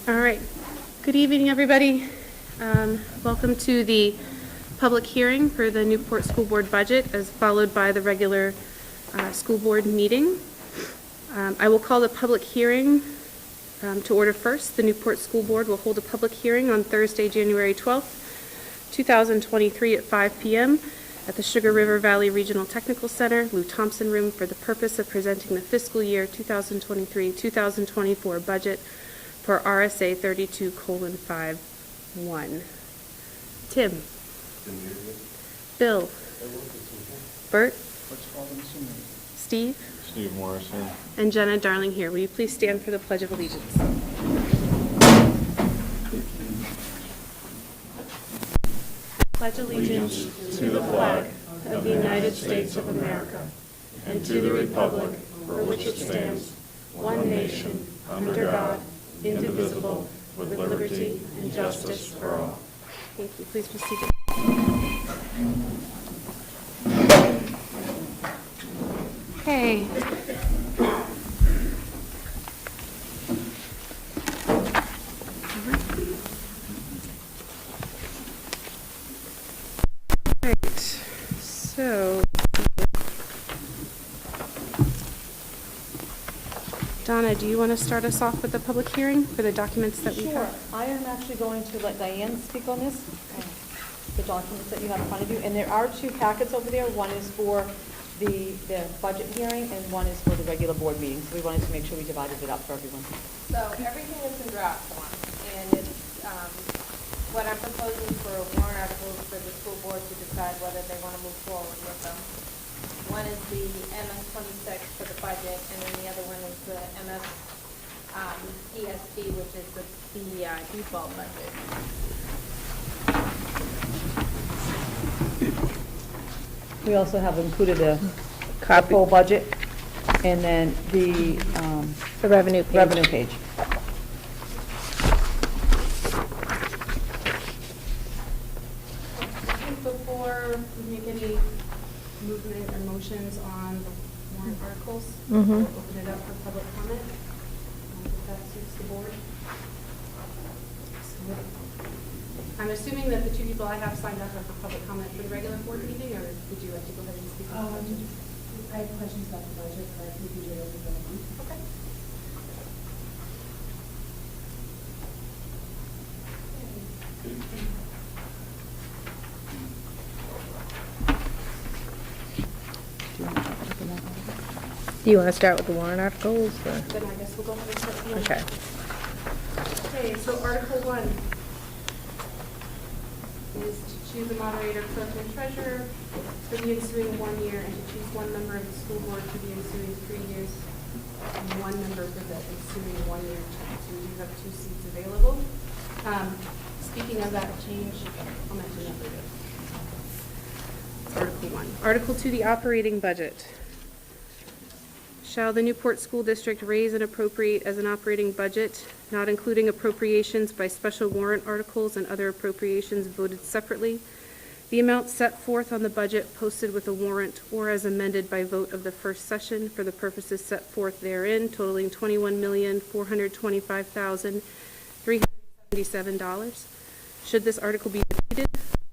All right. Good evening, everybody. Welcome to the public hearing for the Newport School Board budget, as followed by the regular school board meeting. I will call the public hearing to order first. The Newport School Board will hold a public hearing on Thursday, January 12th, 2023 at 5 p.m. at the Sugar River Valley Regional Technical Center, Lou Thompson Room, for the purpose of presenting the fiscal year 2023-2024 budget for RSA 32:51. Tim. Bill. Bert. Steve. Steve Morrison. And Jenna Darling here. Will you please stand for the Pledge of Allegiance? Pledge allegiance to the flag of the United States of America and to the republic for which it stands, one nation, under God, indivisible, with liberty and justice for all. Thank you. Please be seated. Okay. All right. So, Donna, do you want to start us off with the public hearing for the documents that we have? Sure. I am actually going to let Diane speak on this, the documents that you have in front of you. And there are two packets over there. One is for the budget hearing, and one is for the regular board meeting. So we wanted to make sure we divided it up for everyone. So everything is in draft form, and it's what I'm proposing for warrant articles for the school board to decide whether they want to move forward with them. One is the MS 26 for the budget, and then the other one is the MS ESD, which is the default budget. We also have included a full budget, and then the revenue page. Before we make any movement or motions on the warrant articles, we'll open it up for public comment, if that suits the board. So, I'm assuming that the two people I have signed up are for public comment for the regular board meeting, or would you like to go ahead and speak on the budget? I have questions about the budget, but I think we should open the meeting. Okay. Do you want to start with the warrant articles? Or? Then I guess we'll go ahead and start the meeting. Okay. Okay, so Article 1 is to choose a moderator, clerk, and treasurer for the ensuing 1 year, and to choose one member of the school board for the ensuing 3 years, and one member for the ensuing 1 year term. So we do have 2 seats available. Speaking of that change, I'll mention that later. Article 1. Article 2, the operating budget. Shall the Newport School District raise and appropriate as an operating budget, not including appropriations by special warrant articles and other appropriations voted separately, the amount set forth on the budget posted with a warrant or as amended by vote of the first session for the purposes set forth therein, totaling $21,425,377. Should this article be defeated,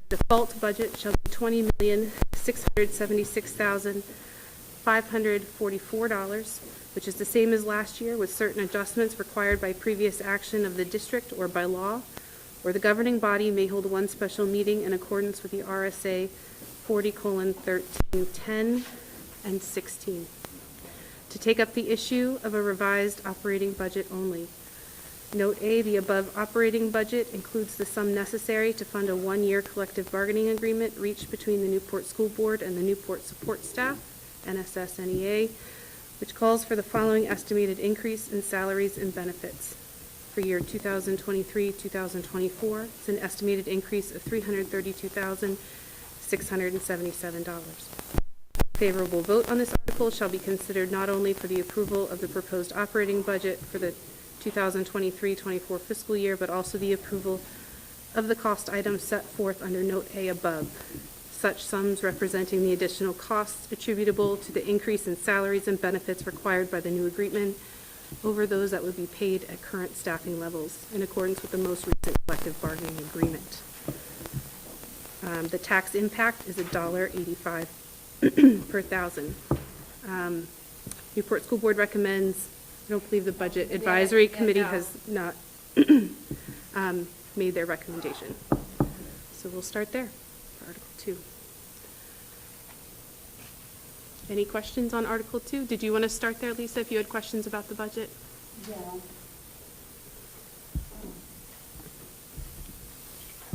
the default budget shall be $20,676,544, which is the same as last year, with certain adjustments required by previous action of the district or by law, or the governing body may hold one special meeting in accordance with the RSA 40:1310 and 16 to take up the issue of a revised operating budget only. Note A, the above operating budget includes the sum necessary to fund a 1-year collective bargaining agreement reached between the Newport School Board and the Newport support staff, NSS-NEA, which calls for the following estimated increase in salaries and benefits. For year 2023-2024, it's an estimated increase of $332,677. Favorable vote on this article shall be considered not only for the approval of the proposed operating budget for the 2023-24 fiscal year, but also the approval of the cost items set forth under Note A above. Such sums representing the additional costs attributable to the increase in salaries and benefits required by the new agreement over those that would be paid at current staffing levels in accordance with the most recent collective bargaining agreement. The tax impact is $1.85 per thousand. Newport School Board recommends, I don't believe the Budget Advisory Committee no. has not made their recommendation. So we'll start there for Article 2. Any questions on Article 2? Did you want to start there, Lisa, if you had questions about the budget? Yeah.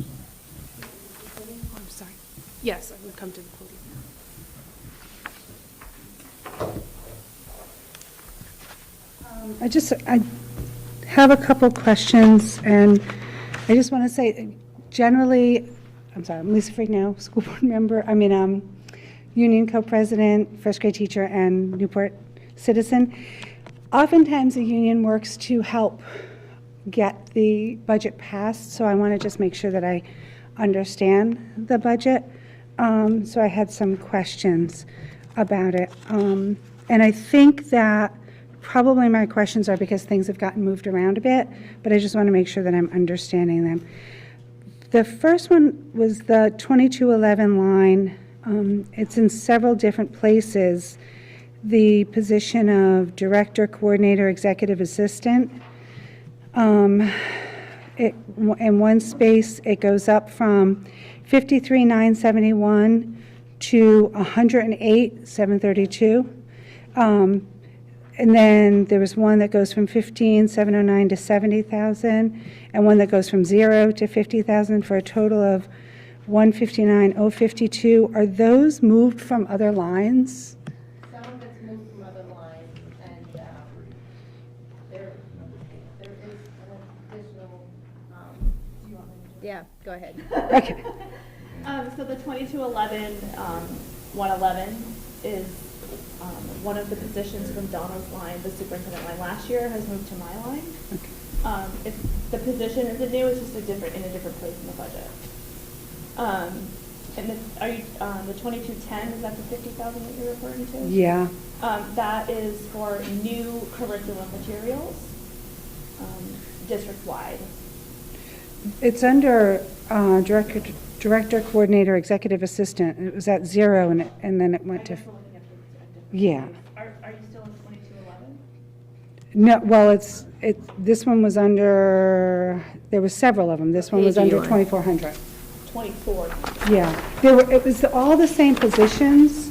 Oh, I'm sorry. Yes, I would come to the podium. I have a couple questions, and I just want to say, generally, I'm Lisa Frigno, school board member, union co-president, first grade teacher, and Newport citizen. Oftentimes, the union works to help get the budget passed, so I want to just make sure that I understand the budget. So I had some questions about it. And I think that probably my questions are because things have gotten moved around a bit, but I just want to make sure that I'm understanding them. The first one was the 2211 line. It's in several different places. The position of director, coordinator, executive assistant. In one space, it goes up from 53,971 to 108,732. And then there was one that goes from 15,709 to 70,000, and one that goes from 0 to 50,000 for a total of 159,052. Are those moved from other lines? Some of it's moved from other lines, and there is an additional, do you want me to? Yeah, go ahead. Okay. So the 2211, 111 is one of the positions from Donna's line, the superintendent line last year, has moved to my line. Okay. If the position isn't new, it's just in a different place in the budget. And the 2210, is that the 50,000 that you're referring to? Yeah. That is for new curriculum materials, district-wide. It's under director, coordinator, executive assistant. It was at 0, and then it went to, yeah. Are you still in 2211? No, well, this one was under, there were several of them. This one was Page under you on? 2,400. 24. Yeah. It was all the same positions,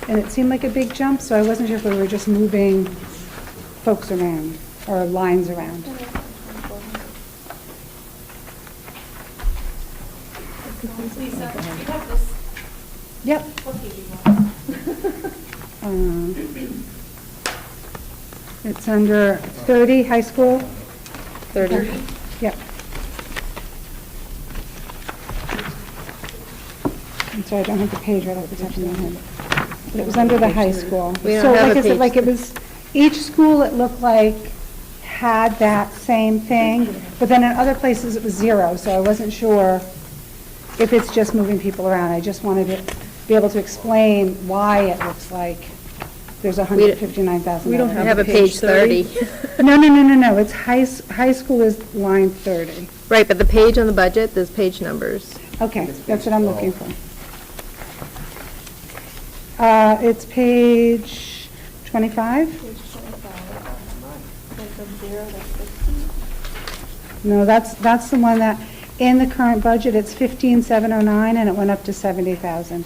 and it seemed like a big jump, so I wasn't sure if we were just moving folks around, or lines around. Lisa, you have this. Yep. What page you want? It's under 30, high school. 30. Yep. I'm sorry, I don't have the page right off the top of my head. But it was under the high school. We don't So, have like a I said, page like it was, each school it looked like had that same thing, but then in other places it was 0, so I wasn't sure if it's just moving people around. I just wanted to be able to explain why it looks like there's $159,000. We don't have a page 30. No, it's high school is line 30. Right, but the page on the budget, there's page numbers. Okay, that's what I'm looking for. It's page 25? Page 25. Went from 0 to 50. No, that's the one that, in the current budget, it's 15,709, and it went up to 70,000.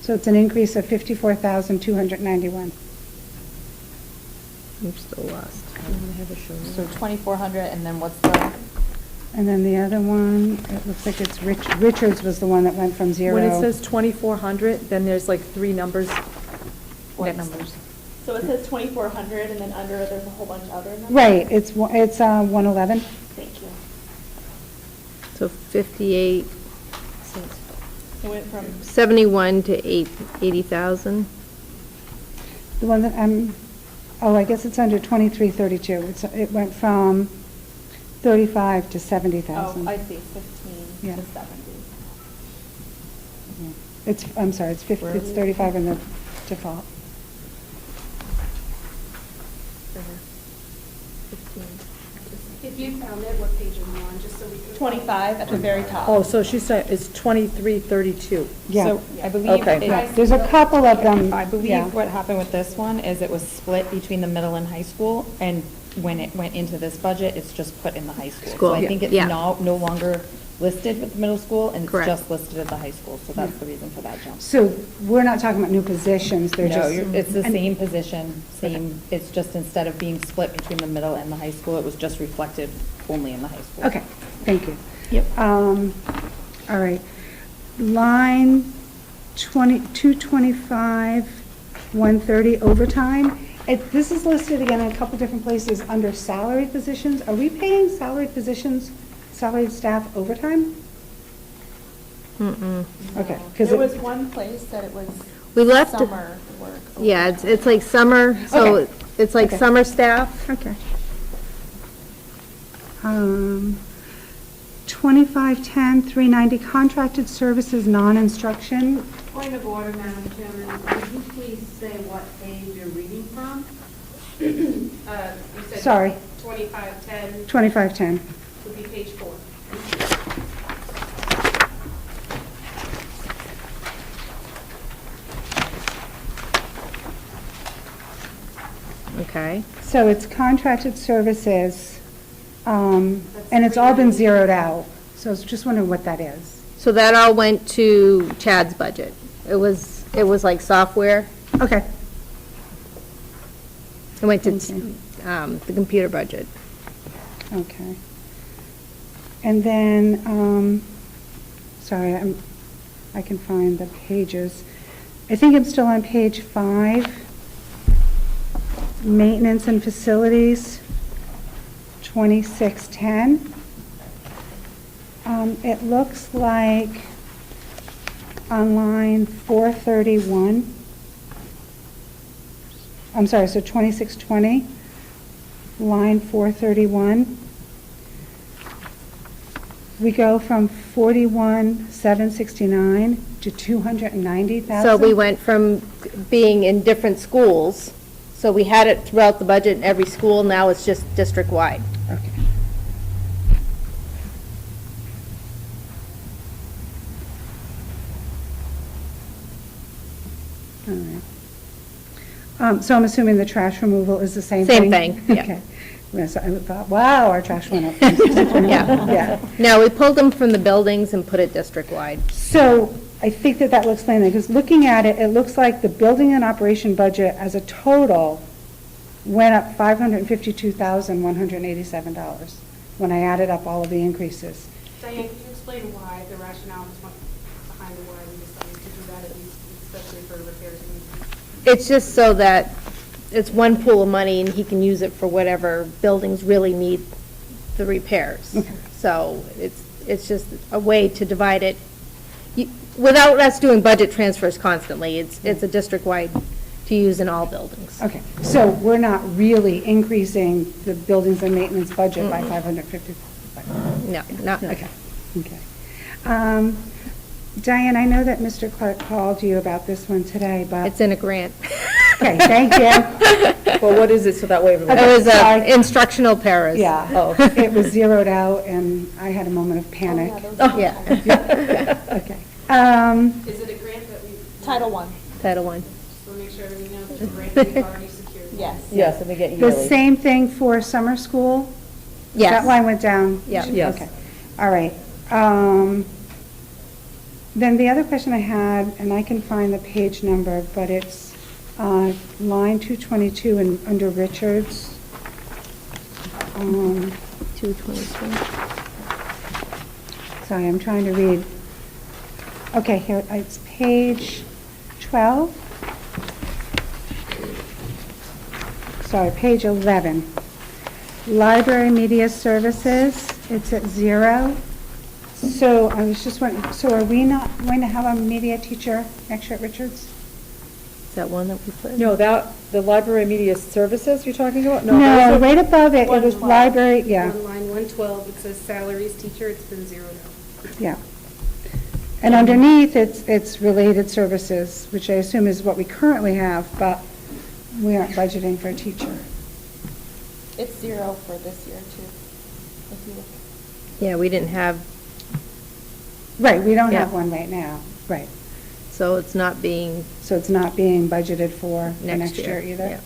So it's an increase of 54,291. I'm still lost. So 2,400, and then what's the? And then the other one, it looks like it's Richards was the one that went from 0. When it says 2,400, then there's like 3 numbers. What next. numbers? So it says 2,400, and then under it, there's a whole bunch of other numbers? Right, it's 111. Thank you. So 58, It went from 71 to 80,000. The one that I guess it's under 2332. It went from 35 to 70,000. I see, 15 Yeah. to 70. I'm sorry, it's 35 in the default. If you found it, what page are you on, just so we can. 25 at the very top. Oh, so she's saying it's 2332. Yeah. So I believe, Okay. Yeah, there's a couple of them. I yeah. believe what happened with this one is it was split between the middle and high school, and when it went into this budget, it's just put in the high school. School, So I think it's yeah. no longer listed with the middle school, and it's Correct. just listed at the high school, so that's the reason for that jump. So we're not talking about new positions, they're No, just. it's the and- same position, same, it's just instead of being split between the middle and the high school, it was just reflected only in the high school. Okay, thank you. Yep. All right. Line 225, 130 overtime. This is listed again in a couple different places under salary positions. Are we paying salaried positions, salaried staff overtime? Mm-mm. Okay. 'cause There it- was one place that it was We left, summer work. yeah, it's like summer, so Okay. it's like Okay. summer staff. Okay. 2510, 390 contracted services, non-instruction. Point of order, Madam Chairman. Would you please say what page you're reading from? You said Sorry. 2510 2510. would be page 4. Okay. So it's contracted services, and it's all been zeroed out. So I was just wondering what that is. So that all went to Chad's budget. It was like software. Okay. It went to Okay. the computer budget. Okay. And then, sorry, I can find the pages. I think I'm still on page 5. Maintenance and facilities, 2610. It looks like on line 431, I'm sorry, so 2620, line 431. We go from 41,769 to 290,000. So we went from being in different schools, so we had it throughout the budget in every school, now it's just district-wide. Okay. All right. So I'm assuming the trash removal is the same thing? Same thing, yeah. Okay. Yes, I thought, wow, our trash went up. from 60. Yeah. Yeah. No, we pulled them from the buildings and put it district-wide. So I think that will explain it, because looking at it, it looks like the building and operation budget as a total went up $552,187 when I added up all of the increases. Diane, could you explain why the rationale was behind why we decided to do that, at least especially for repairs and maintenance? It's just so that it's one pool of money and he can use it for whatever buildings really need the repairs. Okay. So it's just a way to divide it. Without us doing budget transfers constantly, it's a district-wide to use in all buildings. Okay, so we're not really increasing the buildings and maintenance budget by 550? No, not, Okay, okay. Diane, I know that Mr. Clark called you about this one today, but, it's in a grant. okay, thank you. Well, what is it, so that way everybody... It was sorry. instructional paras. Yeah, Oh. it was zeroed out, and I had a moment of panic. Oh, yeah. Okay. Is it a grant that we? Title I, Title I. Just want to make sure we know that the grant we've already secured. yes. Yes, and we get The yearly. same thing for summer school? Yes. That line went down? Yeah. Yes. Okay, all right. Then the other question I had, and I can find the page number, but it's line 222 and under Richards. 222. Sorry, I'm trying to read. Okay, here, it's page 12. Sorry, page 11. Library Media Services, it's at 0. So I was just wondering, so are we not going to have a media teacher next year at Richards? Is that one that we put? No, the library media services you're talking about? No, those are- right above it, it was 112. library, yeah, On line 112, it says salaries teacher, it's been zeroed out. yeah. And underneath, it's related services, which I assume is what we currently have, but we aren't budgeting for a teacher. It's 0 for this year too, if you look. Yeah, we didn't have, Right, we don't have Yeah. one right now, right. so it's not being So it's not being budgeted for next next year year. either? Yeah.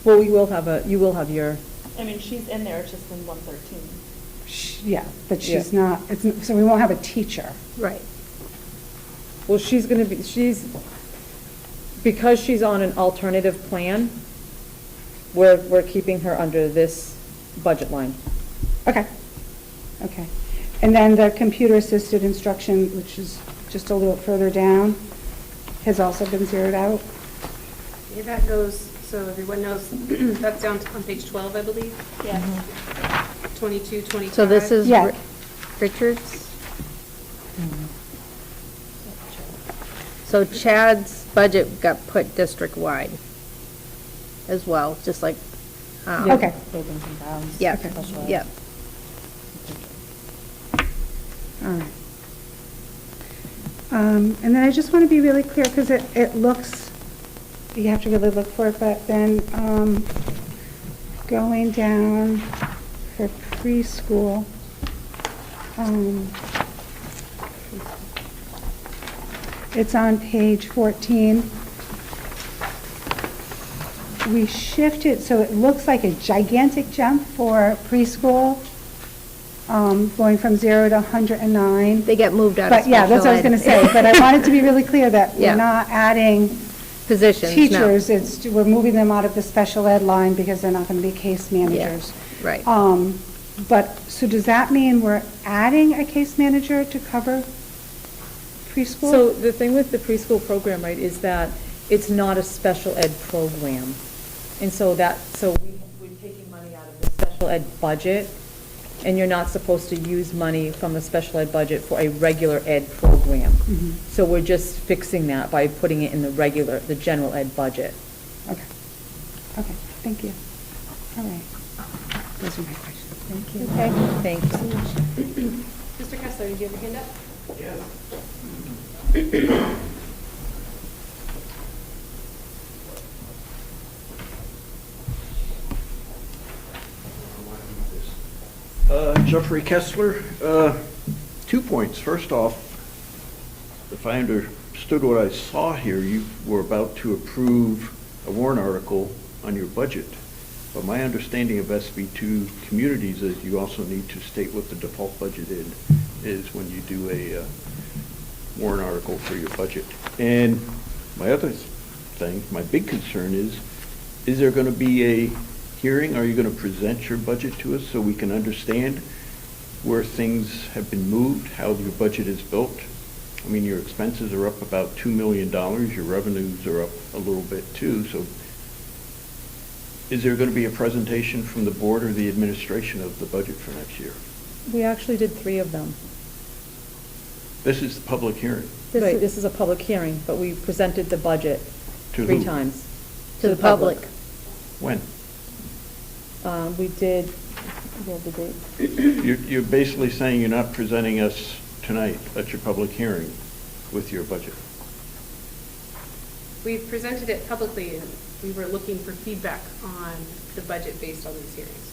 Well, you will have your, I mean, she's in there, it's just in 113. Yeah, but she's Yeah. not, so we won't have a teacher. Right. well, because she's on an alternative plan, we're keeping her under this budget line. Okay, okay. And then the computer-assisted instruction, which is just a little further down, has also been zeroed out? Yeah, that goes, so everyone knows, that's down on page 12, I believe, Yes. 22, 25. So this is Yeah. Richard's? So Chad's budget got put district-wide as well, just like, Okay. Buildings and grounds. yeah, special ed. yeah. All right. And then I just want to be really clear, because it looks, you have to really look for it, but then going down for preschool, it's on page 14. We shifted, so it looks like a gigantic jump for preschool, going from 0 to 109. They get moved out of But yeah, that's what I was going to special say, but I wanted to be really clear that Yeah. we're not adding positions, no. teachers, we're moving them out of the special ed line because they're not going to be case managers. Right. But, so does that mean we're adding a case manager to cover preschool? So the thing with the preschool program, right, is that it's not a special ed program. And so we're taking money out of the special ed budget, and you're not supposed to use money from the special ed budget for a regular ed program. So we're just fixing that by putting it in the general ed budget. Okay, okay, thank you. All right. Those are my questions. Thank you. Okay, thank you. Mr. Kessler, did you have your hand up? Jeffrey Kessler. 2 points. First off, if I understood what I saw here, you were about to approve a warrant article on your budget. But my understanding of SB2 communities is you also need to state what the default budget is when you do a warrant article for your budget. And my other thing, my big concern is there going to be a hearing? Are you going to present your budget to us so we can understand where things have been moved, how your budget is built? I mean, your expenses are up about $2 million, your revenues are up a little bit too, so is there going to be a presentation from the board or the administration of the budget for next year? We actually did 3 of them. This is the public hearing. Right, this is a public hearing, but we presented the budget To 3 who? times. To the public. When? We did, we have the date. You're basically saying you're not presenting us tonight at your public hearing with your budget. We've presented it publicly, and we were looking for feedback on the budget based on these hearings.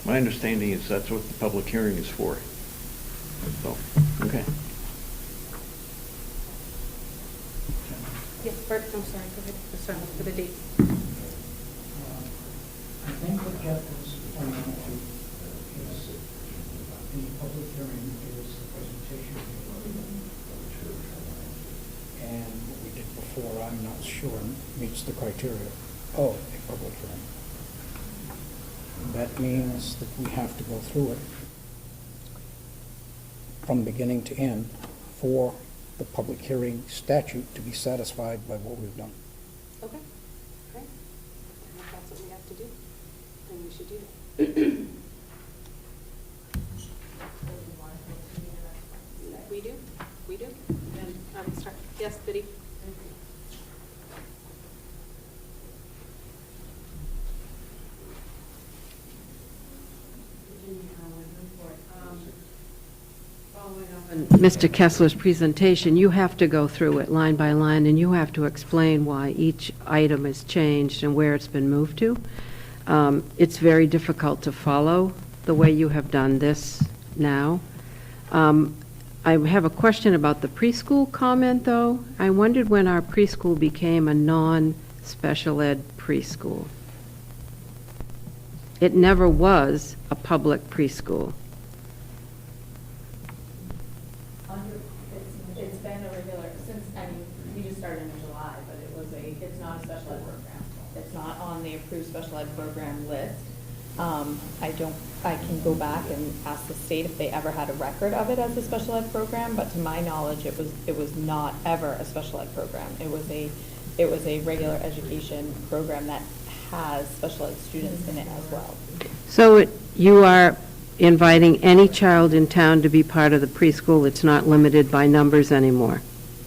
My understanding is that's what the public hearing is for. So, okay. Yes, Bert, I'm sorry, go ahead. I'm sorry for the date. I think what Jeff is pointing to is the public hearing is the presentation of the budget. And what we did before, I'm not sure meets the criteria of a public hearing. That means that we have to go through it from beginning to end for the public hearing statute to be satisfied by what we've done. Okay, great. And if that's what we have to do, then we should do that. We do. And I will start. Yes, Biddy? Following up on Mr. Kessler's presentation, you have to go through it line by line, and you have to explain why each item is changed and where it's been moved to. It's very difficult to follow the way you have done this now. I have a question about the preschool comment, though. I wondered when our preschool became a non-special ed preschool. It never was a public preschool. It's been a regular, since, I mean, we just started in July, but it's not a special ed program. It's not on the approved special ed program list. I can go back and ask the state if they ever had a record of it as a special ed program, but to my knowledge, it was not ever a special ed program. It was a regular education program that has special ed students in it as well. So you are inviting any child in town to be part of the preschool? It's not limited by numbers anymore?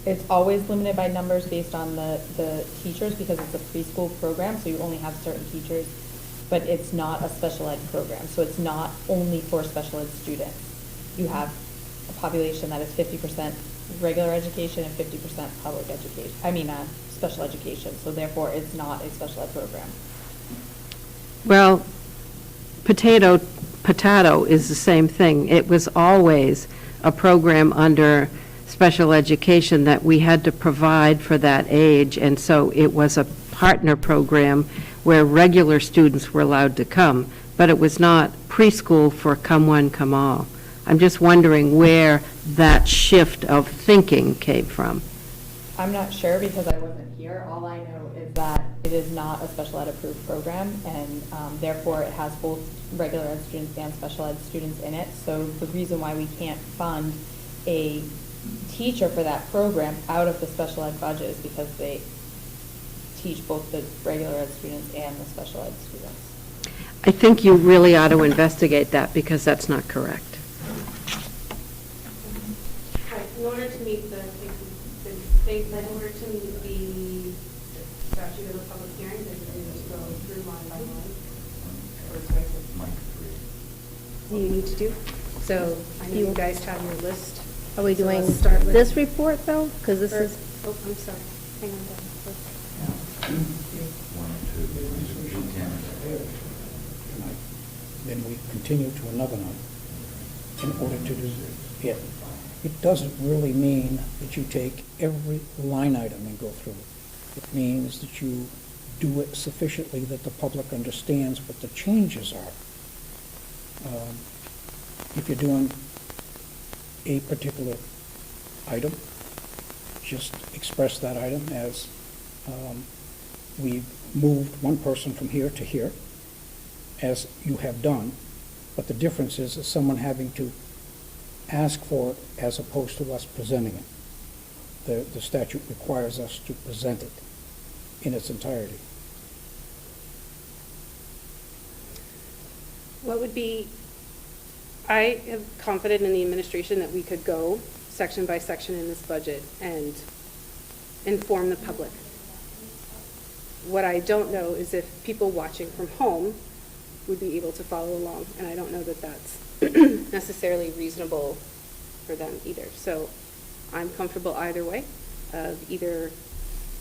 It's always limited by numbers based on the teachers because it's a preschool program, so you only have certain teachers. But it's not a special ed program, so it's not only for special ed students. You have a population that is 50% regular education and 50% public education, special education, so therefore it's not a special ed program. Well, potato is the same thing. It was always a program under special education that we had to provide for that age, and so it was a partner program where regular students were allowed to come, but it was not preschool for come one, come all. I'm just wondering where that shift of thinking came from. I'm not sure because I wasn't here. All I know is that it is not a special ed approved program, and therefore it has both regular ed students and special ed students in it. So the reason why we can't fund a teacher for that program out of the special ed budget is because they teach both the regular ed students and the special ed students. I think you really ought to investigate that because that's not correct. Right, in order to meet in order to meet the statute of the public hearing, they would just go through line by line. You need to do. So I know you guys have your list. Are we So doing let's start with- this report, though? Because this is, Oh, I'm sorry. Hang on, Dan. Then we continue to another night in order to do it. It doesn't really mean that you take every line item and go through it. It means that you do it sufficiently that the public understands what the changes are. If you're doing a particular item, just express that item as we've moved one person from here to here, as you have done, but the difference is someone having to ask for it as opposed to us presenting it. The statute requires us to present it in its entirety. What would be, I am confident in the administration that we could go section by section in this budget and inform the public. What I don't know is if people watching from home would be able to follow along, and I don't know that that's necessarily reasonable for them either. So I'm comfortable either way of either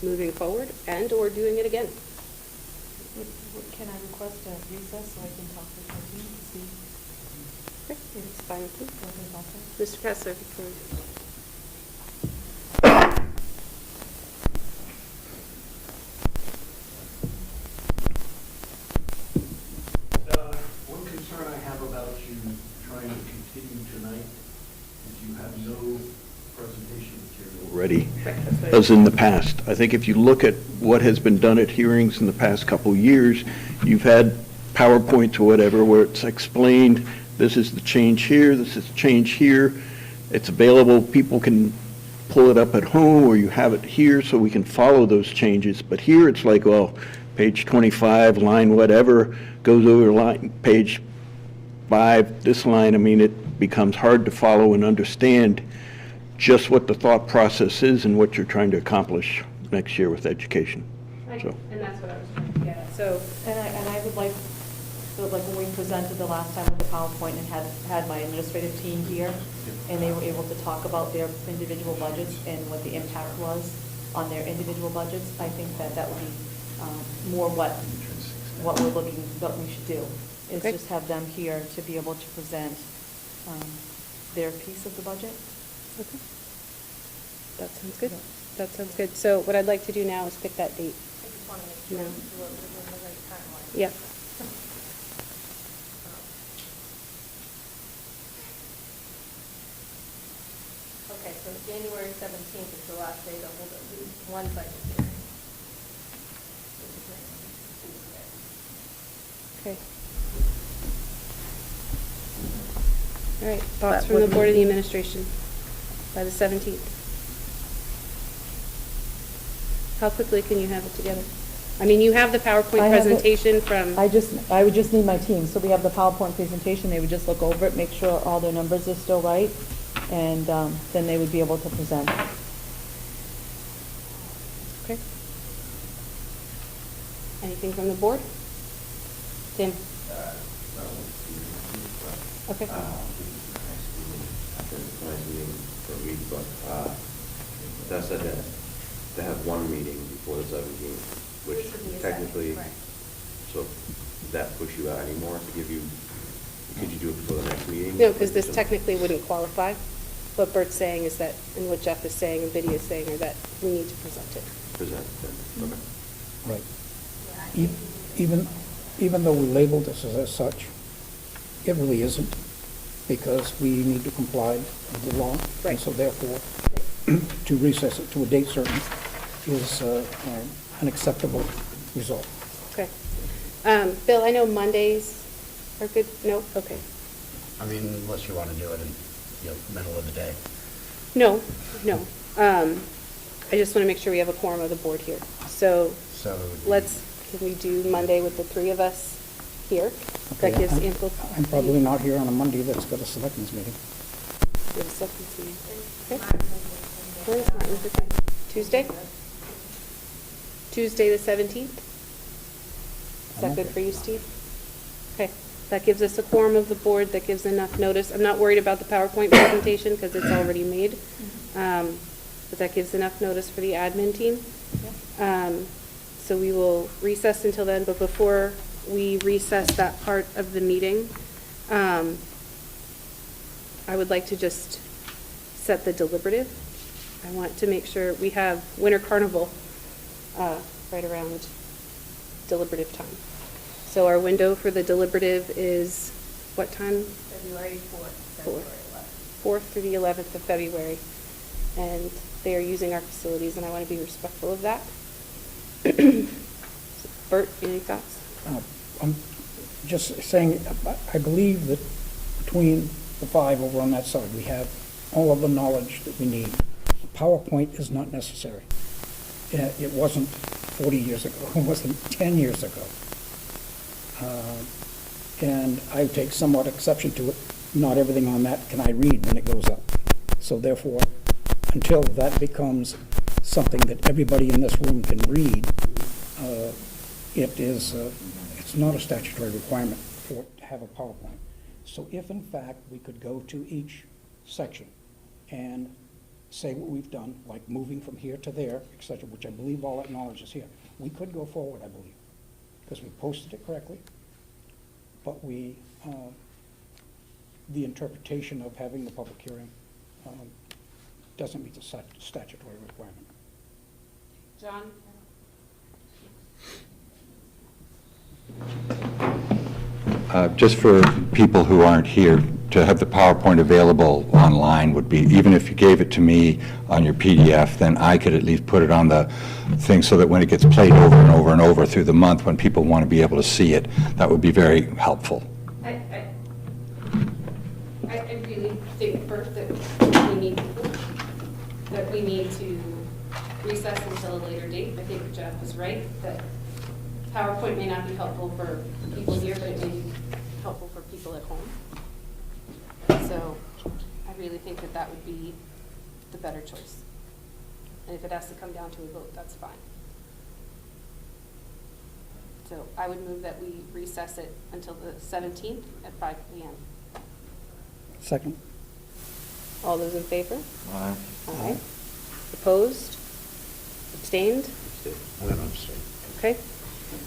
moving forward and or doing it again. Can I request a recess so I can talk to the team to see Okay, it's fine with me. what is also? Mr. Kessler, before. One concern I have about you trying to continue tonight is you have no presentation material already, as in the past. I think if you look at what has been done at hearings in the past couple of years, you've had PowerPoints or whatever where it's explained, this is the change here, this is the change here. It's available, people can pull it up at home, or you have it here so we can follow those changes. But here it's like, well, page 25, line whatever, goes over line, page 5, this line. I mean, it becomes hard to follow and understand just what the thought process is and what you're trying to accomplish next year with education. So. And that's what I was trying to get at. So, And I would like So like when we presented the last time with the PowerPoint and had my administrative team here, and they were able to talk about their individual budgets and what the impact was on their individual budgets, I think that would be more what we should do, is Okay. just have them here to be able to present their piece of the budget. Okay. That sounds good. That sounds good. So what I'd like to do now is pick that date. I just want to make sure No. we're within the right timeline. Yeah. Okay, so January 17th is the last day to hold at least one budget hearing. Which is next Tuesday. Okay. All right, thoughts from the Board of the Administration by the 17th. How quickly can you have it together? I mean, you have the PowerPoint I have it. presentation from, I would just need my team, so we have the PowerPoint presentation, they would just look over it, make sure all their numbers are still right, and then they would be able to present. okay. Anything from the board? Tim? Okay. Nice meeting for a week, but that said, that to have one meeting before the 17th, which This would be a technically, second, right. so did that push you out anymore to give you, could you do it before the next meeting? No, because this technically wouldn't qualify. What Bert's saying is that, and what Jeff is saying and Biddy is saying, are that we need to present it. Present, then, okay. Right. Even though we labeled this as such, it really isn't, because we need to comply with the law. Right. And so therefore, to recess it to a date certain is an acceptable result. Okay. Bill, I know Mondays are good. No? Okay. I mean, unless you want to do it in, middle of the day. No, no. I just want to make sure we have a quorum of the board here. So So it would be- can we do Monday with the three of us here? That Okay, gives I'm- ample. I'm probably not here on a Monday that's got a selectmen's meeting. We have a selectmen's meeting. Okay. Where is Martin Luther King? Tuesday? Tuesday, the 17th? Is that good for you, Steve? Okay, that gives us a quorum of the board, that gives enough notice. I'm not worried about the PowerPoint presentation because it's already made. But that gives enough notice for the admin team. So we will recess until then, but before we recess that part of the meeting, I would like to just set the deliberative. I want to make sure we have Winter Carnival right around deliberative time. So our window for the deliberative is what time? February 4th, February 11th. 4th through the 11th of February. And they are using our facilities, and I want to be respectful of that. Bert, any thoughts? I'm just saying, I believe that between the five over on that side, we have all of the knowledge that we need. PowerPoint is not necessary. It wasn't 40 years ago, it wasn't 10 years ago. And I take somewhat exception to it. Not everything on that can I read when it goes up. So therefore, until that becomes something that everybody in this room can read, it's not a statutory requirement for it to have a PowerPoint. So if in fact we could go to each section and say what we've done, like moving from here to there, et cetera, which I believe all that knowledge is here, we could go forward, I believe, because we posted it correctly, but the interpretation of having the public hearing doesn't meet the statutory requirement. John? Just for people who aren't here, to have the PowerPoint available online would be, even if you gave it to me on your PDF, then I could at least put it on the thing so that when it gets played over and over and over through the month, when people want to be able to see it, that would be very helpful. I really think, Bert, that we need to recess until a later date. I think Jeff was right, that PowerPoint may not be helpful for people here, but it may be helpful for people at home. So I really think that that would be the better choice. And if it has to come down to a vote, that's fine. So I would move that we recess it until the 17th at 5 PM. Second. All those in favor? Aye. Aye. Opposed? Abstained? I'm going to abstain. Okay.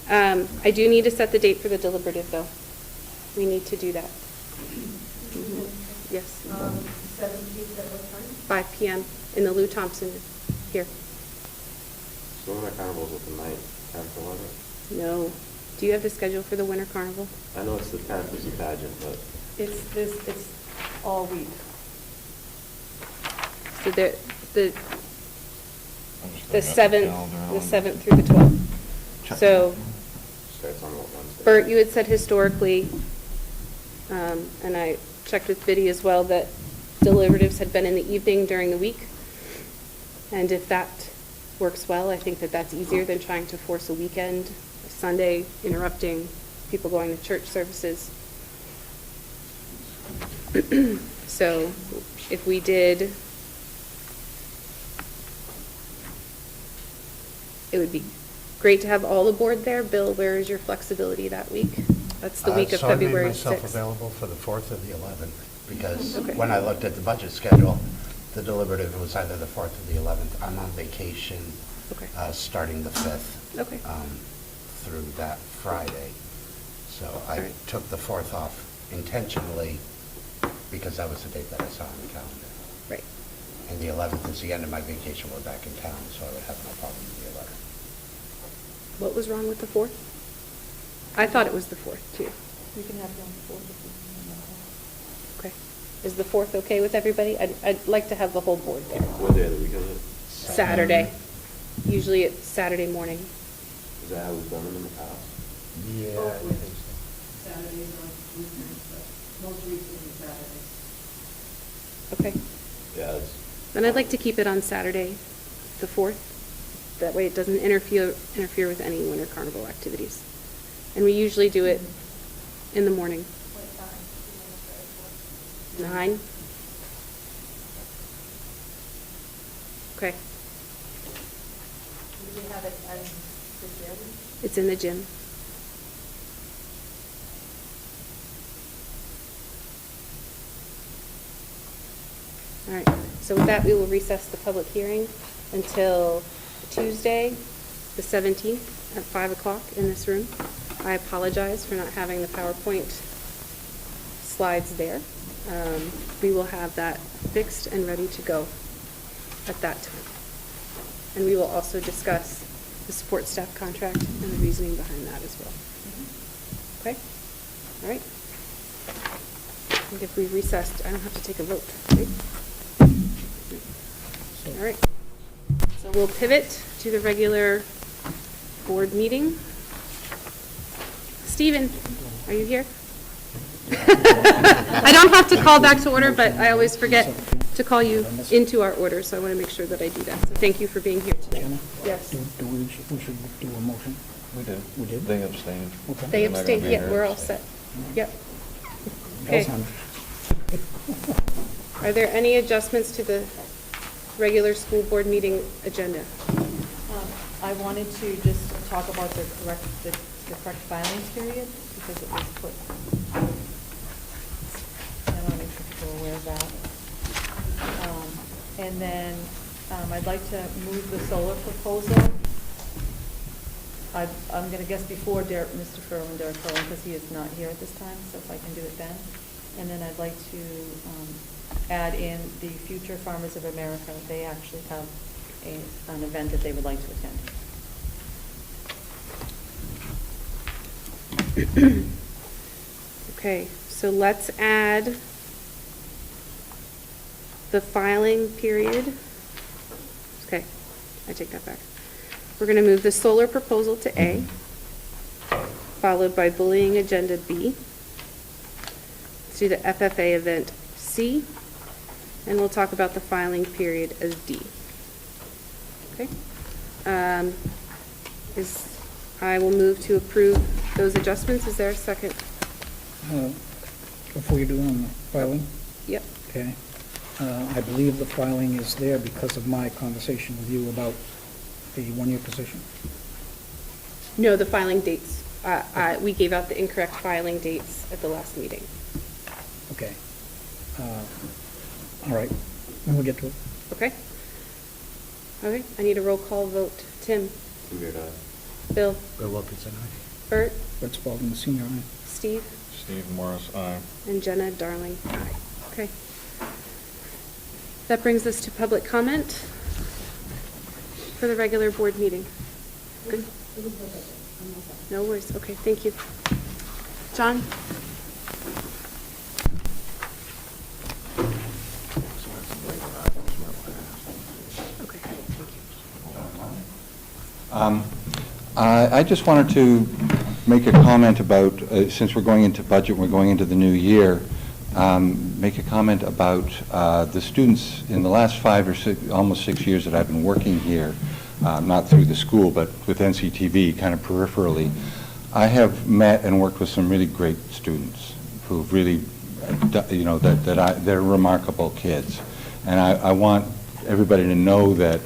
I do need to set the date for the deliberative, though. We need to do that. Yes. 17th at what time? 5 PM in the Lou Thompson here. So when the carnival's at the night, 10th, 11th? No. Do you have the schedule for the Winter Carnival? I know it's the 10th is the pageant, but It's all week. So the 7th through the 12th. So, starts on Wednesday. Bert, you had said historically, and I checked with Biddy as well, that deliberatives had been in the evening during the week. And if that works well, I think that that's easier than trying to force a weekend, a Sunday, interrupting people going to church services. So if we did, it would be great to have all the board there. Bill, where is your flexibility that week? That's the week of February 6th. So I made myself available for the 4th or the 11th, because Okay. when I looked at the budget schedule, the deliberative was either the 4th or the 11th. I'm on vacation Okay. starting the 5th Okay. through that Friday. So I All right. took the 4th off intentionally because that was the date that I saw on the calendar. Right. And the 11th is the end of my vacation. We're back in town, so I would have no problem with the 11th. What was wrong with the 4th? I thought it was the 4th, too. We can have it on the 4th if you Okay. Is the 4th okay with everybody? I'd like to have the whole board there. What day of the week is it? Saturday. Usually it's Saturday morning. Is that how we've done it in the past? Yeah, I think so. Saturdays or weekends, but most recently Saturdays. Okay. Yeah, it's, Then I'd like to keep it on Saturday, the 4th. That way it doesn't interfere with any Winter Carnival activities. And we usually do it in the morning. 9? Okay. Would you have it at the gym? It's in the gym. All right, so with that, we will recess the public hearing until Tuesday, the 17th, at 5 o'clock in this room. I apologize for not having the PowerPoint slides there. We will have that fixed and ready to go at that time. And we will also discuss the support staff contract and the reasoning behind that as well. Okay? All right. I think if we recessed, I don't have to take a vote, right? All right. So we'll pivot to the regular board meeting. Stephen, are you here? I don't have to call back to order, but I always forget to call you into our order, so I want to make sure that I do that. So thank you for being here today. Jenna? Yes. We should do a motion. We did. We did? They abstained. Okay. They They're not gonna abstained, be yeah, here, we're all so. set. Yep. That's Okay. on. Are there any adjustments to the regular school board meeting agenda? I wanted to just talk about the correct filing period, because it was put, I want to make sure people are aware of that. And then I'd like to move the solar proposal. I'm going to guess before Mr. Furlong and Derek Furlong, because he is not here at this time, so if I can do it then. And then I'd like to add in the Future Farmers of America. They actually have an event that they would like to attend. Okay, so let's add the filing period. Okay, I take that back. We're going to move the solar proposal to A, followed by bullying agenda B. Let's do the FFA event C, and we'll talk about the filing period as D. Okay? I will move to approve those adjustments. Is there a second? Before you do on the filing? Yep. Okay. I believe the filing is there because of my conversation with you about the one-year position. No, the filing dates. we gave out the incorrect filing dates at the last meeting. Okay. All right, we'll get to it. Okay? Okay, I need a roll call vote. Tim? Weird, Bill? Bill Wilkinson, aye. Bert? Let's fall in the senior line. Steve? Steve Morris, aye. And Jenna Darling, aye. Okay. That brings us to public comment for the regular board meeting. Good? No worries. Okay, thank you. John? Okay, thank you. I just wanted to make a comment about, since we're going into budget, we're going into the new year, make a comment about the students in the last 5 or 6, almost 6 years that I've been working here, not through the school, but with NCTV, kind of peripherally. I have met and worked with some really great students who've really, they're remarkable kids. And I want everybody to know that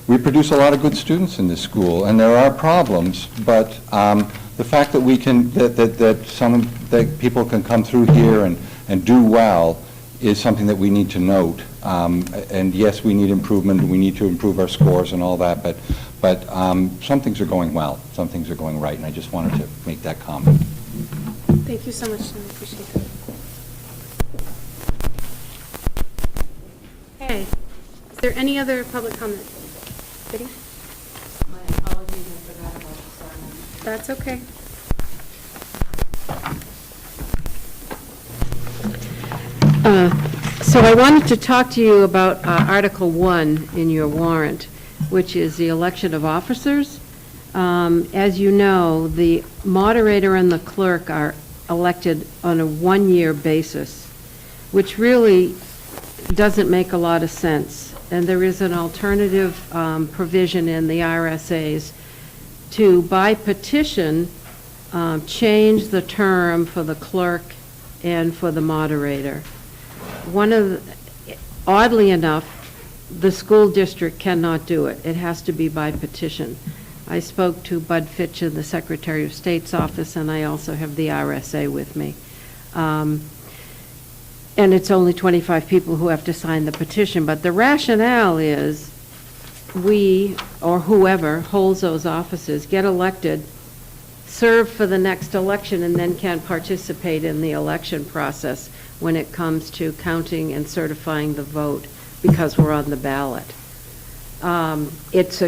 we produce a lot of good students in this school, and there are problems, but the fact that we can, that people can come through here and do well is something that we need to note. And yes, we need improvement, we need to improve our scores and all that, but some things are going well, some things are going right, and I just wanted to make that comment. Thank you so much, John. I appreciate that. Okay. Is there any other public comment? Betty? My apologies, I forgot about the sermon. That's okay. So I wanted to talk to you about Article 1 in your warrant, which is the election of officers. As you know, the moderator and the clerk are elected on a one-year basis, which really doesn't make a lot of sense. And there is an alternative provision in the RSAs to, by petition, change the term for the clerk and for the moderator. Oddly enough, the school district cannot do it. It has to be by petition. I spoke to Bud Fitch in the Secretary of State's office, and I also have the RSA with me. And it's only 25 people who have to sign the petition, but the rationale is we, or whoever holds those offices, get elected, serve for the next election, and then can participate in the election process when it comes to counting and certifying the vote, because we're on the ballot. It's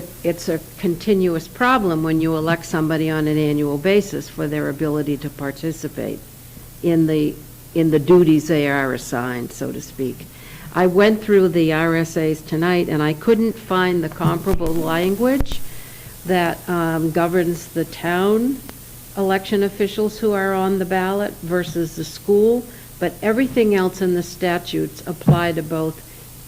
a continuous problem when you elect somebody on an annual basis for their ability to participate in the duties they are assigned, so to speak. I went through the RSAs tonight, and I couldn't find the comparable language that governs the town election officials who are on the ballot versus the school, but everything else in the statutes apply to both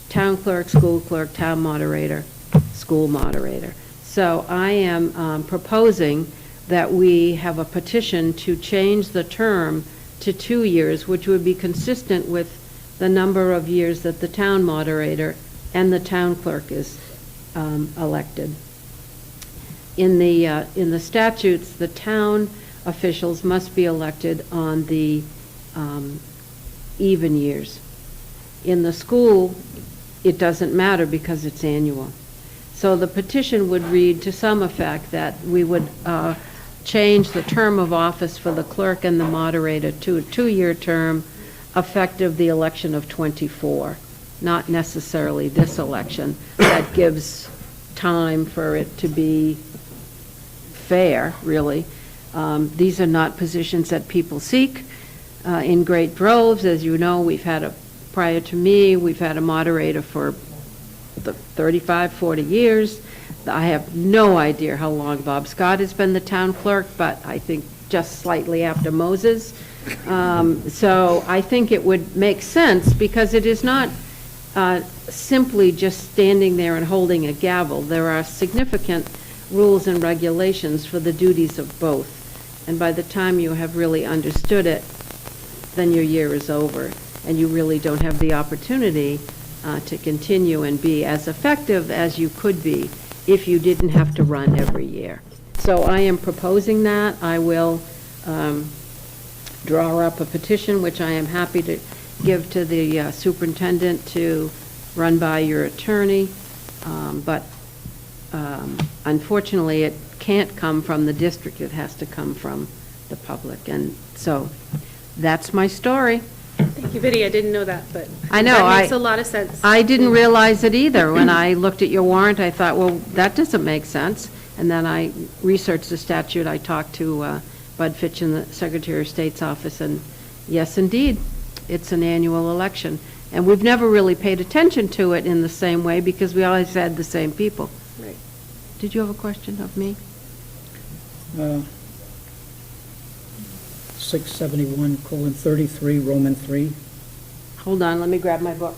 town clerk, school clerk, town moderator, school moderator. So I am proposing that we have a petition to change the term to 2 years, which would be consistent with the number of years that the town moderator and the town clerk is elected. In the statutes, the town officials must be elected on the even years. In the school, it doesn't matter because it's annual. So the petition would read to some effect that we would change the term of office for the clerk and the moderator to a 2-year term effective the election of 24, not necessarily this election. That gives time for it to be fair, really. These are not positions that people seek in great droves. As you know, prior to me, we've had a moderator for 35, 40 years. I have no idea how long Bob Scott has been the town clerk, but I think just slightly after Moses. So I think it would make sense, because it is not simply just standing there and holding a gavel. There are significant rules and regulations for the duties of both. And by the time you have really understood it, then your year is over, and you really don't have the opportunity to continue and be as effective as you could be if you didn't have to run every year. So I am proposing that. I will draw up a petition, which I am happy to give to the superintendent to run by your attorney. But unfortunately, it can't come from the district. It has to come from the public. And so that's my story. Thank you, Biddy. I didn't know that, but I know. that makes a lot of sense. I didn't realize it either. When I looked at your warrant, I thought, well, that doesn't make sense. And then I researched the statute. I talked to Bud Fitch in the Secretary of State's office, and yes, indeed, it's an annual election. And we've never really paid attention to it in the same way because we always had the same people. Right. Did you have a question of me? 671:33, Roman 3. Hold on, let me grab my book.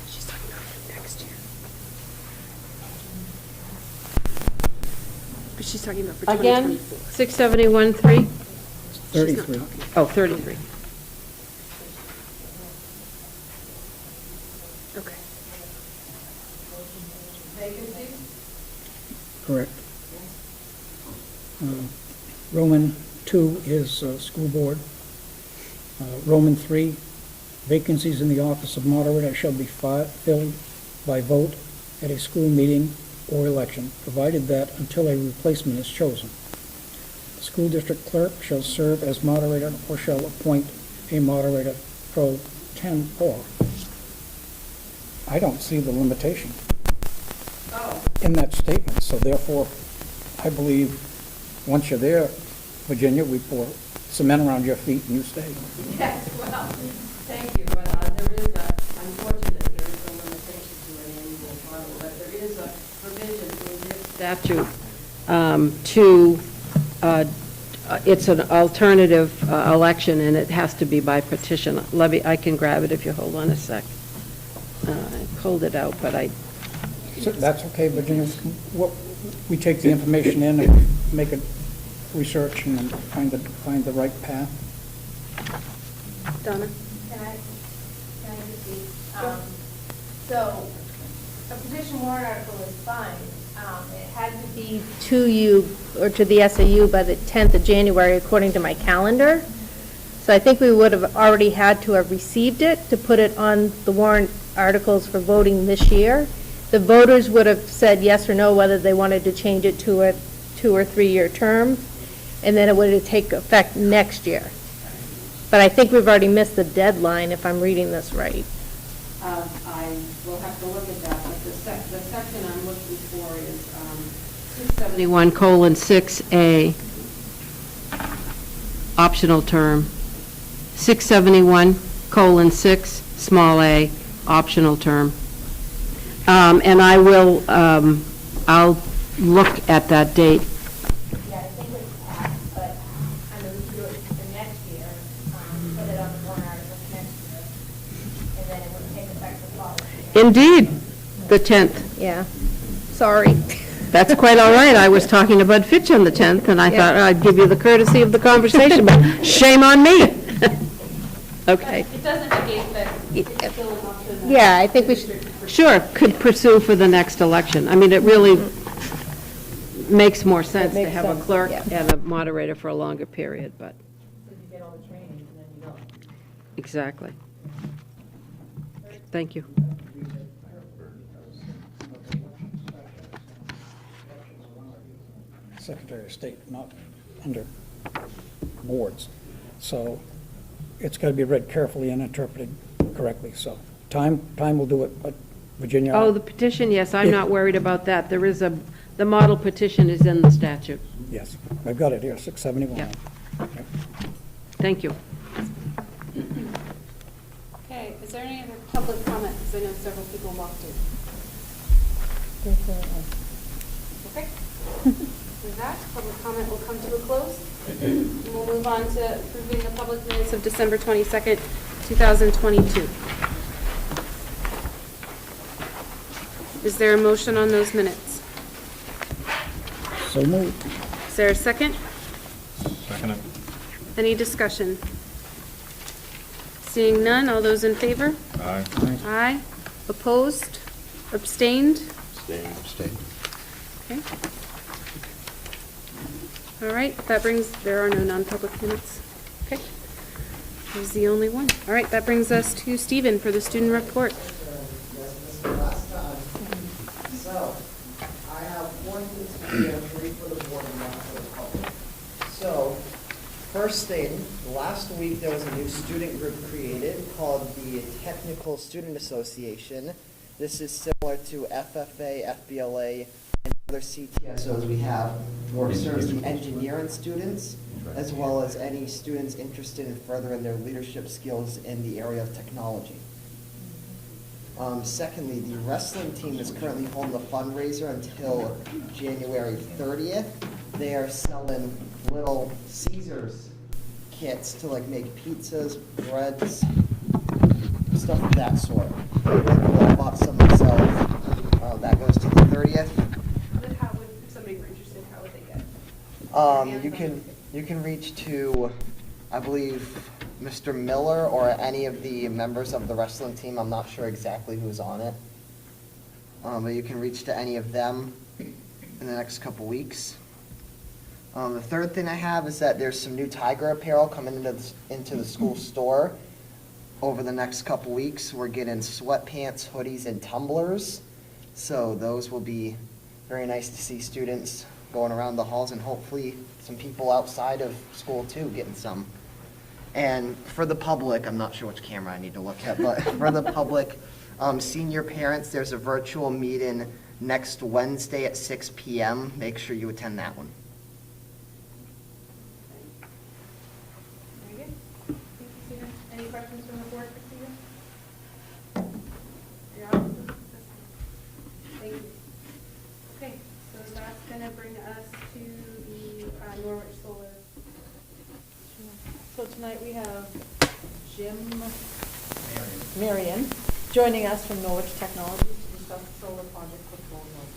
She's talking about next year. But she's talking about for Again, 2024. 671-3? 33. Oh, 33. Okay. Correct. Roman 2 is school board. Roman 3, vacancies in the office of moderator shall be filled by vote at a school meeting or election, provided that until a replacement is chosen. The school district clerk shall serve as moderator or shall appoint a moderator pro tempore. I don't see the limitation in that statement, so therefore, I believe, once you're there, Virginia, we pour cement around your feet and you stay. Yes, well, thank you, but there is unfortunately, there is a limitation to an annual model, but there is a provision in this Statute it's an alternative election, and it has to be by petition. I can grab it if you hold on a sec. I pulled it out, but I... So that's okay, Virginia. We take the information in and make a research and then find the right path. Donna? Can I just speak? So, a petition warrant article is fine. It had to be To you, or to the SAU by the 10th of January, according to my calendar. So I think we would have already had to have received it to put it on the warrant articles for voting this year. The voters would have said yes or no whether they wanted to change it to a 2 or 3 year term, and then it would take effect next year. But I think we've already missed the deadline, if I'm reading this right. I will have to look at that, but the section I'm looking for is 671:6A, optional term. 671:6, small a, optional term. And I will, I'll look at that date. Yeah, I think it's passed, but I'm going to do it for next year, put it on the warrant article for next year, and then it would take effect the following year. Indeed, the 10th. Yeah, sorry. That's quite all right. I was talking to Bud Fitch on the 10th, and I thought I'd give you the courtesy of the conversation, but shame on me. Okay. It doesn't negate that it's still an option. Yeah, I think we should. Sure, could pursue for the next election. I mean, it really makes more sense to makes have a sense, clerk yeah. and a moderator for a longer period, but... Exactly. Thank you. Secretary of State, not under boards. So it's got to be read carefully and interpreted correctly. So time will do it, but Virginia... Oh, the petition, yes, I'm not worried about that. There is the model petition is in the statute. Yes, I've got it here, 671. Yeah. Okay. Thank you. Okay, is there any other public comment? Because I know several people walked in. Okay. With that, public comment will come to a close. And we'll move on to approving the public minutes of December 22nd, 2022. Is there a motion on those minutes? So moved. Is there a second? Second. Any discussion? Seeing none, all those in favor? Aye. Aye. Opposed? Abstained? Abstained. Okay. All right, that brings, there are no non-public minutes. Okay. That was the only one. All right, that brings us to Stephen for the student report. So, I have 4 things for you, 3 for the board and 1 for the public. So, first thing, last week there was a new student group created called the Technical Student Association. This is similar to FFA, FBLA, and other CTSOs we have, where it serves the engineering students, as well as any students interested in furthering their leadership skills in the area of technology. Secondly, the wrestling team is currently holding a fundraiser until January 30th. They are selling Little Caesars kits to like make pizzas, breads, stuff of that sort. I bought some myself. That goes to the 30th. But how would, if somebody were interested, how would they get? You can reach to, I believe, Mr. Miller or any of the members of the wrestling team. I'm not sure exactly who's on it. But you can reach to any of them in the next couple weeks. The third thing I have is that there's some new Tiger apparel coming into the school store over the next couple weeks. We're getting sweatpants, hoodies, and tumblers. So those will be very nice to see students going around the halls, and hopefully some people outside of school too getting some. And for the public, I'm not sure which camera I need to look at, but for the public, senior parents, there's a virtual meeting next Wednesday at 6 p.m. Make sure you attend that one. Very good. Thank you, Stephen. Any questions from the board for Stephen? You're on? Thank you. Okay, so that's going to bring us to the Norwich Solar. So tonight we have Jim Marion joining us from Norwich Technologies to discuss the solar project for Thornhill.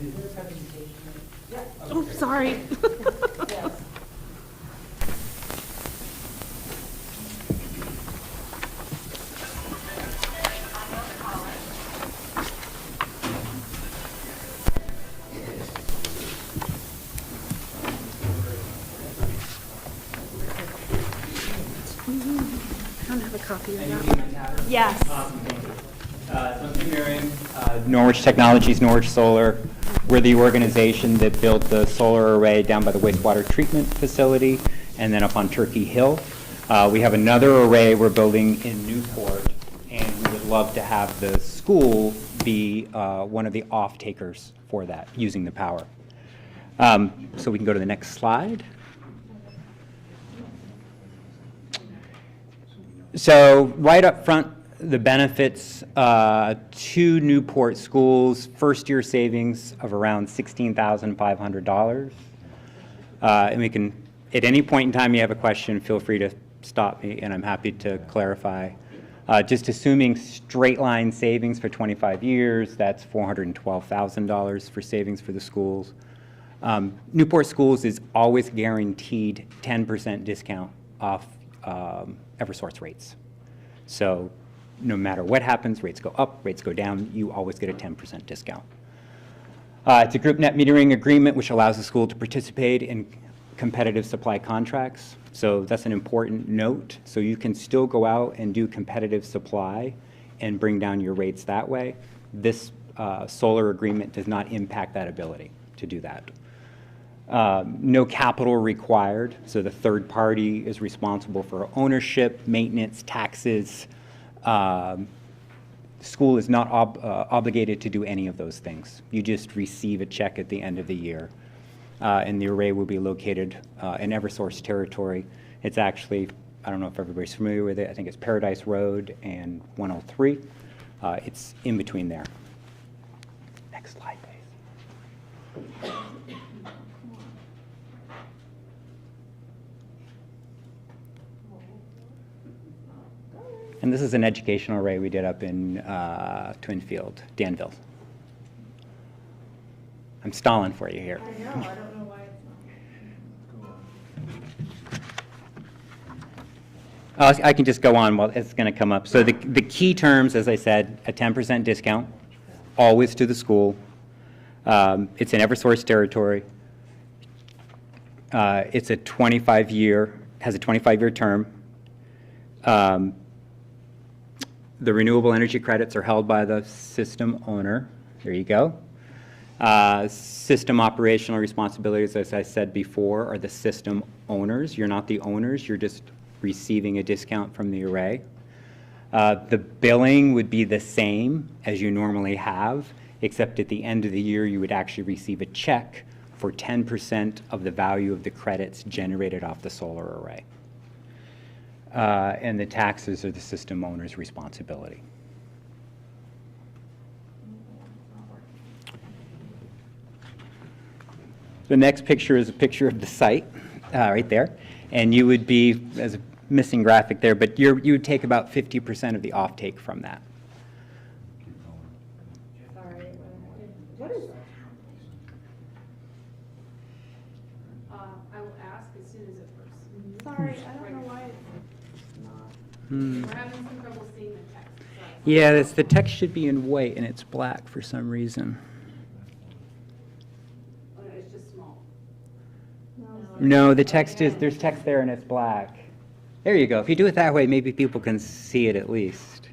Is there a presentation? Yeah. Oh, sorry. Yes. I don't have a copy of that. Yes. So I'm Jim Marion, Norwich Technologies, Norwich Solar. We're the organization that built the solar array down by the wastewater treatment facility and then up on Turkey Hill. We have another array we're building in Newport, and we would love to have the school be one of the off-takers for that, using the power. So we can go to the next slide. So right up front, the benefits to Newport schools, first-year savings of around $16,500. And we can, at any point in time you have a question, feel free to stop me, and I'm happy to clarify. Just assuming straight-line savings for 25 years, that's $412,000 for savings for the schools. Newport Schools is always guaranteed 10% discount off Eversource rates. So no matter what happens, rates go up, rates go down, you always get a 10% discount. It's a group net metering agreement which allows the school to participate in competitive supply contracts. So that's an important note. So you can still go out and do competitive supply and bring down your rates that way. This solar agreement does not impact that ability to do that. No capital required, so the third party is responsible for ownership, maintenance, taxes. School is not obligated to do any of those things. You just receive a check at the end of the year. And the array will be located in Eversource territory. It's actually, I don't know if everybody's familiar with it, I think it's Paradise Road and 103. It's in between there. Next slide, please. And this is an educational array we did up in Twinfield, Danville. I'm stalling for you here. I know, I don't know why it's I can just go on while it's going to come up. So the key terms, as I said, a 10% discount, always to the school. It's in Eversource territory. It's a 25-year, has a 25-year term. The renewable energy credits are held by the system owner. There you go. System operational responsibilities, as I said before, are the system owners. You're not the owners, you're just receiving a discount from the array. The billing would be the same as you normally have, except at the end of the year, you would actually receive a check for 10% of the value of the credits generated off the solar array. And the taxes are the system owner's responsibility. The next picture is a picture of the site, right there. And you would be, as a missing graphic there, but you would take about 50% of the offtake from that. Sorry, what is that? I will ask as soon as it works. Sorry, I don't know why it's not. We're having some trouble seeing the text. Yeah, the text should be in white and it's black for some reason. Oh, no, it's just small. No, the text is, there's text there and it's black. There you go. If you do it that way, maybe people can see it at least.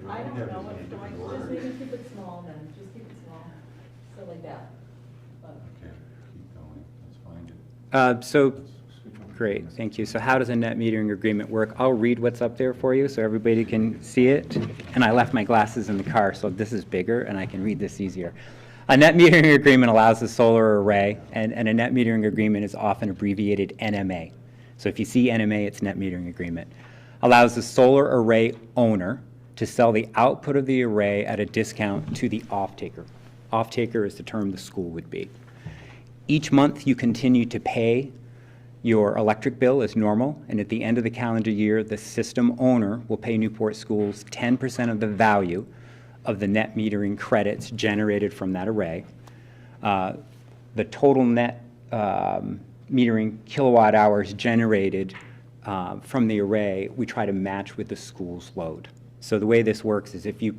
I don't know what's going on. Just maybe keep it small then. Just keep it small. So like that. So, great, thank you. So how does a net metering agreement work? I'll read what's up there for you so everybody can see it. And I left my glasses in the car, so this is bigger and I can read this easier. A net metering agreement allows a solar array, and a net metering agreement is often abbreviated NMA. So if you see NMA, it's net metering agreement. Allows the solar array owner to sell the output of the array at a discount to the off-taker. Off-taker is the term the school would be. Each month, you continue to pay your electric bill as normal, and at the end of the calendar year, the system owner will pay Newport Schools 10% of the value of the net metering credits generated from that array. The total net metering kilowatt hours generated from the array, we try to match with the school's load. So the way this works is if you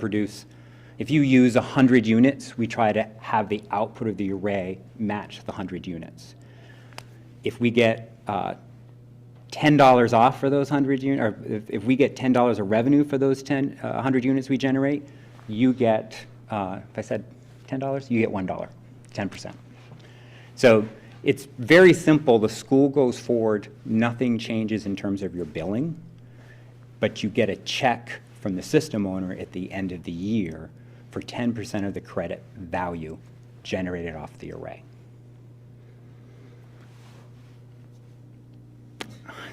use 100 units, we try to have the output of the array match the 100 units. If we get $10 off for those 100 units, or if we get $10 of revenue for those 100 units we generate, you get, if I said $10, you get $1, 10%. So it's very simple. The school goes forward, nothing changes in terms of your billing, but you get a check from the system owner at the end of the year for 10% of the credit value generated off the array.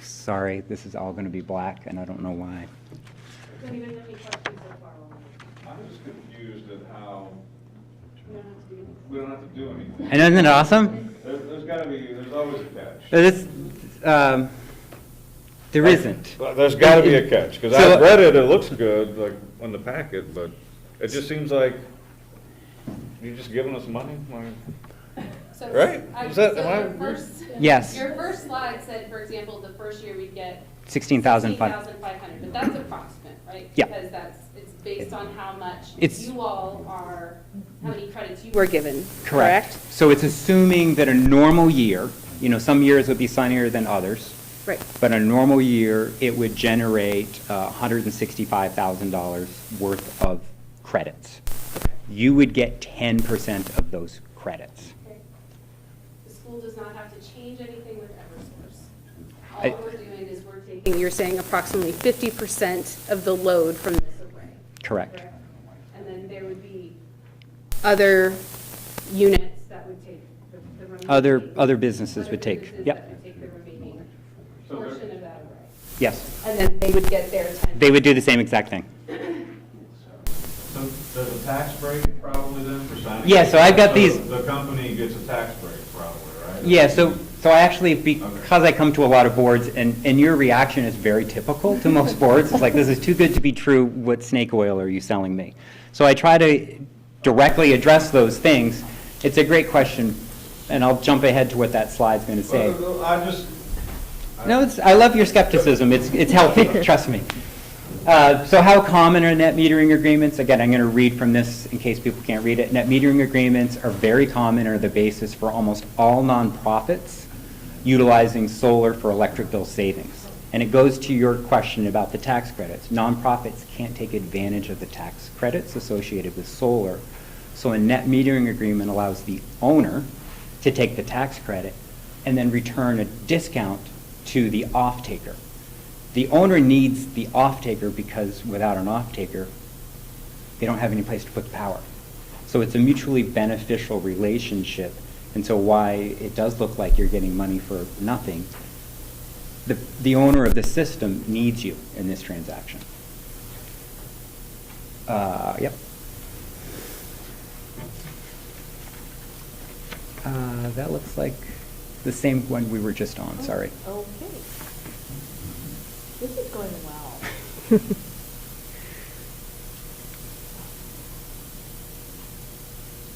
Sorry, this is all going to be black, and I don't know why. Don't even have any questions so far. I'm just confused at how we don't have to do anything. And isn't it awesome? There's always a catch. There isn't. There's got to be a catch, because I've read it, it looks good, like, on the packet, but it just seems like you're just giving us money, So, right? Is that, so am your first, Yes. Your first slide said, for example, the first year we'd get 16,500. but that's approximate, right? Yeah. Because it's based on how much It's- you all are, how many credits you were given, Correct. correct? So it's assuming that a normal year, some years would be sunnier than others. Right. But a normal year, it would generate $165,000 worth of credits. You would get 10% of those credits. Okay. The school does not have to change anything with Eversource. I- All we're doing is we're taking, you're saying approximately 50% of the load from this array. Correct. And then there would be other units that would take the remaining. Other businesses would take, businesses yep, that would take the remaining portion of that array. yes. And then they would get their 10. They would do the same exact thing. So there's a tax break probably then for signing? Yeah, so I've got these- The company gets a tax break probably, right? Yeah, so I actually, because I come to a lot of boards, and your reaction is very typical to most boards, it's like, this is too good to be true, what snake oil are you selling me? So I try to directly address those things. It's a great question. and I'll jump ahead to what that slide's going to say. I just, No, I love your skepticism. It's healthy, trust me. So how common are net metering agreements? Again, I'm going to read from this in case people can't read it. Net metering agreements are very common and are the basis for almost all nonprofits utilizing solar for electric bill savings. And it goes to your question about the tax credits. Nonprofits can't take advantage of the tax credits associated with solar. So a net metering agreement allows the owner to take the tax credit and then return a discount to the off-taker. The owner needs the off-taker because without an off-taker, they don't have any place to put the power. So it's a mutually beneficial relationship. And so why it does look like you're getting money for nothing, the owner of the system needs you in this transaction. Yep. That looks like the same one we were just on, sorry. Okay. This is going well.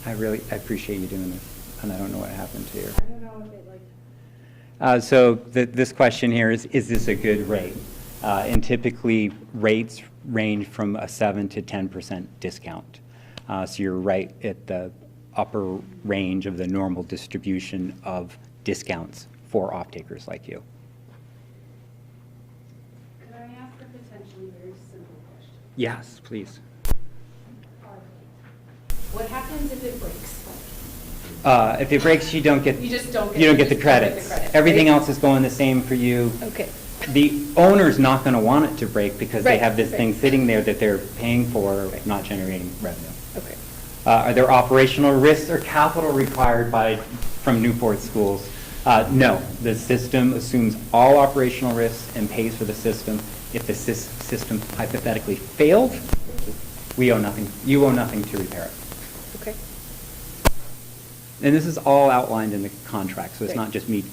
I appreciate you doing this, and I don't know what happened to your. I don't know if it like. So this question here is this a good rate? And typically, rates range from a 7 to 10% discount. So you're right at the upper range of the normal distribution of discounts for off-takers like you. Could I ask a potentially very simple question? Yes, please. What happens if it breaks? If it breaks, you don't get You just don't get- you don't get you the just don't get the credits. credit, Everything right? else is going the same for you. Okay. The owner's not going to want it to break because they Right, have this right. thing sitting there that they're paying for, not generating revenue. Okay. Are there operational risks or capital required from Newport schools? No. The system assumes all operational risks and pays for the system. If the system hypothetically failed, you owe nothing to repair it. Okay. And this is all outlined in the contract, so it's Great. not just me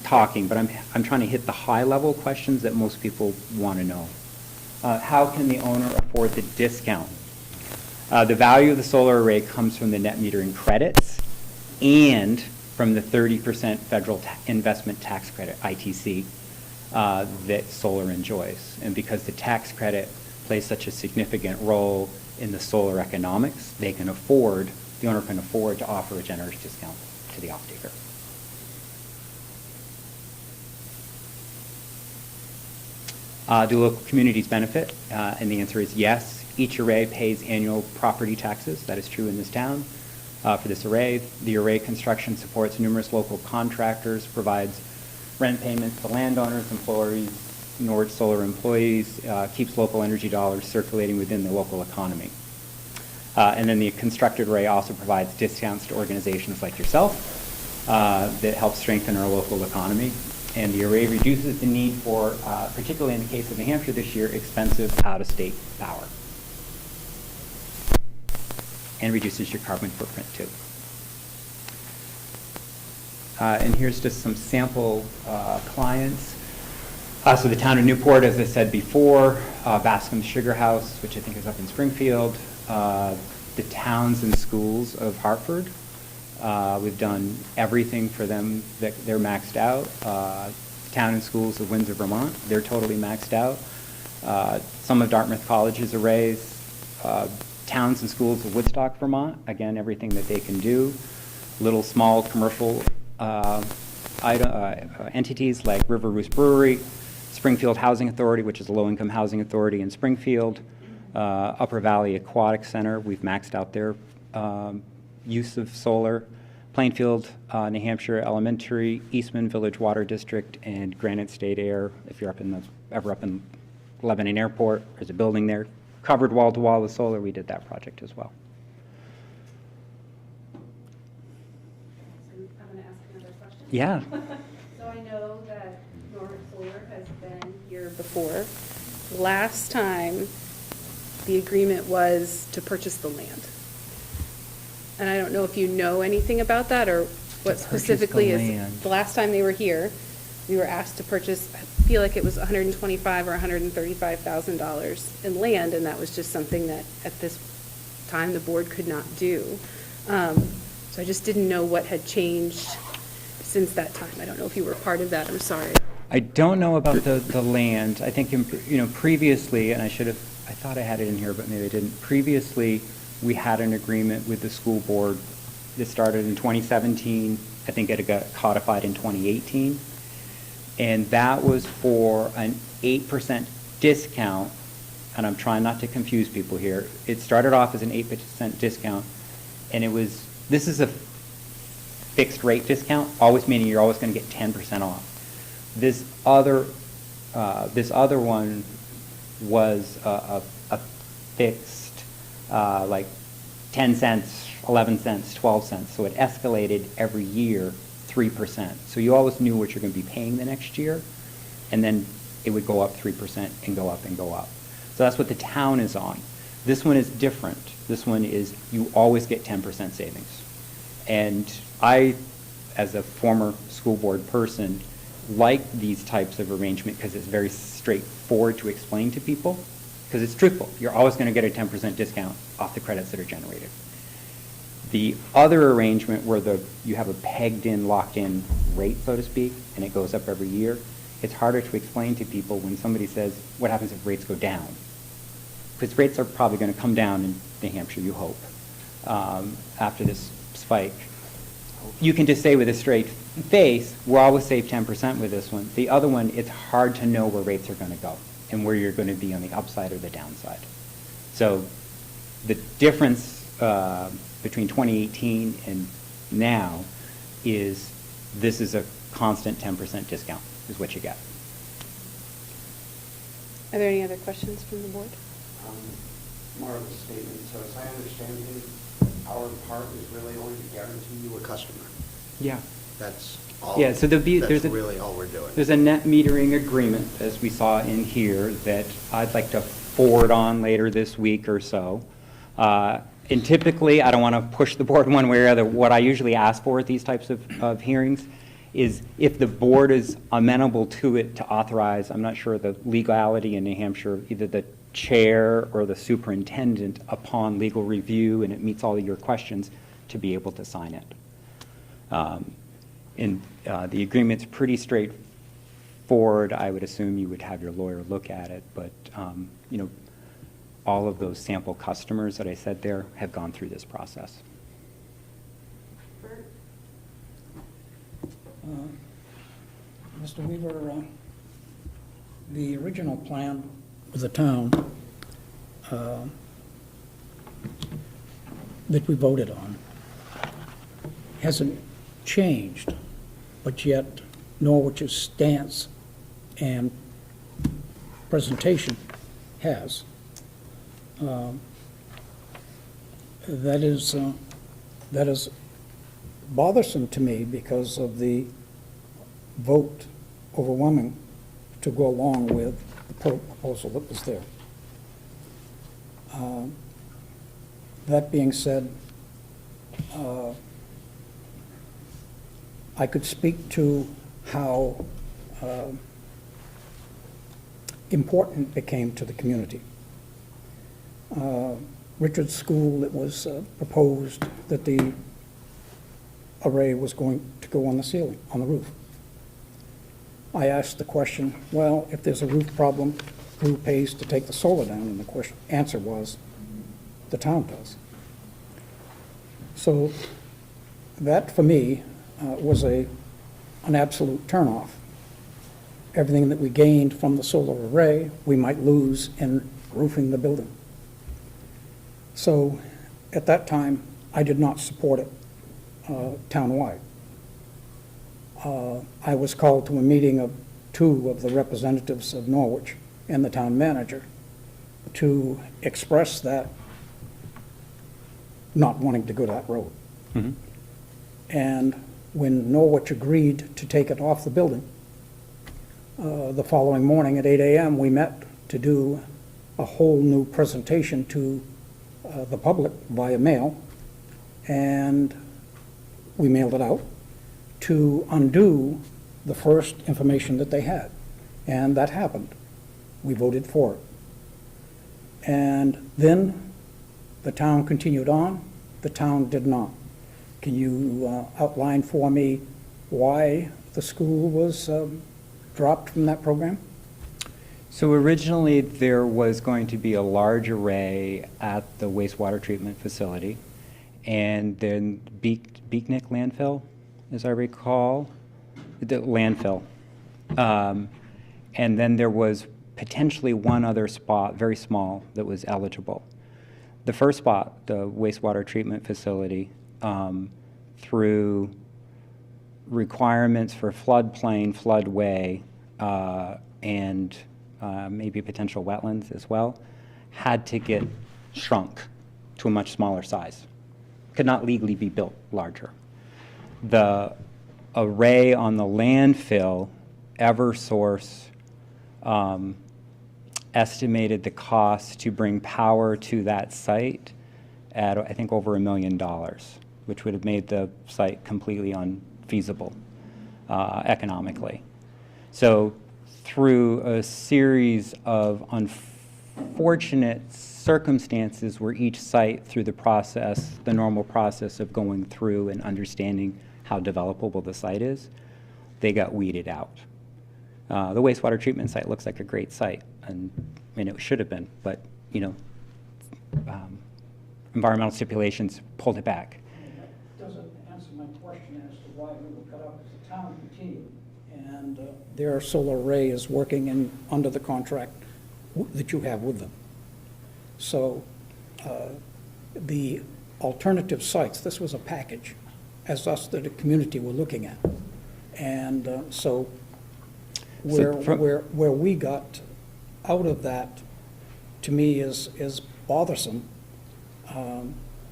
talking, but I'm trying to hit the high-level questions that most people want to know. How can the owner afford the discount? The value of the solar array comes from the net metering credits and from the 30% federal investment tax credit, ITC, that solar enjoys. And because the tax credit plays such a significant role in the solar economics, the owner can afford to offer a generous discount to the off-taker. Do local communities benefit? And the answer is yes. Each array pays annual property taxes. That is true in this town. For this array, the array construction supports numerous local contractors, provides rent payments to landowners, employees, Nord Solar employees, keeps local energy dollars circulating within the local economy. And then the constructed array also provides discounts to organizations like yourself that help strengthen our local economy. And the array reduces the need for, particularly in the case of New Hampshire this year, expensive out-of-state power. And reduces your carbon footprint too. And here's just some sample clients. So the town of Newport, as I said before, Bascom's Sugar House, which I think is up in Springfield, the towns and schools of Hartford. We've done everything for them that they're maxed out. Town and schools of Windsor, Vermont, they're totally maxed out. Some of Dartmouth College's arrays. Towns and schools of Woodstock, Vermont, again, everything that they can do. Little small commercial entities like River Roost Brewery, Springfield Housing Authority, which is a low-income housing authority in Springfield, Upper Valley Aquatic Center, we've maxed out their use of solar, Plainfield, New Hampshire Elementary, Eastman Village Water District, and Granite State Air, if you're ever up in Lebanon Airport, there's a building there, covered wall-to-wall with solar, we did that project as well. So I'm going to ask another question. Yeah. So I know that Nord Solar has been here before. Last time, the agreement was to purchase the land. And I don't know if you know anything about that or what specifically is. land. The last time they were here, we were asked to purchase, I feel like it was $125,000 or $135,000 in land, and that was just something that at this time the board could not do. So So I just didn't know what had changed since that time. I don't know if you were part of that, I'm sorry. I don't know about the land. I think, previously, and I thought I had it in here, but maybe I didn't. Previously, we had an agreement with the school board that started in 2017. I think it got codified in 2018. And that was for an 8% discount, and I'm trying not to confuse people here. It started off as an 8% discount, and this is a fixed rate discount, always meaning you're always going to get 10% off. This other one was a fixed, like 10 cents, 11 cents, 12 cents. So it escalated every year 3%. So you always knew what you're going to be paying the next year, and then it would go up 3% and go up and go up. So that's what the town is on. This one is different. This one is you always get 10% savings. And I, as a former school board person, like these types of arrangement because it's very straightforward to explain to people, because it's truthful. You're always going to get a 10% discount off the credits that are generated. The other arrangement where you have a pegged-in, locked-in rate, so to speak, and it goes up every year, it's harder to explain to people when somebody says, what happens if rates go down? Because rates are probably going to come down in New Hampshire, you hope, after this spike. You can just say with a straight face, we'll always save 10% with this one. The other one, it's hard to know where rates are going to go and where you're going to be on the upside or the downside. So the difference between 2018 and now is this is a constant 10% discount is what you get. Are there any other questions from the board? More of a statement. So as I understand it, our part is really only to guarantee you a customer. Yeah. That's all. Yeah, so that's really all we're doing. There's a net metering agreement, as we saw in here, that I'd like to forward on later this week or so. And typically, I don't want to push the board one way or other. What I usually ask for at these types of hearings is if the board is amenable to it, to authorize, I'm not sure the legality in New Hampshire, either the chair or the superintendent upon legal review and it meets all of your questions to be able to sign it. The agreement's pretty straightforward. I would assume you would have your lawyer look at it, but all of those sample customers that I said there have gone through this process. Mr. Weaver, the original plan with the town that we voted on hasn't changed, but yet Norwich's stance and presentation has. That is bothersome to me because of the vote overwhelming to go along with the proposal that was there. That being said, I could speak to how important it became to the community. Richard's School, it was proposed that the array was going to go on the ceiling, on the roof. I asked the question, well, if there's a roof problem, who pays to take the solar down? And the answer was, the town does. So that, for me, was an absolute turnoff. Everything that we gained from the solar array, we might lose in roofing the building. So at that time, I did not support it townwide. I was called to a meeting of two of the representatives of Norwich and the town manager to express that not wanting to go that road. Mm-hmm. And when Norwich agreed to take it off the building, the following morning at 8 a.m., we met to do a whole new presentation to the public via mail, and we mailed it out to undo the first information that they had. And that happened. We voted for it. And then the town continued on. The town did not. Can you outline for me why the school was dropped from that program? So originally, there was going to be a large array at the wastewater treatment facility, and then Beeknick landfill, as I recall, the landfill. And then there was potentially one other spot, very small, that was eligible. The first spot, the wastewater treatment facility, through requirements for floodplain, floodway, and maybe potential wetlands as well, had to get shrunk to a much smaller size. Could not legally be built larger. The array on the landfill, Eversource estimated the cost to bring power to that site at, I think, over $1 million, which would have made the site completely unfeasible economically. So through a series of unfortunate circumstances where each site, through the process, the normal process of going through and understanding how developable the site is, they got weeded out. The wastewater treatment site looks like a great site, and it should have been, but, environmental stipulations pulled it back. That doesn't answer my question as to why we were cut off as a town team. And their solar array is working under the contract that you have with them. So the alternative sites, this was a package, as us, the community, were looking at. And so where we got out of that, to me, is bothersome,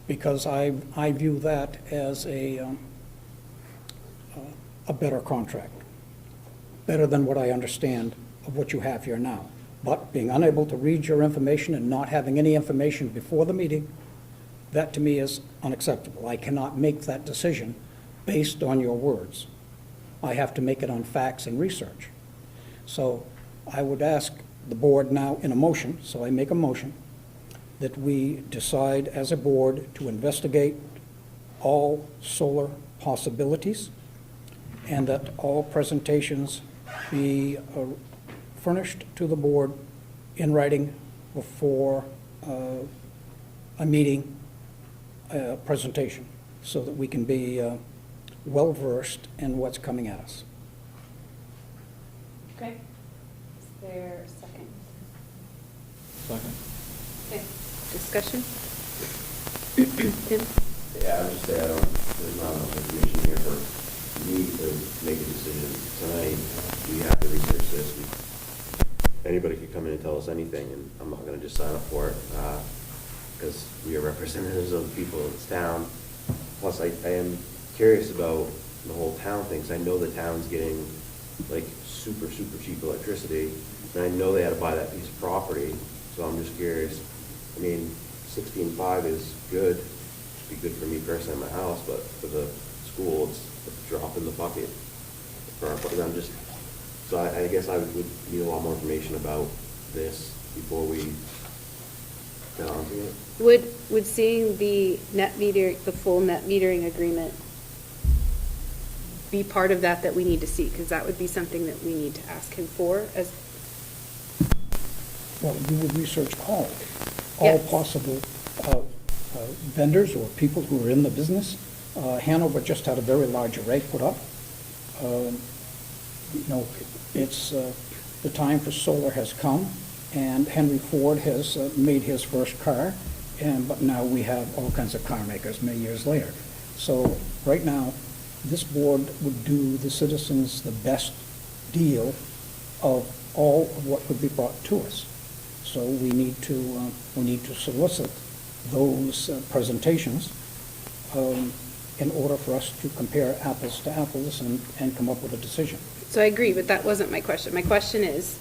because I view that as a better contract, better than what I understand of what you have here now. But being unable to read your information and not having any information before the meeting, that to me is unacceptable. I cannot make that decision based on your words. I have to make it on facts and research. So I would ask the board now in a motion, so I make a motion, that we decide as a board to investigate all solar possibilities, and that all presentations be furnished to the board in writing before a meeting presentation, so that we can be well-versed in what's coming at us. Okay. Is there a second? Second. Okay. Discussion? Tim? Yeah, I would just say there's not enough information here for me to make a decision tonight. We have to research this. Anybody could come in and tell us anything, and I'm not going to just sign up for it because we are representatives of the people of this town. Plus, I am curious about the whole town thing, because I know the town's getting like super, super cheap electricity, and I know they had to buy that piece of property, so I'm just curious. I mean, 16.5 is good. It'd be good for me personally in my house, but for the school, it's a drop in the bucket. So I guess I would need a lot more information about this before we get onto it. Would seeing the the full net metering agreement be part of that we need to see? Because that would be something that we need to ask him for as. Well, you would research all Yes. possible vendors or people who are in the business. Hanover just had a very large array put up. It's the time for solar has come, and Henry Ford has made his first car, but now we have all kinds of car makers many years later. So right now, this board would do the citizens the best deal of all of what could be brought to us. So we need to solicit those presentations in order for us to compare apples to apples and come up with a decision. So I agree, but that wasn't my question. My question is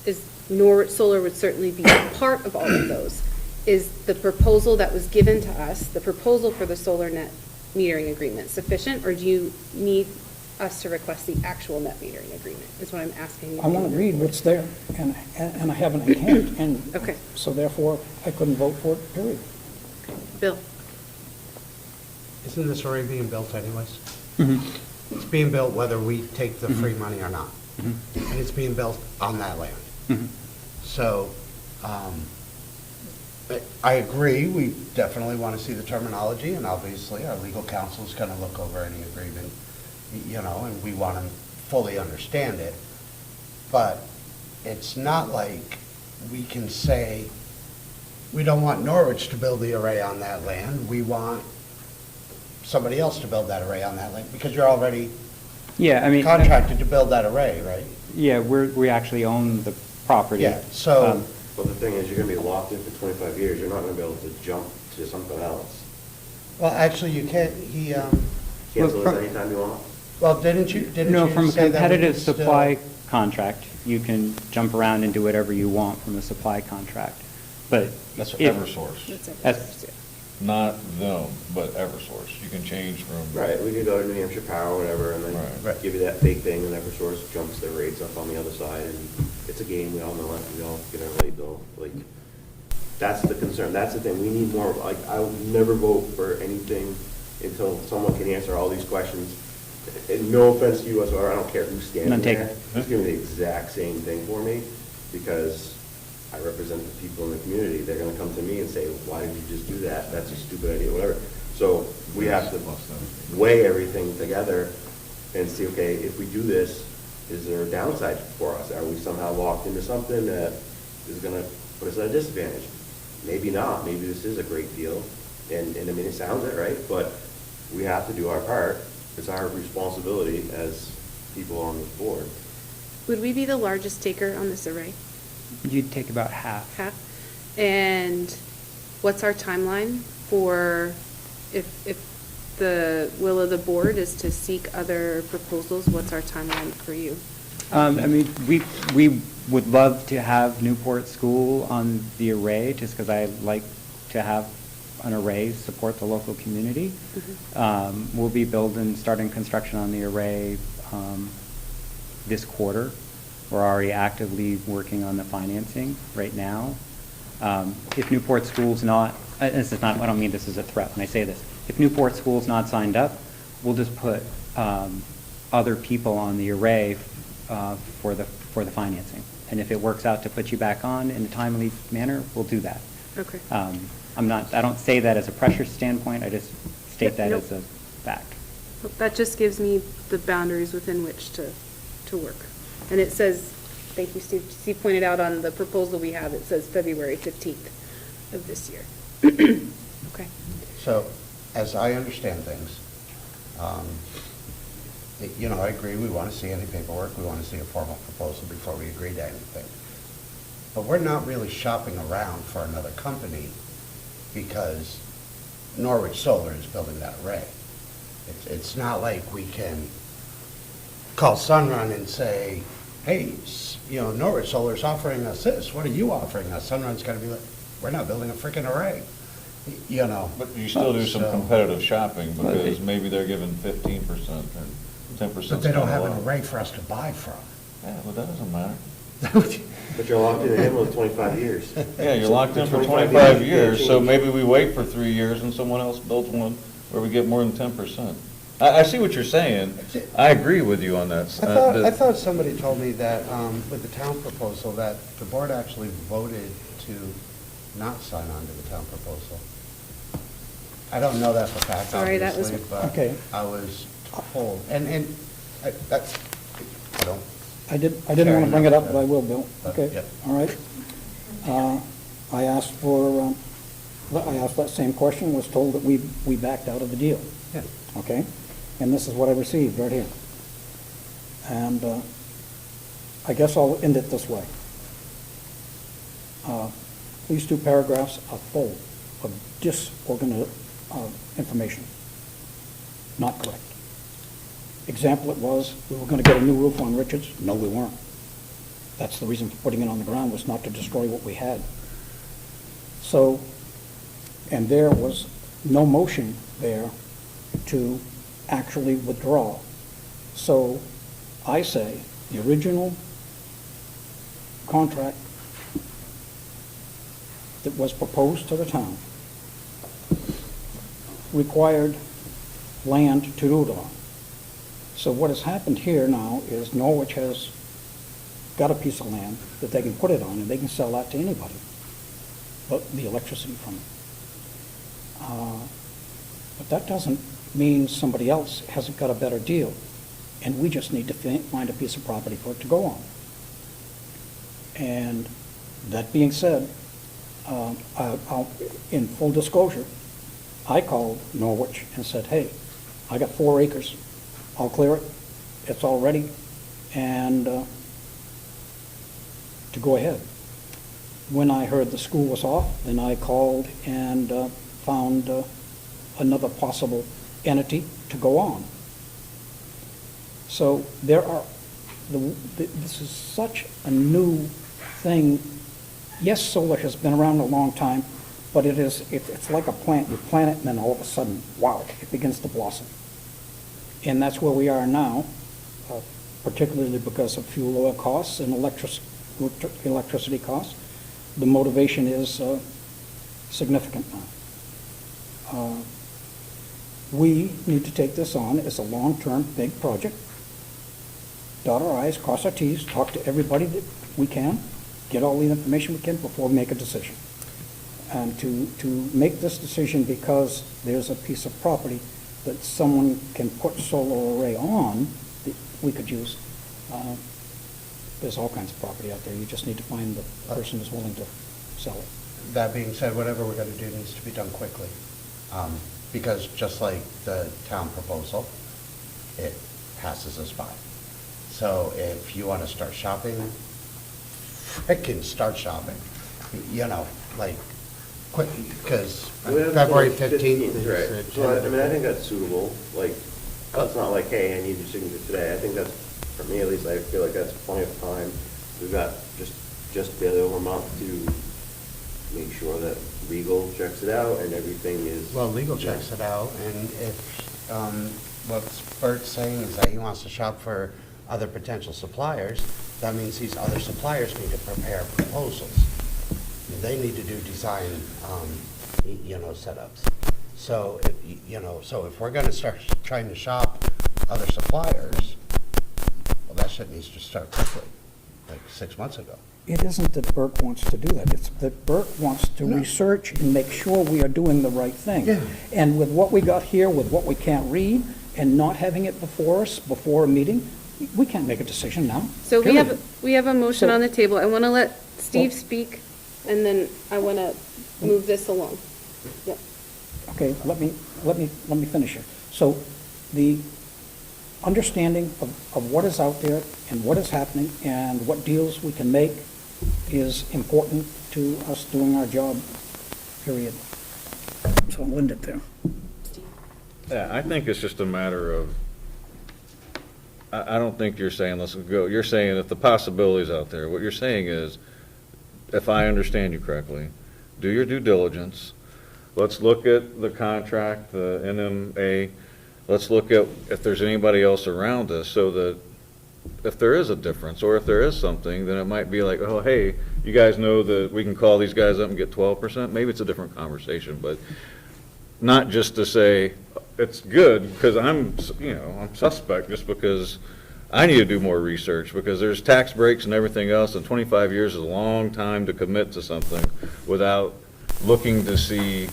Newport Solar would certainly be a part of all of those. Is the proposal that was given to us, the proposal for the solar net metering agreement, sufficient, or do you need us to request the actual net metering agreement, is what I'm asking you. I want to read what's there, and I haven't in hand, and Okay. so therefore I couldn't vote for it, period. Bill? Isn't this already being built anyways? Mhm. It's being built whether we take the free money or not. Mhm. And it's being built on that land. Mhm. So, I agree, we definitely want to see the terminology, and obviously, our legal counsel is going to look over any agreement, and we want to fully understand it. But it's not like we can say, we don't want Norwich to build the array on that land, we want somebody else to build that array on that land, because you're already Yeah, I mean. contracted to build that array, right? Yeah, we actually own the property. Yeah, so, But the thing is, you're gonna be locked in for 25 years, you're not gonna be able to jump to something else. well, actually, you can't, Cancel this anytime you want. well, didn't you No, from a say that we competitive could still- supply contract, you can jump around and do whatever you want from a supply contract. But That's if- Eversource. That's- Not them, but Eversource. You can change from. Right, we could go to New Hampshire Power or whatever, and then Right. give you that fake thing, and Eversource jumps their rates up on the other side, and it's a game, we all know it, we all get our rate bill, like, that's the concern, that's the thing, we need more, like, I would never vote for anything until someone can answer all these questions. And no offense to you whatsoever, I don't care who's standing None there, taken. just give me the exact same thing for me, because I represent the people in the community, they're gonna come to me and say, why did you just do that, that's a stupid idea, whatever. So we have to weigh everything together and see, okay, if we do this, is there a downside for us? Are we somehow locked into something that is gonna put us at a disadvantage? Maybe not, maybe this is a great deal, and I mean, it sounds it, right? But we have to do our part, it's our responsibility as people on this board. Would we be the largest taker on this array? You'd take about half. Half? And what's our timeline for, if the will of the board is to seek other proposals, what's our timeline for you? I mean, we would love to have Newport School on the array, just because I like to have an array support the local community. We'll be starting construction on the array this quarter. We're already actively working on the financing right now. If Newport School's not, this is not, I don't mean this as a threat when I say this. If Newport School's not signed up, we'll just put other people on the array for the financing. And if it works out to put you back on in a timely manner, we'll do that. Okay. I don't say that as a pressure standpoint, I just state that as a fact. That just gives me the boundaries within which to work. And it says, thank you, Steve, Steve pointed out on the proposal we have, it says February 15th of this year. Okay. So, as I understand things, I agree, we want to see any paperwork, we want to see a formal proposal before we agree to anything. But we're not really shopping around for another company because Norwich Solar is building that array. It's not like we can call Sunrun and say, hey, Norwich Solar's offering us this, what are you offering us? Sunrun's going to be like, we're not building a freaking array, But you still do some So- competitive shopping, because maybe they're giving 15% or 10%. But they don't have an array for us to buy from. Yeah, but that doesn't matter. But you're locked in him with 25 years. Yeah, you're locked in for 25 years, so maybe we wait for 3 years and someone else builds one where we get more than 10%. I see what you're saying. I agree with you on that. I thought somebody told me that with the town proposal, that the board actually voted to not sign on to the town proposal. I don't know that for fact, Sorry, that was- obviously, but Okay. I was told, and that's, I don't. I didn't want to bring it up, but I will, Bill. Okay, Yep. all right. I asked that same question, was told that we backed out of the deal. Yeah. Okay? And this is what I received right here. And I guess I'll end it this way. These two paragraphs are full of disorganized information. Not correct. Example, it was, we were going to get a new roof on Richards. No, we weren't. That's the reason for putting it on the ground, was not to destroy what we had. So, and there was no motion there to actually withdraw. So I say the original contract that was proposed to the town required land to do it on. So what has happened here now is Norwich has got a piece of land that they can put it on, and they can sell that to anybody, but the electricity from it. But that doesn't mean somebody else hasn't got a better deal, and we just need to find a piece of property for it to go on. And that being said, in full disclosure, I called Norwich and said, hey, I got 4 acres. I'll clear it. It's all ready. And to go ahead. When I heard the school was off, then I called and found another possible entity to go on. So there are, this is such a new thing. Yes, solar has been around a long time, but it's like a plant. You plant it and then all of a sudden, wow, it begins to blossom. And that's where we are now, particularly because of fuel oil costs and electricity costs. The motivation is significant now. We need to take this on as a long-term, big project. Dot our i's, cross our t's, talk to everybody that we can, get all the information we can before we make a decision. And to make this decision because there's a piece of property that someone can put solar array on that we could use. There's all kinds of property out there. You just need to find the person who's willing to sell it. That being said, whatever we're going to do needs to be done quickly. Because just like the town proposal, it passes us by. So if you want to start shopping, frickin' start shopping. You know, like, quick, because February 15th. Right. So I mean, I think that's suitable. Like, it's not like, hey, I need your signature today. I think that's, for me at least, I feel like that's plenty of time. We've got just barely over a month to make sure that legal checks it out and everything is. Well, legal checks it out, and if what Bert's saying is that he wants to shop for other potential suppliers, that means these other suppliers need to prepare proposals. They need to do design, setups. So, if we're going to start trying to shop other suppliers, well, that shit needs to start quickly, like 6 months ago. It isn't that Bert wants to do that. It's that Bert wants to research and make sure we are doing the right thing. Yeah. And with what we got here, with what we can't read, and not having it before us, before a meeting, we can't make a decision now. So period. we have a motion So- on the table. I want to let Steve speak, and then I want to move this along. Yep. Okay, let me finish here. So the understanding of what is out there and what is happening and what deals we can make is important to us doing our job, period. So I'll end it there. Yeah, I think it's just a matter of, I don't think you're saying let's go, you're saying if the possibility's out there, what you're saying is, if I understand you correctly, do your due diligence, let's look at the contract, the NMA, let's look at if there's anybody else around us, so that if there is a difference, or if there is something, then it might be like, oh, hey, you guys know that we can call these guys up and get 12%, maybe it's a different conversation, but not just to say, it's good, because I'm suspect, just because I need to do more research, because there's tax breaks and everything else, and 25 years is a long time to commit to something without looking to see,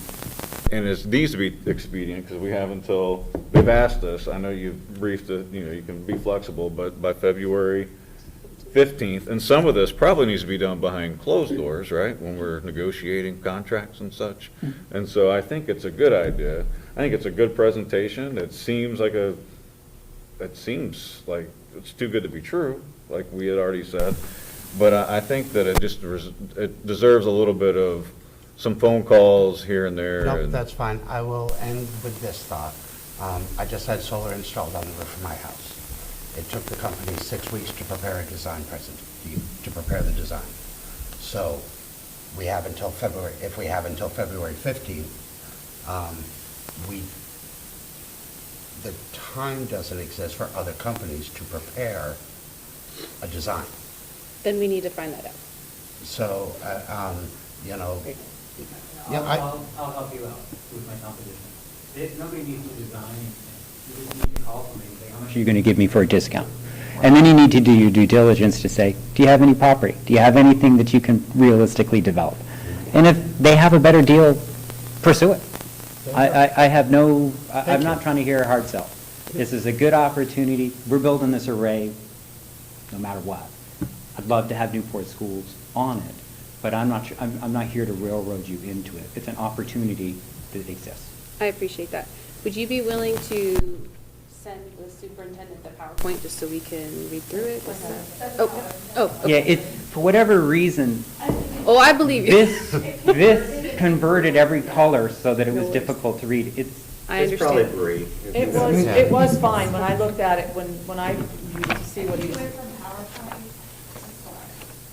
and it needs to be expedient, because we have until, they've asked us, I know you've briefed it, you can be flexible, but by February 15th, and some of this probably needs to be done behind closed doors, right, when we're negotiating contracts and such. And so I think it's a good idea. I think it's a good presentation. It seems like it's too good to be true, like we had already said. But I think that it deserves a little bit of some phone calls here and there. No, and- that's fine. I will end with this thought. I just had solar installed on the roof of my house. It took the company 6 weeks to prepare a design to prepare the design. So we have until February, if we have until February 15th, the time doesn't exist for other companies to prepare a design. Then we need to find that out. So, I'll help you out with my composition. Nobody needs to design anything. You just need to call them and say, how much are you going to give me for a discount? And then you need to do your due diligence to say, do you have any property? Do you have anything that you can realistically develop? And if they have a better deal, pursue it. I have no, I'm not trying to hear a hard sell. This is a good opportunity. We're building this array no matter what. I'd love to have Newport schools on it, but I'm not here to railroad you into it. It's an opportunity that exists. I appreciate that. Would you be willing to send the superintendent the PowerPoint just so we can read through it? Okay. Yeah, for whatever reason. Oh, I believe you. This converted every color so that it was difficult to read. I understand. It's probably free. It was fine when I looked at it, when I used to see what he was.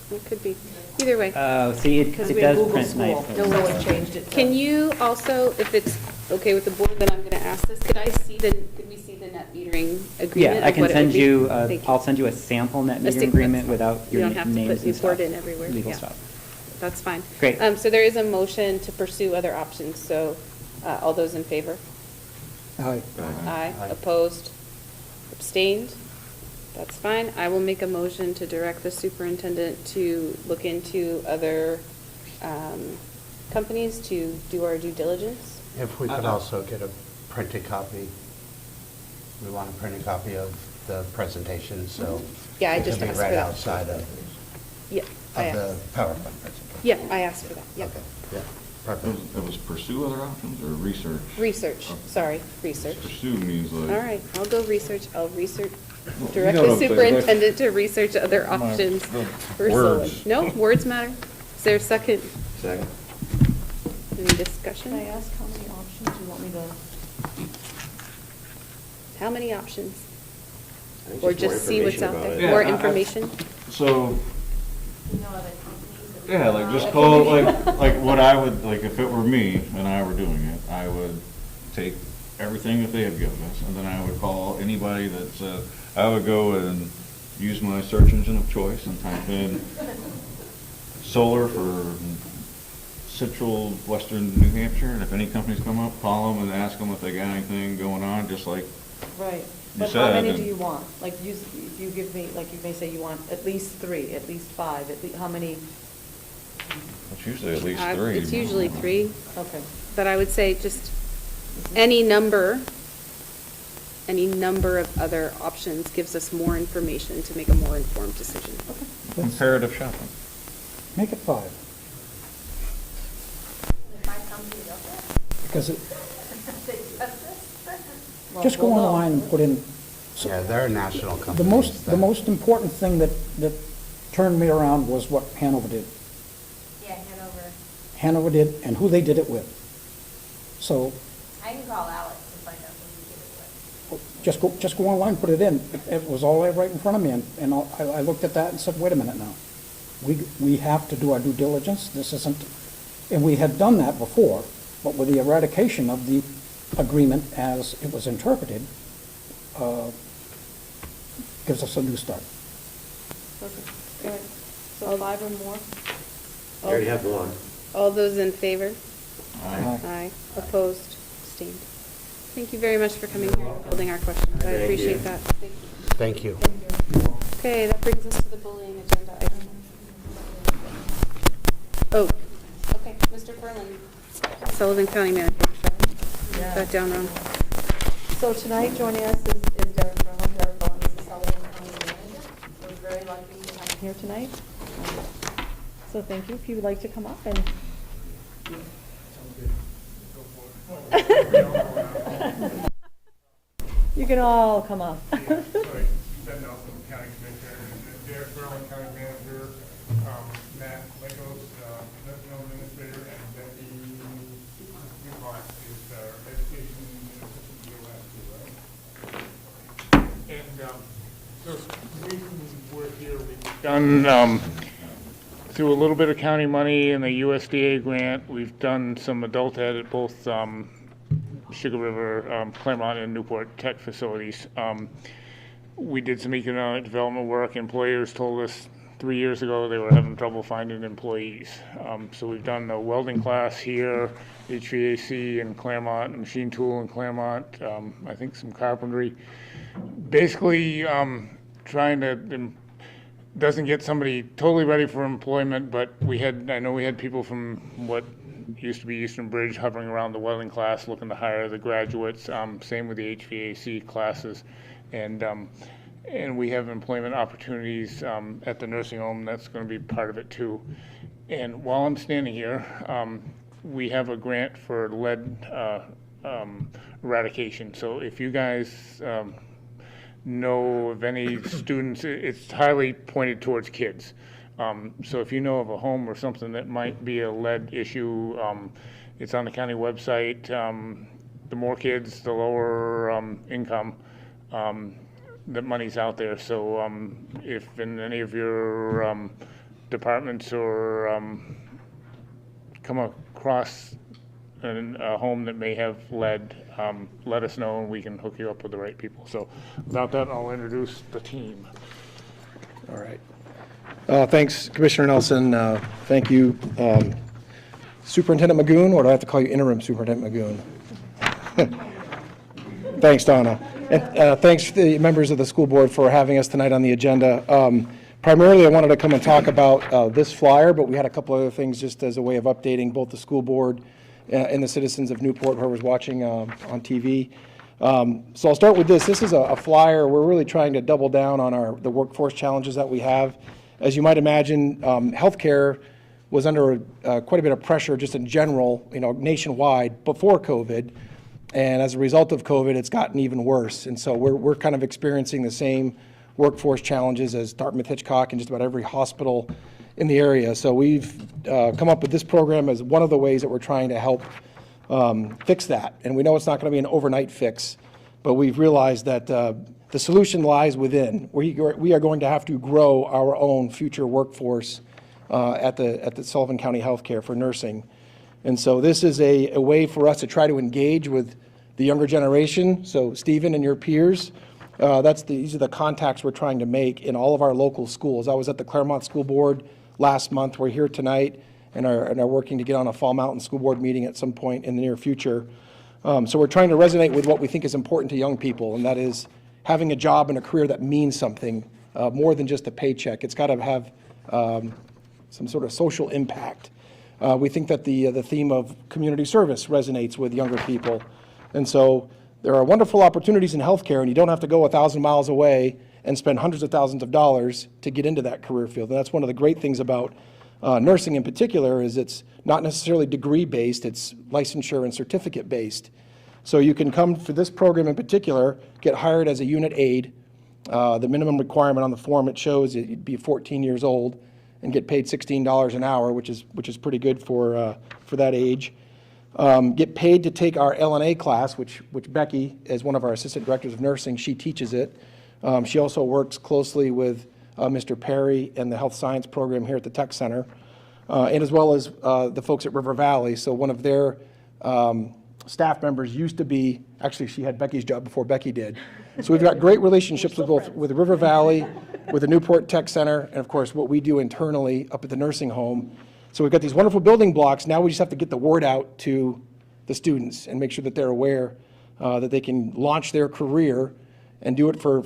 It could be. Either way. See, it Because we had does Google print School, nice. so it changed it. Can you also, if it's okay with the board, then I'm going to ask this, could we see the net metering agreement? Yeah, I of can what it would send be? you, Thank I'll send you a sample net A metering stick- agreement without You your don't have to names put and Newport stuff. in everywhere. Legal Yeah. stuff. That's fine. Great. So there is a motion to pursue other options, so all those in favor? Aye. Aye. Opposed? Abstained? That's fine. I will make a motion to direct the superintendent to look into other companies to do our due diligence. If we could also get a printed copy, we want a printed copy of the presentation, so Yeah, I it just can be asked for read that. outside of Yeah, I the asked. PowerPoint presentation. Yeah, I asked for that, yep. Okay, yeah, perfect. It was pursue other options or research? Research, sorry, research. Pursue means like. All right, I'll go research, I'll research, You direct know the what I'm saying, superintendent to research other My- options the for solar. words. No, words matter. Is there a second? Second. Any discussion? Can I ask how many options you want me to? How many options? I think Or just more just see what's information out about there? it. More Yeah, information? So, yeah, like just call, like what I would, like if it were me and I were doing it, I would take everything that they have given us, and then I would call anybody that's, I would go and use my search engine of choice and type in solar for central western New Hampshire, and if any companies come up, call them and ask them if they got anything going on, just like Right. you But said. how many and- do you want? Like, if you give me, like, you may say you want at least 3, at least 5, how many? It's usually at least 3. It's usually 3. Okay. But I would say just any number of other options gives us more information to make a more informed decision. Comparative shopping. Make it 5. Because just go online and put in. Yeah, they're a national company. The most important thing that turned me around was what Hanover did. Yeah, Hanover. Hanover did, and who they did it with. So I can call Alex and find out who you did it with. just go online, put it in. It was all right in front of me, and I looked at that and said, wait a minute now. We have to do our due diligence. This isn't, and we had done that before, but with the eradication of the agreement as it was interpreted, gives us a new start. Perfect. All right. So 5 or more? You already have one. All those in favor? Aye. Aye. Opposed? Abstained. Thank you very much for coming here and fielding our questions. I Thank appreciate you. that. Thank you. Okay, that brings us to the bullying agenda item. Oh, okay, Mr. Ferland, Sullivan County Manager. Yeah. Got that down wrong. So tonight, joining us is Derek Ferland. Derek Ferland is the Sullivan County Manager. We're very lucky to have him here tonight. So thank you. If you would like to come up and. You can all come up. Sorry, Ben Nelson, County Commissioner, Derek Ferland, County Manager, Matt Legos, National Administrator, and Becky Newport is our Education Assistant DOS, right? And so the reason we're here, we've done, through a little bit of county money and the USDA grant, we've done some adult ed at both Sugar River, Claremont, and Newport Tech facilities. We did some economic development work. Employers told us 3 years ago, they were having trouble finding employees. So we've done a welding class here, HVAC in Claremont, a machine tool in Claremont, I think some carpentry. Basically, trying to, doesn't get somebody totally ready for employment, but I know we had people from what used to be Eastern Bridge hovering around the welding class looking to hire the graduates. Same with the HVAC classes. And we have employment opportunities at the nursing home. That's going to be part of it too. And while I'm standing here, we have a grant for lead eradication. So if you guys know of any students, it's highly pointed towards kids. So if you know of a home or something that might be a lead issue, it's on the county website. The more kids, the lower income. The money's out there. So if in any of your departments or come across a home that may have lead, let us know and we can hook you up with the right people. So without that, I'll introduce the team. All right. Thanks, Commissioner Nelson. Thank you, Superintendent Magoon, or do I have to call you Interim Superintendent Magoon? Thanks, Donna. And thanks to the members of the school board for having us tonight on the agenda. Primarily, I wanted to come and talk about this flyer, but we had a couple other things just as a way of updating both the school board and the citizens of Newport who was watching on TV. So I'll start with this. This is a flyer. We're really trying to double down on the workforce challenges that we have. As you might imagine, healthcare was under quite a bit of pressure just in general, nationwide before COVID. And as a result of COVID, it's gotten even worse. And so we're kind of experiencing the same workforce challenges as Dartmouth-Hitchcock and just about every hospital in the area. So we've come up with this program as one of the ways that we're trying to help fix that. And we know it's not going to be an overnight fix, but we've realized that the solution lies within. We are going to have to grow our own future workforce at the Sullivan County Healthcare for nursing. And so this is a way for us to try to engage with the younger generation. So Stephen and your peers, these are the contacts we're trying to make in all of our local schools. I was at the Claremont School Board last month. We're here tonight and are working to get on a Fall Mountain School Board meeting at some point in the near future. So we're trying to resonate with what we think is important to young people, and that is having a job and a career that means something more than just a paycheck. It's got to have some sort of social impact. We think that the theme of community service resonates with younger people. And so there are wonderful opportunities in healthcare, and you don't have to go 1,000 miles away and spend hundreds of thousands of dollars to get into that career field. And that's one of the great things about nursing in particular is it's not necessarily degree-based, it's licensure and certificate-based. So you can come for this program in particular, get hired as a unit aide. The minimum requirement on the form, it shows you'd be 14 years old and get paid $16 an hour, which is pretty good for that age. Get paid to take our LNA class, which Becky, as one of our assistant directors of nursing, she teaches it. She also works closely with Mr. Perry and the health science program here at the Tech Center, and as well as the folks at River Valley. So one of their staff members used to be, actually she had Becky's job before Becky did. So we've got great relationships with River Valley, with the Newport Tech Center, and of course what we do internally up at the nursing home. So we've got these wonderful building blocks. Now we just have to get the word out to the students and make sure that they're aware that they can launch their career and do it for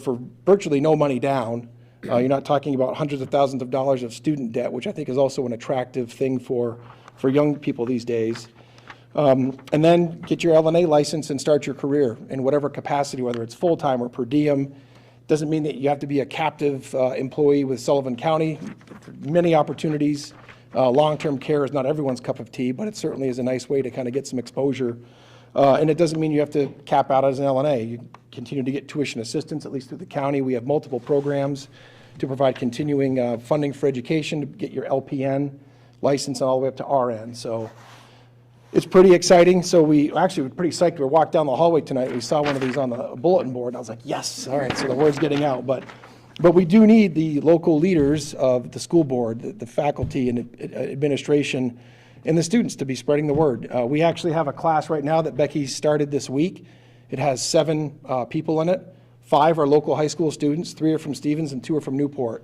virtually no money down. You're not talking about hundreds of thousands of dollars of student debt, which I think is also an attractive thing for young people these days. And then get your LNA license and start your career in whatever capacity, whether it's full-time or per diem. Doesn't mean that you have to be a captive employee with Sullivan County. Many opportunities. Long-term care is not everyone's cup of tea, but it certainly is a nice way to kind of get some exposure. And it doesn't mean you have to cap out as an LNA. You continue to get tuition assistance, at least through the county. We have multiple programs to provide continuing funding for education to get your LPN license and all the way up to RN. So it's pretty exciting. So we actually were pretty psyched. We walked down the hallway tonight. We saw one of these on the bulletin board. And I was like, yes, all right, so the word's getting out. But we do need the local leaders of the school board, the faculty and administration, and the students to be spreading the word. We actually have a class right now that Becky started this week. It has 7 people in it. 5 are local high school students, 3 are from Stevens, and 2 are from Newport.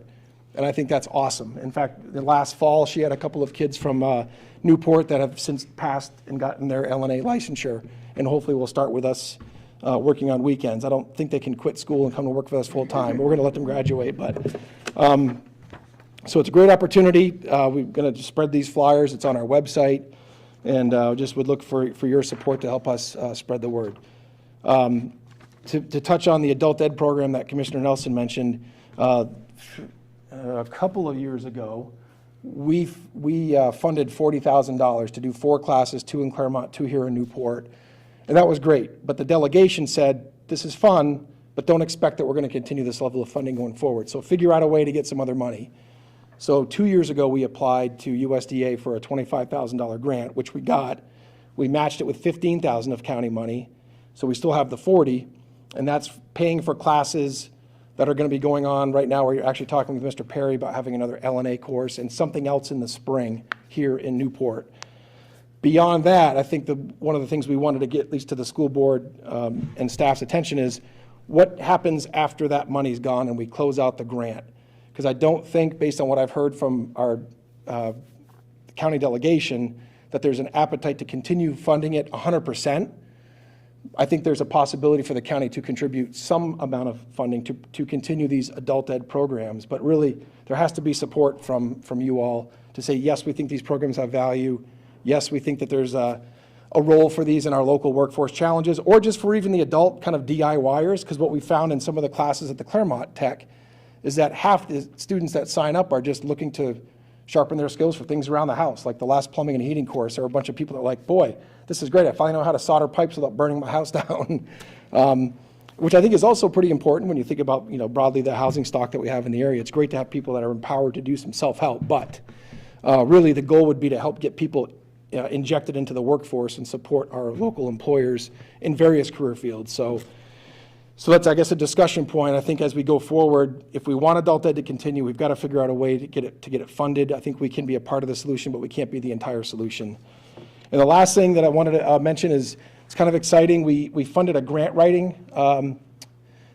and I think that's awesome. In fact, the last fall, she had a couple of kids from Newport that have since passed and gotten their LNA licensure, and hopefully will start with us working on weekends. I don't think they can quit school and come to work for us full-time, but we're going to let them graduate. But so it's a great opportunity. We're going to spread these flyers. It's on our website, and just would look for your support to help us spread the word. To touch on the adult ed program that Commissioner Nelson mentioned, a couple of years ago, we funded $40,000 to do 4 classes, 2 in Claremont, 2 here in Newport, and that was great. But the delegation said, this is fun, but don't expect that we're going to continue this level of funding going forward. So figure out a way to get some other money. So 2 years ago, we applied to USDA for a $25,000 grant, which we got. We matched it with $15,000 of county money, so we still have the 40, and that's paying for classes that are going to be going on right now, where you're actually talking with Mr. Perry about having another LNA course and something else in the spring here in Newport. Beyond that, I think one of the things we wanted to get at least to the school board and staff's attention is what happens after that money's gone and we close out the grant. Because I don't think, based on what I've heard from our county delegation, that there's an appetite to continue funding it 100%. I think there's a possibility for the county to contribute some amount of funding to continue these adult ed programs, but really there has to be support from you all to say, yes, we think these programs have value. Yes, we think that there's a role for these in our local workforce challenges, or just for even the adult kind of DIYers, because what we found in some of the classes at the Claremont Tech is that half the students that sign up are just looking to sharpen their skills for things around the house. Like the last plumbing and heating course, there are a bunch of people that are like, boy, this is great. I finally know how to solder pipes without burning my house down, which I think is also pretty important when you think about, broadly the housing stock that we have in the area. It's great to have people that are empowered to do some self-help, but really the goal would be to help get people injected into the workforce and support our local employers in various career fields. So that's, I guess, a discussion point. I think as we go forward, if we want adult ed to continue, we've got to figure out a way to get it funded. I think we can be a part of the solution, but we can't be the entire solution. And the last thing that I wanted to mention is it's kind of exciting. We funded a grant writing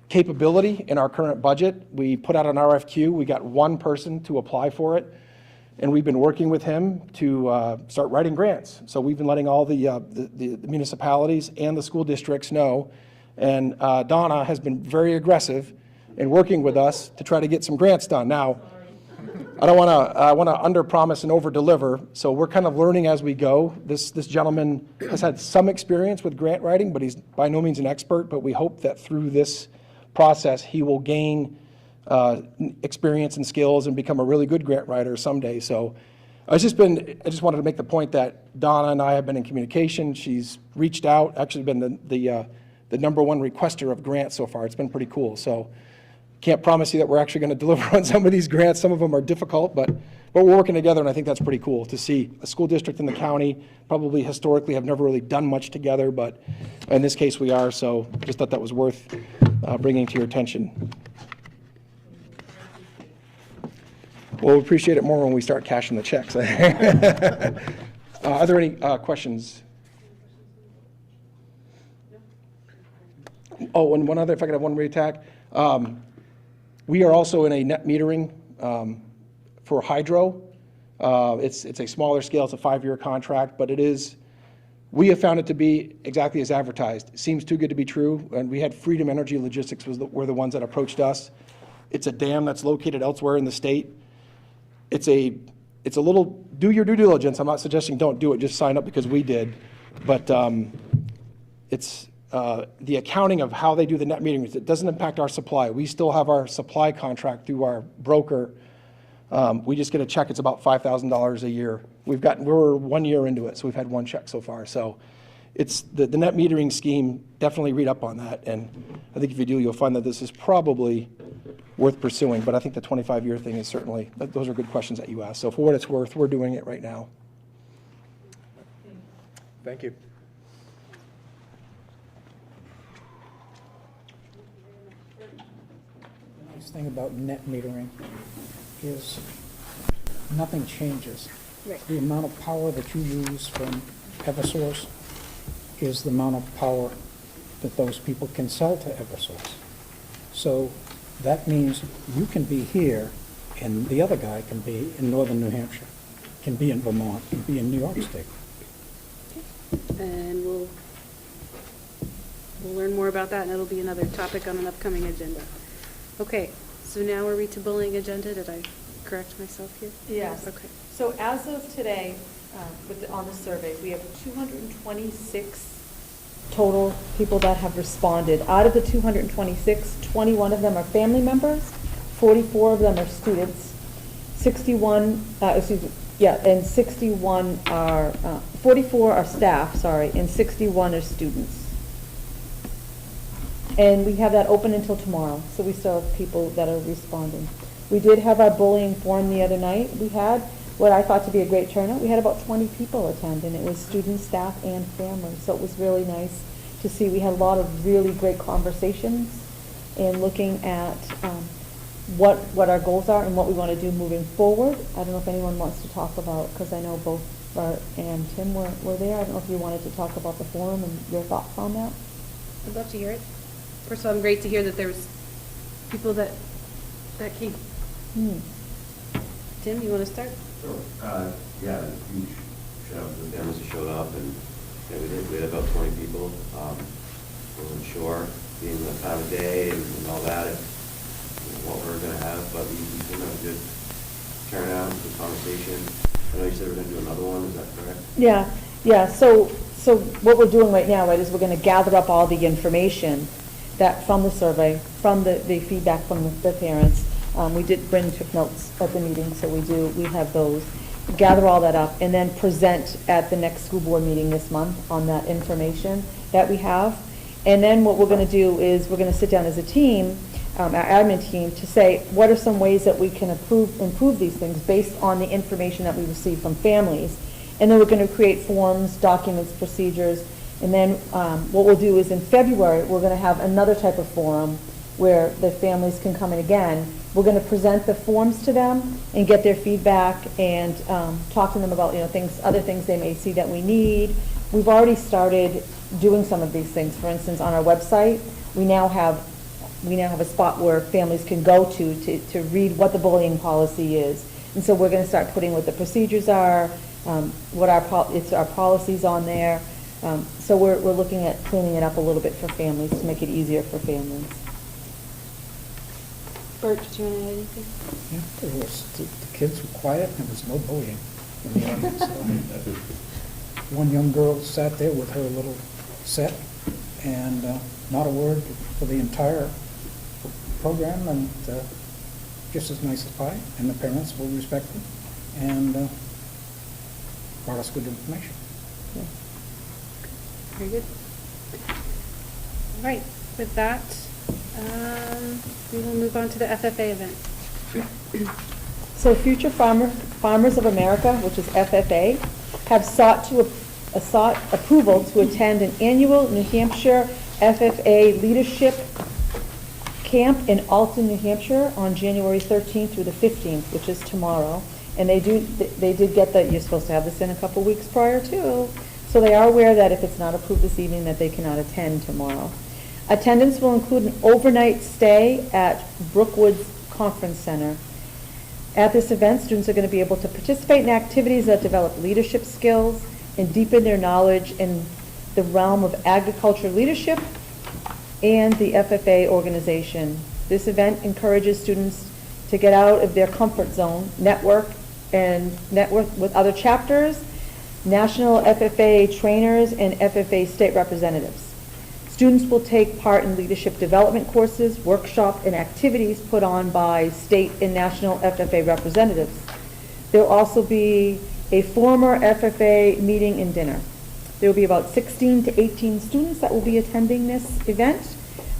capability in our current budget. We put out an RFQ. We got one person to apply for it, and we've been working with him to start writing grants. So we've been letting all the municipalities and the school districts know. And Donna has been very aggressive in working with us to try to get some grants done. Now, I want to under-promise and over-deliver, so we're kind of learning as we go. This gentleman has had some experience with grant writing, but he's by no means an expert, but we hope that through this process, he will gain experience and skills and become a really good grant writer someday. So I just wanted to make the point that Donna and I have been in communication. She's reached out, actually been the number one requester of grants so far. It's been pretty cool. So can't promise you that we're actually going to deliver on some of these grants. Some of them are difficult, but we're working together, and I think that's pretty cool to see. A school district in the county probably historically have never really done much together, but in this case we are, so just thought that was worth bringing to your attention. We'll appreciate it more when we start cashing the checks. Are there any questions? Oh, and one other, if I could have one re-attack. We are also in a net metering for hydro. It's a smaller scale, it's a 5-year contract, but we have found it to be exactly as advertised. It seems too good to be true, and we had Freedom Energy Logistics were the ones that approached us. It's a dam that's located elsewhere in the state. It's a little, do your due diligence. I'm not suggesting don't do it, just sign up because we did. But it's the accounting of how they do the net metering, it doesn't impact our supply. We still have our supply contract through our broker. We just get a check. It's about $5,000 a year. We're 1 year into it, so we've had one check so far. So it's the net metering scheme. Definitely read up on that, and I think if you do, you'll find that this is probably worth pursuing. But I think the 25-year thing is certainly, those are good questions that you asked. So for what it's worth, we're doing it right now. Thank you. The nice thing about net metering is nothing changes. Right. The amount of power that you use from Eversource is the amount of power that those people can sell to Eversource. So that means you can be here and the other guy can be in northern New Hampshire, can be in Vermont, can be in New York State. And we'll learn more about that, and it'll be another topic on an upcoming agenda. Okay, so now are we to bullying agenda? Did I correct myself here? Yes. Okay. So as of today, on the survey, we have 226 total people that have responded. Out of the 226, 21 of them are family members, 44 of them are students, 61, and 61 are, 44 are staff, sorry, and 61 are students. And we have that open until tomorrow, so we still have people that are responding. We did have our bullying forum the other night. We had what I thought to be a great turnout. We had about 20 people attend, and it was students, staff, and families. So it was really nice to see. We had a lot of really great conversations and looking at what our goals are and what we want to do moving forward. I don't know if anyone wants to talk about, because I know both Bart and Tim were there. I don't know if you wanted to talk about the forum and your thoughts on that. I'd love to hear it. First of all, I'm great to hear that there's people that came. Tim, you want to start? Sure. Yeah, a huge shout out to the families that showed up, and we had about 20 people. Wasn't sure, being the time of day and all that, what we were going to have, but we seemed to have a good turnout, good conversation. I know you said we're going to do another one, is that correct? Yeah. So what we're doing right now, right, is we're going to gather up all the information that from the survey, from the feedback from the parents. We took notes at the meeting, so we have those. Gather all that up and then present at the next school board meeting this month on that information that we have. And then what we're going to do is we're going to sit down as a team, our admin team, to say what are some ways that we can improve these things based on the information that we receive from families. And then we're going to create forms, documents, procedures. And then what we'll do is in February, we're going to have another type of forum where the families can come in again. We're going to present the forms to them and get their feedback and talk to them about other things they may see that we need. We've already started doing some of these things. For instance, on our website, we now have a spot where families can go to read what the bullying policy is. And so we're going to start putting what the procedures are, what our policies on there. So we're looking at cleaning it up a little bit for families to make it easier for families. Bert, did you want to add anything? Yeah, the kids were quiet, and there was no bullying in the audience. One young girl sat there with her little set, and not a word for the entire program, and just as nice as pie, and the parents were respectful, and brought us good information. Yeah. Very good. All right, with that, we will move on to the FFA event. So Future Farmers of America, which is FFA, have sought approval to attend an annual New Hampshire FFA Leadership Camp in Alton, New Hampshire on January 13th through the 15th, which is tomorrow. And they did get that you're supposed to have this in a couple weeks prior too. So they are aware that if it's not approved this evening that they cannot attend tomorrow. Attendance will include an overnight stay at Brookwood's Conference Center. At this event, students are going to be able to participate in activities that develop leadership skills and deepen their knowledge in the realm of agriculture leadership and the FFA organization. This event encourages students to get out of their comfort zone, network with other chapters, national FFA trainers, and FFA state representatives. Students will take part in leadership development courses, workshops, and activities put on by state and national FFA representatives. There will also be a former FFA meeting and dinner. There will be about 16 to 18 students that will be attending this event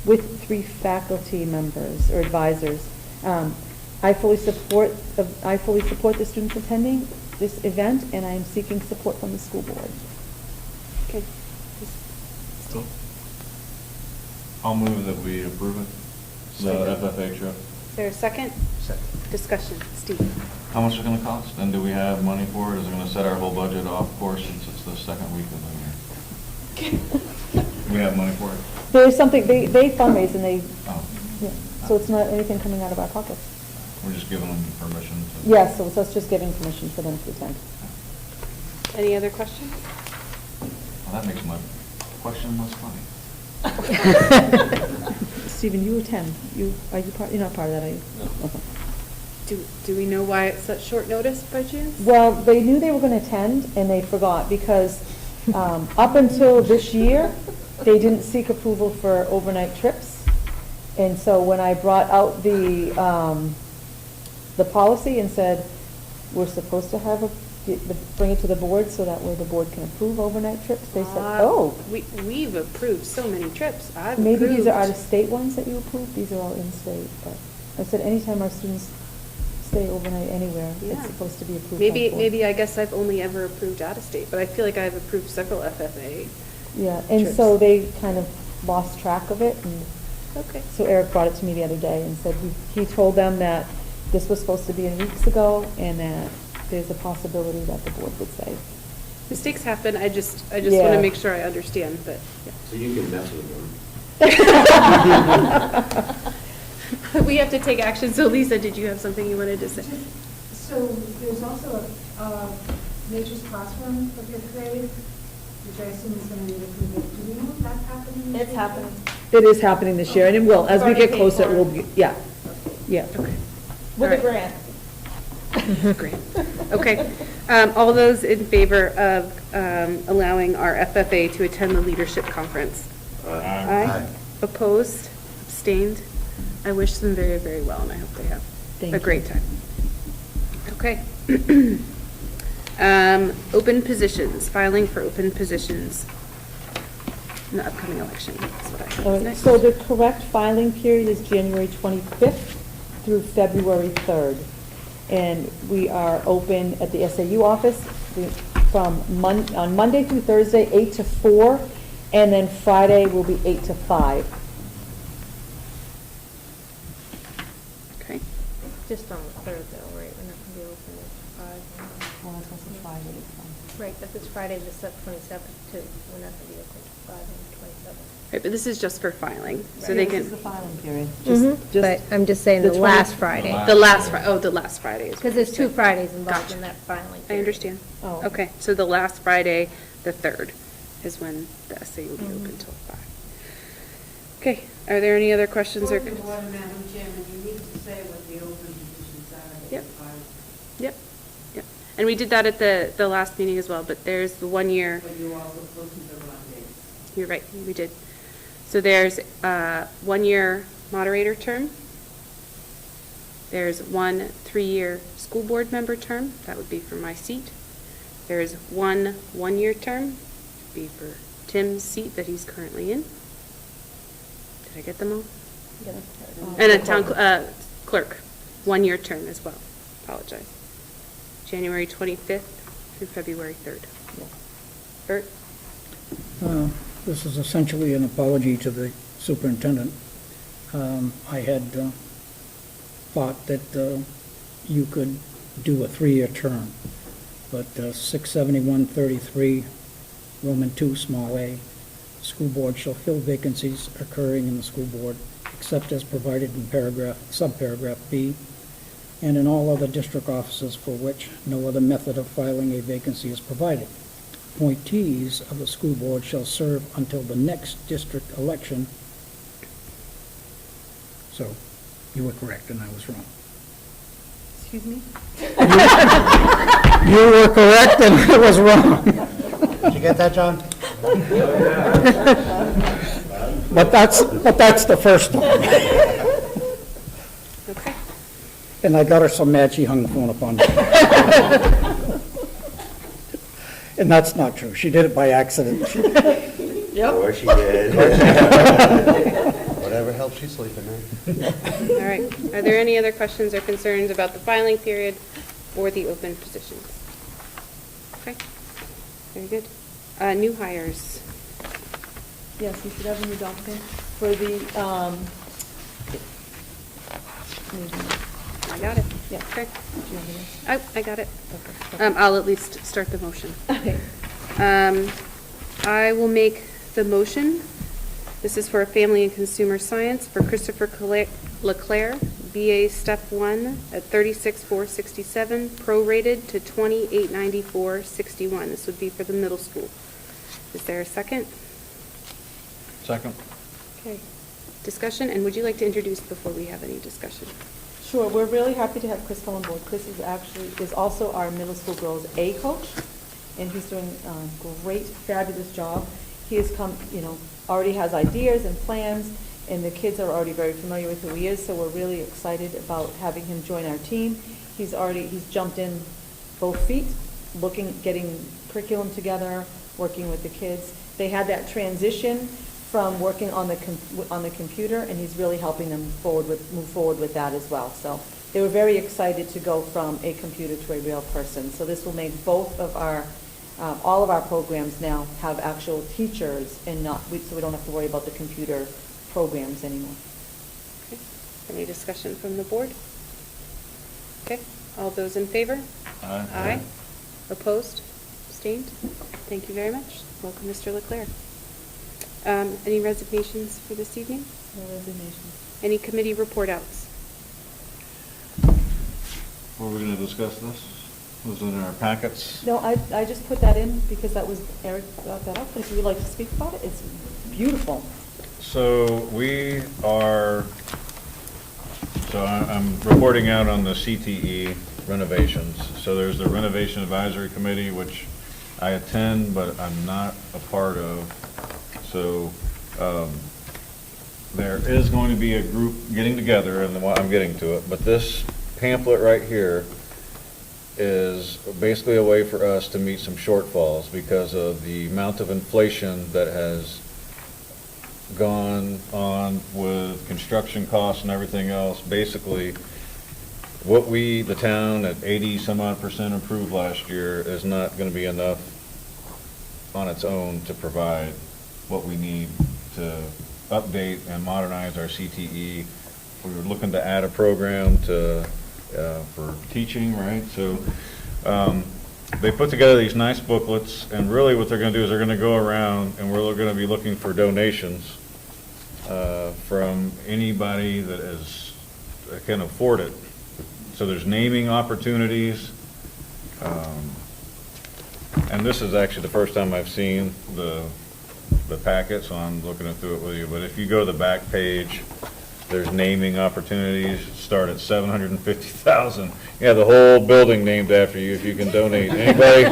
with 3 faculty members or advisors. I fully support the students attending this event, and I am seeking support from the school board. Okay. Steve? I'll move that we approve it, the FFA trip. Is there a second? Second. Discussion. Steve? How much is it going to cost? And do we have money for it? Is it going to set our whole budget off course since it's the second week of the year? Do we have money for it? There's something, they fundraise and they, Oh. yeah, so it's not anything coming out of our pockets. We're just giving them permission to. Yes, so it's us just giving permission for them to attend. Any other questions? Well, that makes my question less funny. Stephen, you attend. You're not part of that, are you? No. Okay. Do we know why it's such short notice by chance? Well, they knew they were going to attend, and they forgot, because up until this year, they didn't seek approval for overnight trips. And so when I brought out the policy and said, we're supposed to have bring it to the board so that way the board can approve overnight trips, they said, oh. We've approved so many trips. Maybe these are out-of-state ones that you approved, these are all in-state, but I said anytime our students stay overnight anywhere, Yeah. it's supposed to be approved by the board. Maybe I guess I've only ever approved out-of-state, but I feel like I've approved several FFA. Yeah, and trips. so they kind of lost track of it, and Okay. so Eric brought it to me the other day and said he told them that this was supposed to be in weeks ago, and that there's a possibility that the board would say. Mistakes happen, I just want Yeah. to make sure I understand, but, yeah. So you can mess with them. We have to take action, so Lisa, did you have something you wanted to say? So there's also a nature's classroom for fifth grade, which I assume is going to need approval. Do we know if that's happening? It's happening. It is happening this year, and it will, as we get closer, it will be, yeah, yeah. Okay. With All a grant. Great. Okay. All those in favor of allowing our FFA to attend the leadership conference? Aye. Opposed? Abstained? I wish them very, very well, and I hope they have a great time. Okay. Open positions, filing for open positions in the upcoming election. That's what I have All right, next. so the correct filing period is January 25th through February 3rd. And we are open at the SAU office on Monday through Thursday, 8 to 4, and then Friday will be 8 to 5. Okay. Just on the third though, right? We're not going to be open at 5. Well, that's also Friday. Right, if it's Friday, the 27th too. We're not going to be open at 5 on the 27th. Right, but this is just for filing, so Yeah, they this can. is the filing period. But I'm just saying the last Friday. The last Friday is. Because there's 2 Fridays involved in that filing I period. understand. Oh. Okay, so the last Friday, the 3rd, is when the essay will be open till 5. Okay, are there any other questions or? Madam Chairman, you need to say what the open positions are. Yep. Yep, yep. And we did that at the last meeting as well, but there's the 1 year. But you also posted the wrong dates. You're right, we did. So there's 1 year moderator term. There's 1 3-year school board member term, that would be for my seat. There's 1 1-year term, be for Tim's seat that he's currently in. Did I get them all? And a town clerk, 1-year term as well. Apologize. January 25th through February 3rd. Bert? This is essentially an apology to the superintendent. I had thought that you could do a 3-year term, but 67133, Roman 2, small a, school board shall fill vacancies occurring in the school board, except as provided in subparagraph B, and in all other district offices for which no other method of filing a vacancy is provided. Appointees of the school board shall serve until the next district election. So, you were correct and I was wrong. Excuse me? You were correct and I was wrong. Did you get that, John? But that's the first one. Okay. And I got her so mad she hung the phone up on me. And that's not true. She did it by accident. Or she did. Whatever helps you sleep at night. All right. Are there any other questions or concerns about the filing period or the open positions? Okay. Very good. New hires. Yes, you should have a new document for the, I got it. Yeah. Okay. do you have this? I got it. Okay. I'll at least start the motion. Okay. I will make the motion. This is for Family and Consumer Science for Christopher Leclerc, BA Step 1 at $36,467, prorated to $28,9461. This would be for the middle school. Is there a second? Second. Okay. Discussion, and would you like to introduce before we have any discussion? Sure, we're really happy to have Chris come on board. Chris is also our middle school girls A coach, and he's doing a great, fabulous job. He has come, already has ideas and plans, and the kids are already very familiar with who he is, so we're really excited about having him join our team. He's jumped in both feet, getting curriculum together, working with the kids. They had that transition from working on the computer, and he's really helping them move forward with that as well. So they were very excited to go from a computer to a real person. So this will make both of our, all of our programs now have actual teachers, and so we don't have to worry about the computer programs anymore. Okay. Any discussion from the board? Okay. All those in favor? Aye. Aye. Opposed? Abstained? Thank you very much. Welcome, Mr. Leclerc. Any resignations for this evening? No resignations. Any committee report outs? Were we going to discuss this? Was it in our packets? No, I just put that in because Eric brought that up, but if you would like to speak about it, it's beautiful. So I'm reporting out on the CTE renovations. So there's the Renovation Advisory Committee, which I attend, but I'm not a part of. So there is going to be a group getting together, and I'm getting to it, but this pamphlet right here is basically a way for us to meet some shortfalls because of the amount of inflation that has gone on with construction costs and everything else. Basically, what the town at 80-some-odd% improved last year is not going to be enough on its own to provide what we need to update and modernize our CTE. We were looking to add a program for teaching, right? So they put together these nice booklets, and really what they're going to do is they're going to go around, and we're going to be looking for donations from anybody that can afford it. So there's naming opportunities, and this is actually the first time I've seen the packet, so I'm looking through it with you. But if you go to the back page, there's naming opportunities. Start at $750,000. Yeah, the whole building named after you if you can donate. Anybody?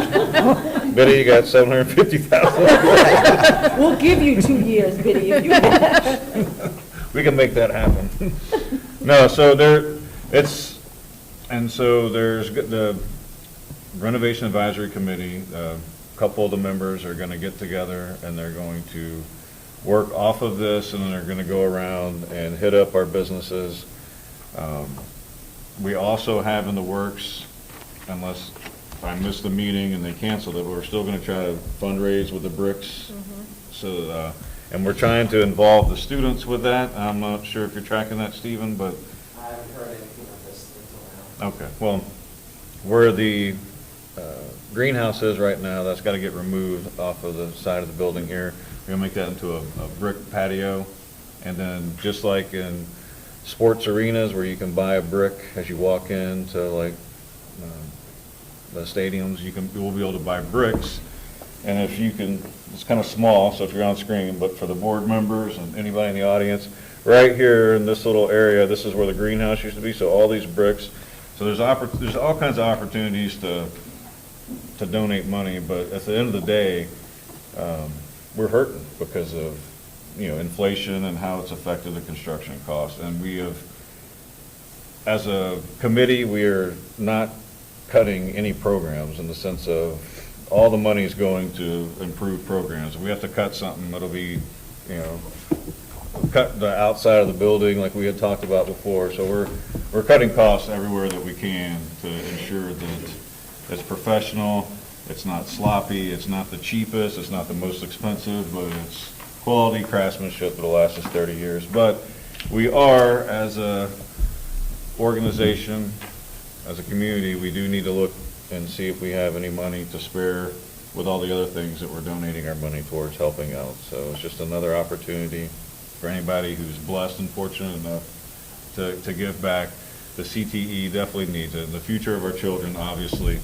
Biddy, you got $750,000. We'll give you 2 years, Biddy, if you want. We can make that happen. No, so there's the Renovation Advisory Committee. A couple of the members are going to get together, and they're going to work off of this, and then they're going to go around and hit up our businesses. We also have in the works, unless I missed the meeting and they canceled it, we're still going to try to fundraise with the bricks. So, and we're trying to involve the students with that. I'm not sure if you're tracking that, Stephen, but. I haven't heard anything of this until now. Okay, well, where the greenhouse is right now, that's got to get removed off of the side of the building here. We're going to make that into a brick patio, and then just like in sports arenas where you can buy a brick as you walk into like the stadiums, we'll be able to buy bricks, and if you can, it's kind of small, so if you're on screen, but for the board members and anybody in the audience, right here in this little area, this is where the greenhouse used to be, so all these bricks. So there's all kinds of opportunities to donate money, but at the end of the day, we're hurting because of inflation and how it's affected the construction costs. And we have, as a committee, we are not cutting any programs in the sense of all the money is going to improve programs. If we have to cut something, it'll be, cut the outside of the building like we had talked about before. So we're cutting costs everywhere that we can to ensure that it's professional, it's not sloppy, it's not the cheapest, it's not the most expensive, but it's quality craftsmanship that'll last us 30 years. But we are, as a organization, as a community, we do need to look and see if we have any money to spare with all the other things that we're donating our money towards helping out. So it's just another opportunity for anybody who's blessed and fortunate enough to give back. The CTE definitely needs it, and the future of our children, obviously.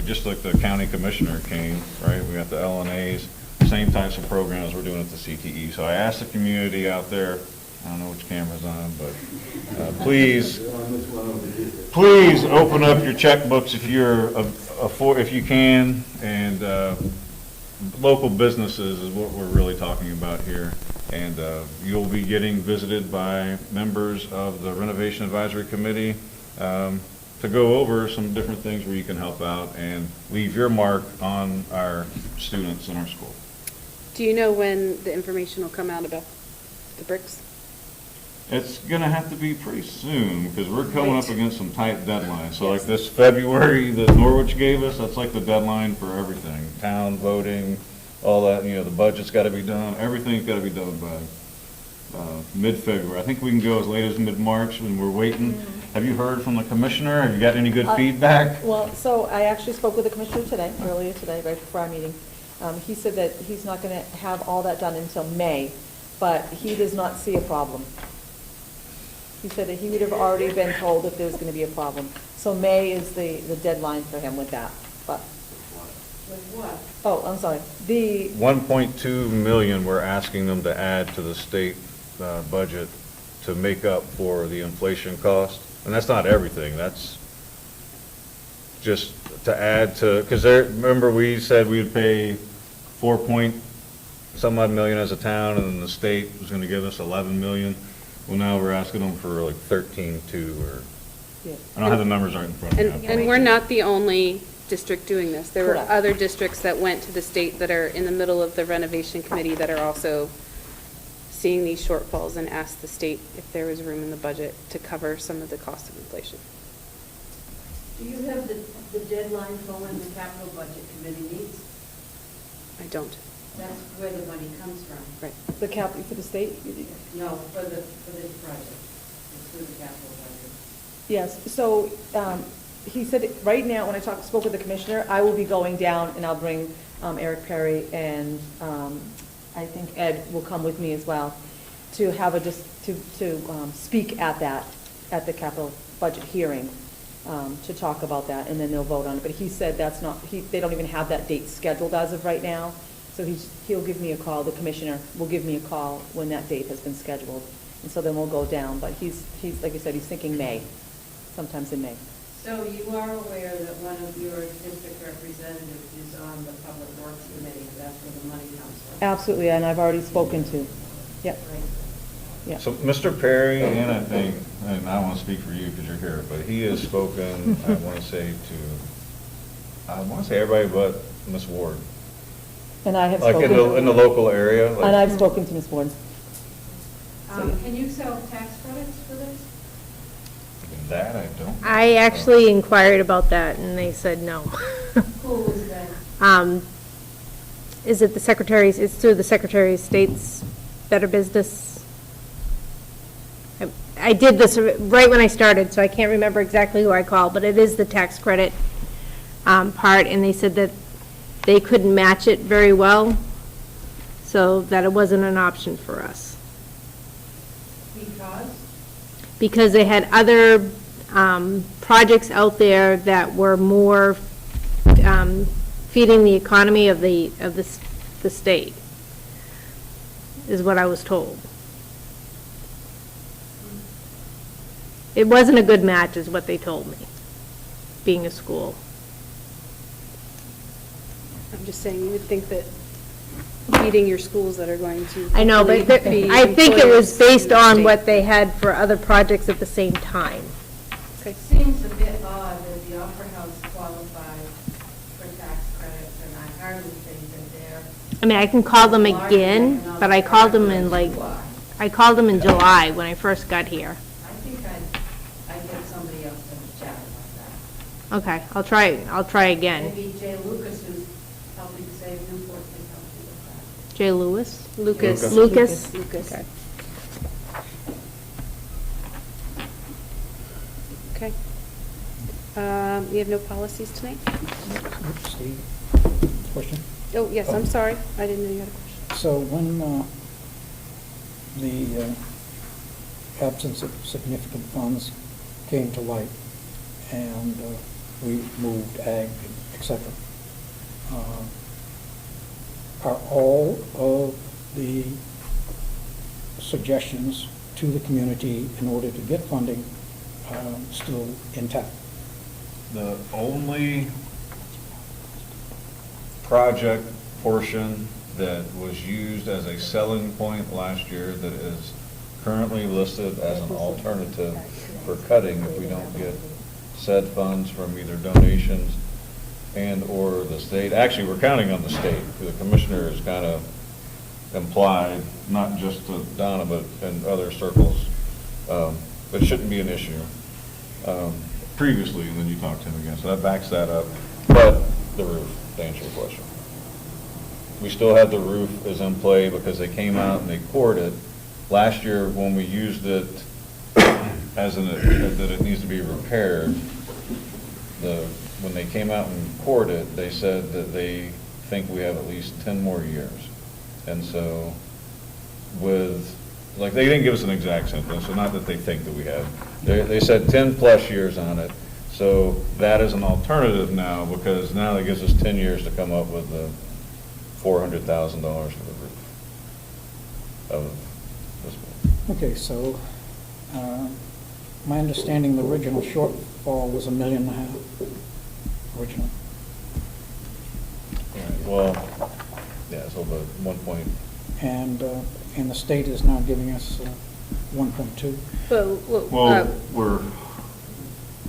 Just like the county commissioner came, right? We got the LNAs, same types of programs we're doing at the CTE. So I asked the community out there, I don't know which camera's on, but please open up your checkbooks if you can, and local businesses is what we're really talking about here. And you'll be getting visited by members of the Renovation Advisory Committee to go over some different things where you can help out and leave your mark on our students in our school. Do you know when the information will come out about the bricks? It's gonna have to be pretty soon, because we're coming up against some tight deadlines. So like this February that Norwich gave us, that's like the deadline for everything. Town voting, all that, the budget's gotta be done, everything's gotta be done by mid-February. I think we can go as late as mid-March, and we're waiting. Have you heard from the commissioner? Have you got any good feedback? Well, so I actually spoke with the commissioner earlier today, right before our meeting. He said that he's not going to have all that done until May, but he does not see a problem. He said that he would have already been told if there was going to be a problem. So May is the deadline for him with that, but. With what? Oh, I'm sorry. The 1.2 million we're asking them to add to the state budget to make up for the inflation cost. And that's not everything, that's just to add to, because remember we said we'd pay 4-some odd million as a town, and then the state was going to give us 11 million. Well, now we're asking them for like 13.2, or, I don't have the numbers right in front of me. And we're not the only district doing this. There were Correct. other districts that went to the state that are in the middle of the renovation committee that are also seeing these shortfalls and asked the state if there was room in the budget to cover some of the cost of inflation. Do you have the deadline for when the capital budget committee meets? I don't. That's where the money comes from. Right. The cap for the state? No, for this project. It's through the capital budget. Yes, so he said, right now, when I spoke with the commissioner, I will be going down and I'll bring Eric Perry and I think Ed will come with me as well to have to speak at the capital budget hearing to talk about that, and then they'll vote on it. But he said that's not, they don't even have that date scheduled as of right now. So he'll give me a call, the commissioner will give me a call when that date has been scheduled. And so then we'll go down, but he's like I said, he's thinking May, sometimes in May. So you are aware that one of your district representatives is on the Public Works Committee, that's where the money comes from? Absolutely, and I've already spoken to, yep. Yeah. So Mr. Perry, and I think, and I don't want to speak for you because you're here, but he has spoken, I want to say everybody but Ms. Ward. And I have Like spoken. in the local area. And I've spoken to Ms. Ward. Can you sell tax credits for this? That I don't. I actually inquired about that, and they said no. Who was that? Is it the Secretary's, it's through the Secretary of State's Better Business? I did this right when I started, so I can't remember exactly who I called, but it is the tax credit part, and they said that they couldn't match it very well, so that it wasn't an option for us. Because? Because they had other projects out there that were more feeding the economy of the state, is what I was told. It wasn't a good match, is what they told me, being a school. I'm just saying, you would think that feeding your schools that are going to. I know, but hopefully be I think it was employers based in the on state. what they had for other projects at the same time. It seems a bit odd that the Opera House qualified for tax credits, and I hardly think that they're. I mean, I can call them again, but I called them in in July when I first got here. I think I'd get somebody else to chat about that. Okay, I'll try again. Maybe Jay Lucas, who's helping save Newport, can help you with that. Jay Lewis? Lucas. Lucas? Okay. Okay. We have no policies tonight? Steve, question? Oh, yes, I'm sorry. I didn't know you had a question. So when the absence of significant funds came to light, and we moved ag, et cetera. Are all of the suggestions to the community in order to get funding still intact? The only project portion that was used as a selling point last year that is currently listed as an alternative for cutting if we don't get said funds from either donations and/or the state. Actually, we're counting on the state. The commissioner has kind of implied, not just to Donna, but in other circles, but it shouldn't be an issue. Previously, and then you talked to him again, so that backs that up. But the roof, to answer your question. We still have the roof is in play because they came out and they poured it. Last year, when we used it as that it needs to be repaired, when they came out and poured it, they said that they think we have at least 10 more years. And so they didn't give us an exact sentence, so not that they think that we have. They said 10 plus years on it. So that is an alternative now, because now that gives us 10 years to come up with the $400,000 for the roof of this one. Okay, so my understanding, the original shortfall was $1.5 million originally. Well, yeah, so the 1 point. And the state is now giving us 1.2. Well,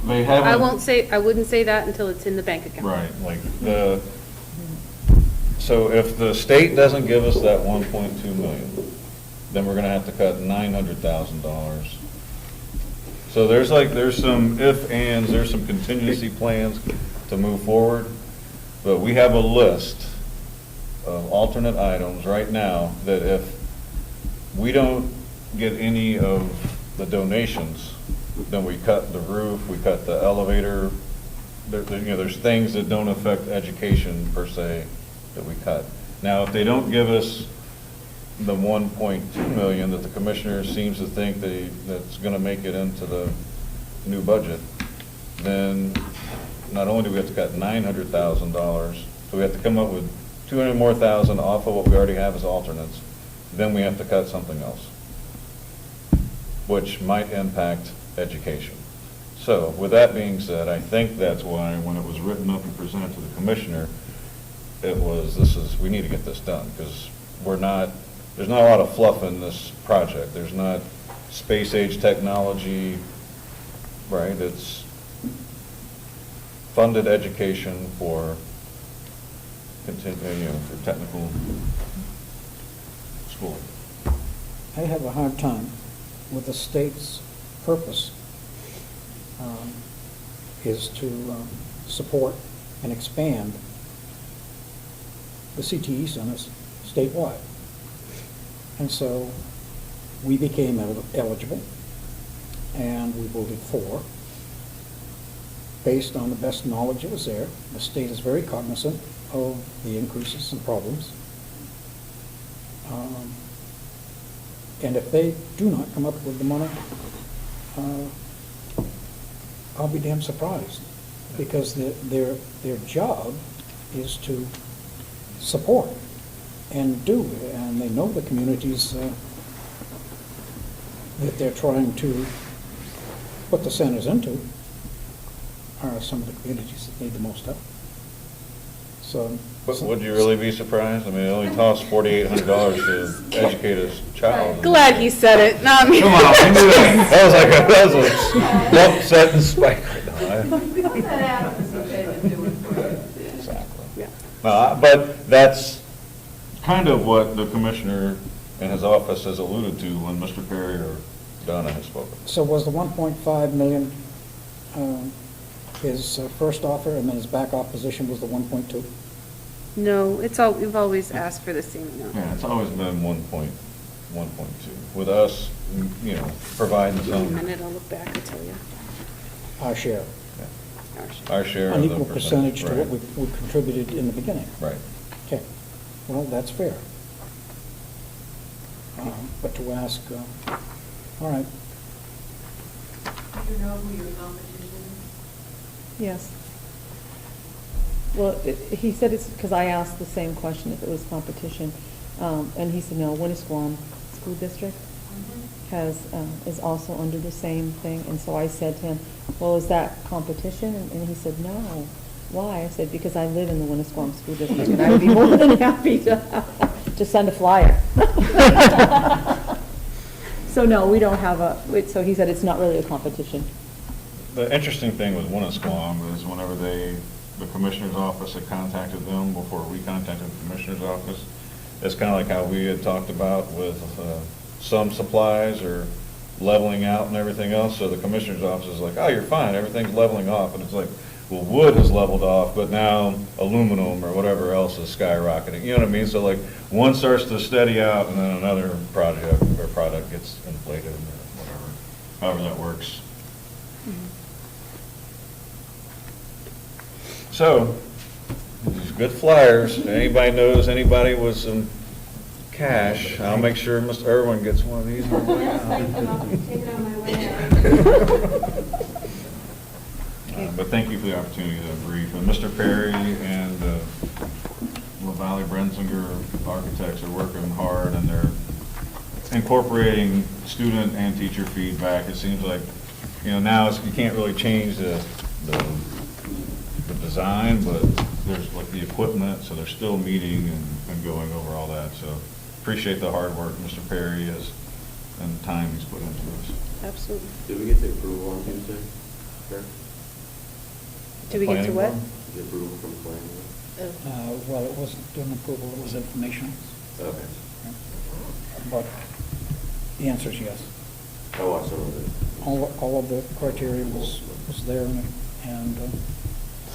they haven't. I wouldn't say that until it's in the bank account. Right, so if the state doesn't give us that 1.2 million, then we're gonna have to cut $900,000. So there's some if, ands, there's some contingency plans to move forward, but we have a list of alternate items right now that if we don't get any of the donations, then we cut the roof, we cut the elevator. There's things that don't affect education per se that we cut. Now, if they don't give us the 1.2 million that the commissioner seems to think that's going to make it into the new budget, then not only do we have to cut $900,000, so we have to come up with $200,000 more off of what we already have as alternates, then we have to cut something else, which might impact education. So with that being said, I think that's why when it was written up and presented to the commissioner, it was, we need to get this done, because there's not a lot of fluff in this project. There's not space age technology, right? It's funded education for for technical schooling. I have a hard time with the state's purpose is to support and expand the CTE centers statewide. And so we became eligible, and we voted for, based on the best knowledge that was there. The state is very cognizant of the increases and problems. And if they do not come up with the money, I'll be damn surprised, because their job is to support and do, and they know the communities that they're trying to put the centers into are some of the communities that need the most help. So, Would you really be surprised? I mean, it only costs $4,800 to educate a child. Glad he said it, not me. Come on, I knew that. That was a lump set and spike. Exactly. But that's kind of what the commissioner and his office has alluded to when Mr. Perry or Donna has spoken. so was the 1.5 million his first offer, and then his back-off position was the 1.2? No, we've always asked for the same amount. Yeah, it's always been 1.2. With us, providing Give me a some. minute, I'll look back, I'll tell you. Our share. Our share An of the equal percentage to what right. we contributed in the beginning. Right. Okay, well, that's fair. But to ask, all right, you know who your competition is? Yes. Well, he said it's, because I asked the same question if it was competition, and he said, no, Winnisquam School District is also under the same thing, and so I said to him, well, is that competition? And he said, no. Why? I said, because I live in the Winnisquam School District, and I would be more than happy to send a flyer. So no, we don't have so he said it's not really a competition. The interesting thing with Winnisquam is whenever the commissioner's office had contacted them before we contacted the commissioner's office, it's kind of like how we had talked about with some supplies or leveling out and everything else. So the commissioner's office is like, oh, you're fine, everything's leveling off. And it's like, well, wood has leveled off, but now aluminum or whatever else is skyrocketing. You know what I mean? So like one starts to steady out and then another project or product gets inflated or whatever, however that works. So, these good flyers. If anybody knows anybody with some cash, I'll make sure Mr. Irwin gets one of these. Yes, thank you. I'll take it on my way out. But thank you for the opportunity to brief. And Mr. Perry and LaValle Brensinger architects are working hard, and they're incorporating student and teacher feedback. It seems like, now you can't really change the design, but there's like the equipment, so they're still meeting and going over all that. So appreciate the hard work Mr. Perry has and the time he's put into this. Absolutely. Did we get the approval on Tuesday? Sure. Do we get to what? The approval from the planning board? Well, it wasn't an approval, it was information. Okay. But the answer is yes. Oh, I saw it. All of the criteria was there, and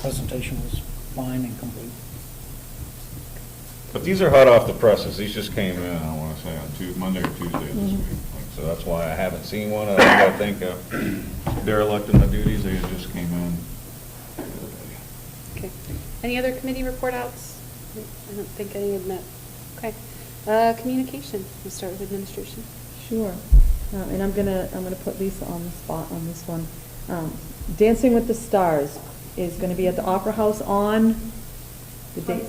presentation was fine and complete. But these are hot off the presses. These just came in, I want to say, on Monday or Tuesday of this week. So that's why I haven't seen one. I think derelict in the duties, they just came in. Okay. Any other committee report outs? I don't think any have met. Okay. Communication. We'll start with administration. Sure. And I'm gonna put Lisa on the spot on this one. Dancing with the Stars is going to be at the Opera House on the date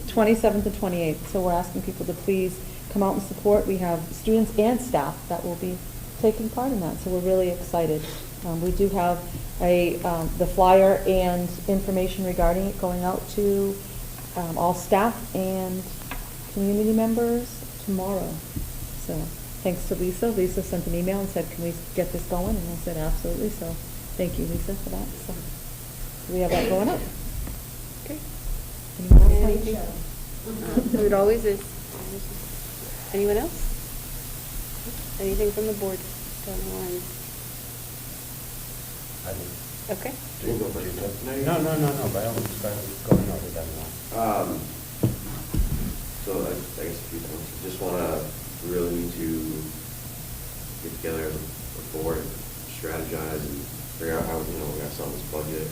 27th and 28th. So we're asking people to please come out and support. We have students and staff that will be taking part in that, so we're really excited. We do have the flyer and information regarding it going out to all staff and community members tomorrow. So thanks to Lisa. Lisa sent an email and said, can we get this going? And I said, absolutely. So thank you, Lisa, for that. So we have that going up. Okay. Anyone else have anything? It always is. Anyone else? Anything from the board down the line? Okay. No, by all means, going over them now. So I guess a few things. Just want to really need to get together as a board, strategize, and figure out how we're going to sell this budget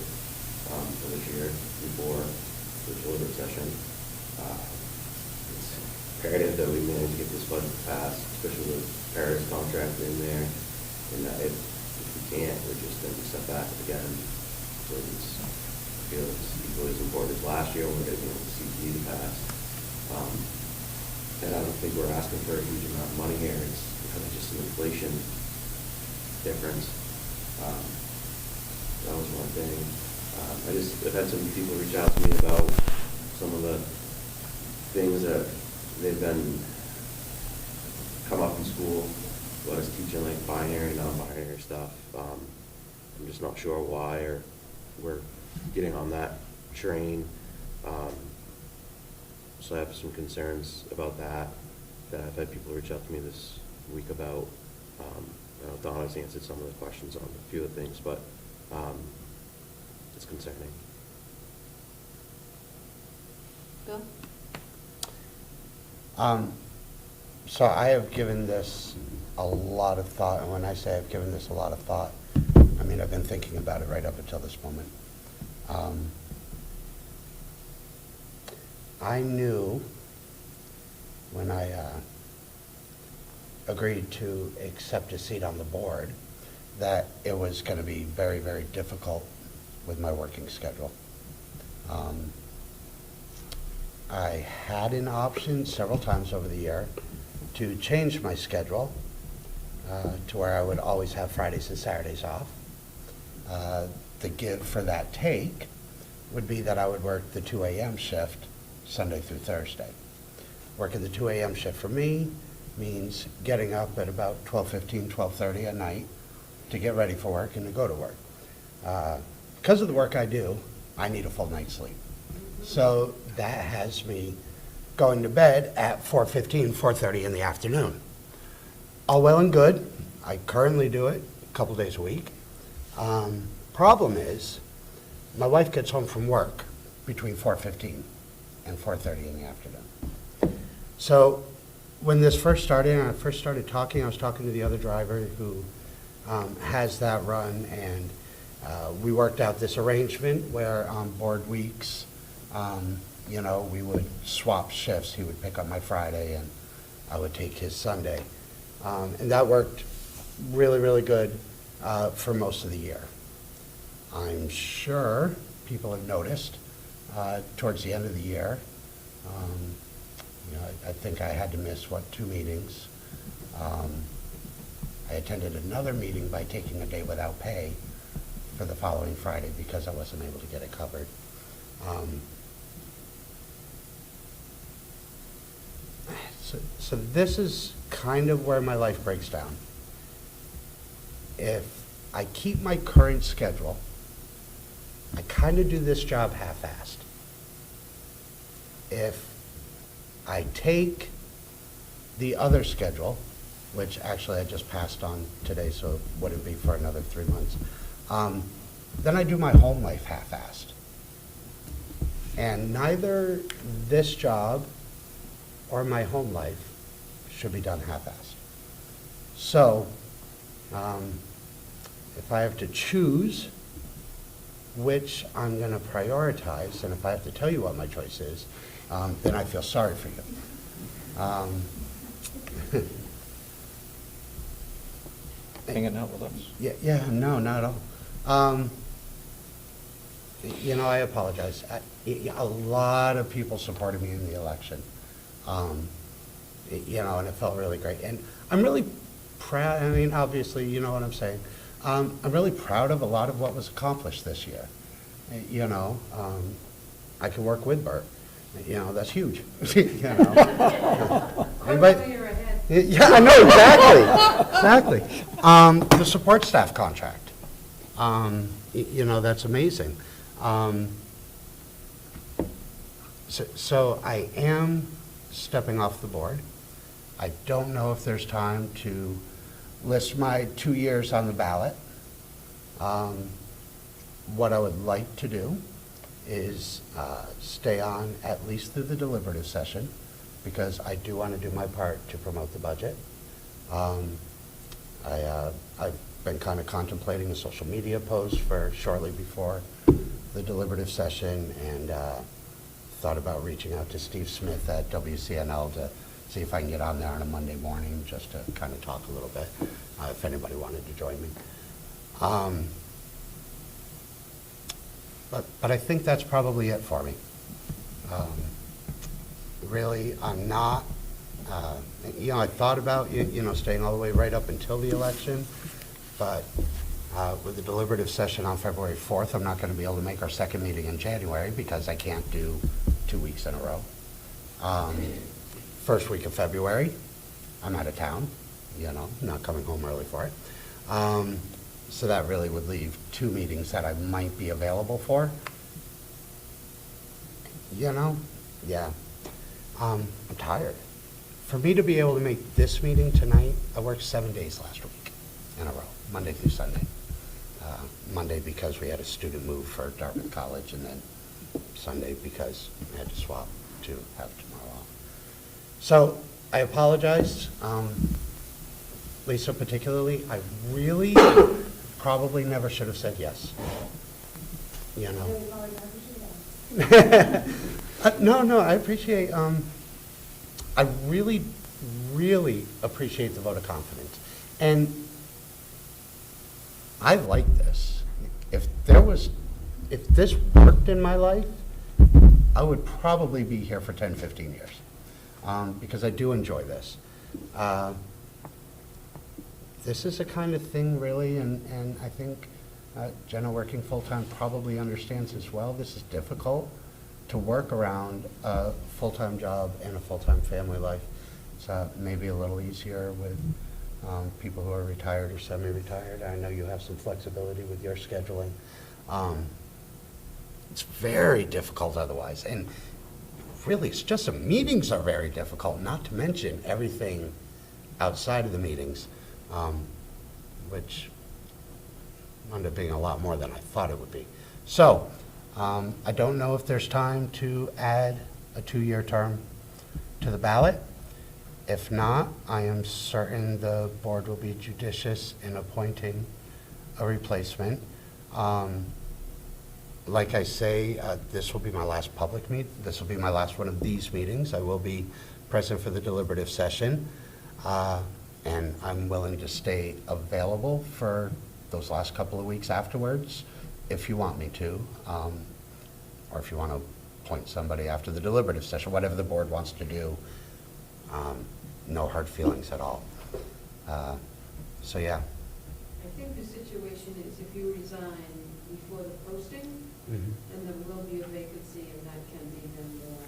for this year before the deliberative session. It's imperative that we manage to get this budget passed, especially with Paris contract in there, and that if we can't, we're just going to step back again. So I feel it's equally as important as last year when we're getting the CPE passed. And I don't think we're asking for a huge amount of money here. It's because of just an inflation difference. That was one thing. I've had some people reach out to me about some of the things that they've been come up in school, let us teaching like binary, non-binary stuff. I'm just not sure why or we're getting on that train. So I have some concerns about that I've had people reach out to me this week about. I know Donna's answered some of the questions on a few of the things, but it's concerning. Bill? So I have given this a lot of thought, and when I say I've given this a lot of thought, I mean I've been thinking about it right up until this moment. I knew when I agreed to accept a seat on the board that it was going to be very, very difficult with my working schedule. I had an option several times over the year to change my schedule to where I would always have Fridays and Saturdays off. The give for that take would be that I would work the 2 a.m. shift Sunday through Thursday. Working the 2 a.m. shift for me means getting up at about 12:15, 12:30 at night to get ready for work and to go to work. Because of the work I do, I need a full night's sleep. So that has me going to bed at 4:15, 4:30 in the afternoon. All well and good. I currently do it a couple days a week. Problem is, my wife gets home from work between 4:15 and 4:30 in the afternoon. So when this first started, and I first started talking, I was talking to the other driver who has that run, and we worked out this arrangement where on board weeks, you know, we would swap shifts. He would pick up my Friday and I would take his Sunday. And that worked really, really good for most of the year. I'm sure people have noticed towards the end of the year, you know, I think I had to miss, 2 meetings. I attended another meeting by taking a day without pay for the following Friday because I wasn't able to get it covered. So this is kind of where my life breaks down. If I keep my current schedule, I kind of do this job half-assed. If I take the other schedule, which actually I just passed on today, so it wouldn't be for another 3 months, then I do my home life half-assed. And neither this job or my home life should be done half-assed. So, if I have to choose which I'm going to prioritize, and if I have to tell you what my choice is, then I feel sorry for you. Hanging out with us. Yeah, no, not at all. You know, I apologize. A lot of people supported me in the election. You know, and it felt really great. And I'm really proud, I mean, obviously, you know what I'm saying. I'm really proud of a lot of what was accomplished this year. You know, I can work with Bert. You know, that's huge. You know. Anybody? Yeah, I know, exactly. Exactly. The support staff contract. You know, that's amazing. So I am stepping off the board. I don't know if there's time to list my 2 years on the ballot. What I would like to do is stay on at least through the deliberative session, because I do want to do my part to promote the budget. I've been kind of contemplating a social media post for shortly before the deliberative session, and thought about reaching out to Steve Smith at WCNL to see if I can get on there on a Monday morning just to kind of talk a little bit, if anybody wanted to join me. But I think that's probably it for me. Really, I'm not, you know, I thought about, you know, staying all the way right up until the election, but with the deliberative session on February 4th, I'm not going to be able to make our second meeting in January because I can't do 2 weeks in a row. First week of February, I'm out of town, you know, not coming home early for it. So that really would leave 2 meetings that I might be available for. You know, yeah. I'm tired. For me to be able to make this meeting tonight, I worked 7 days last week in a row, Monday through Sunday. Monday because we had a student move for Dartmouth College, and then Sunday because I had to swap to have tomorrow off. So I apologize. Lisa particularly, I really probably never should have said yes. You know. No, I appreciate, I really, really appreciate the vote of confidence. And I like this. If this worked in my life, I would probably be here for 10, 15 years, because I do enjoy this. This is a kind of thing, really, and I think Jenna, working full-time, probably understands as well. This is difficult to work around a full-time job and a full-time family life. It's maybe a little easier with people who are retired or semi-retired. I know you have some flexibility with your scheduling. It's very difficult otherwise. And really, it's just the meetings are very difficult, not to mention everything outside of the meetings, which wound up being a lot more than I thought it would be. So I don't know if there's time to add a 2-year term to the ballot. If not, I am certain the board will be judicious in appointing a replacement. Like I say, this will be my last public meet. This will be my last one of these meetings. I will be present for the deliberative session, and I'm willing to stay available for those last couple of weeks afterwards, if you want me to, or if you want to appoint somebody after the deliberative session, whatever the board wants to do. No hard feelings at all. So yeah. I think the situation is if you resign before the posting, then there will be a vacancy and that can be then more.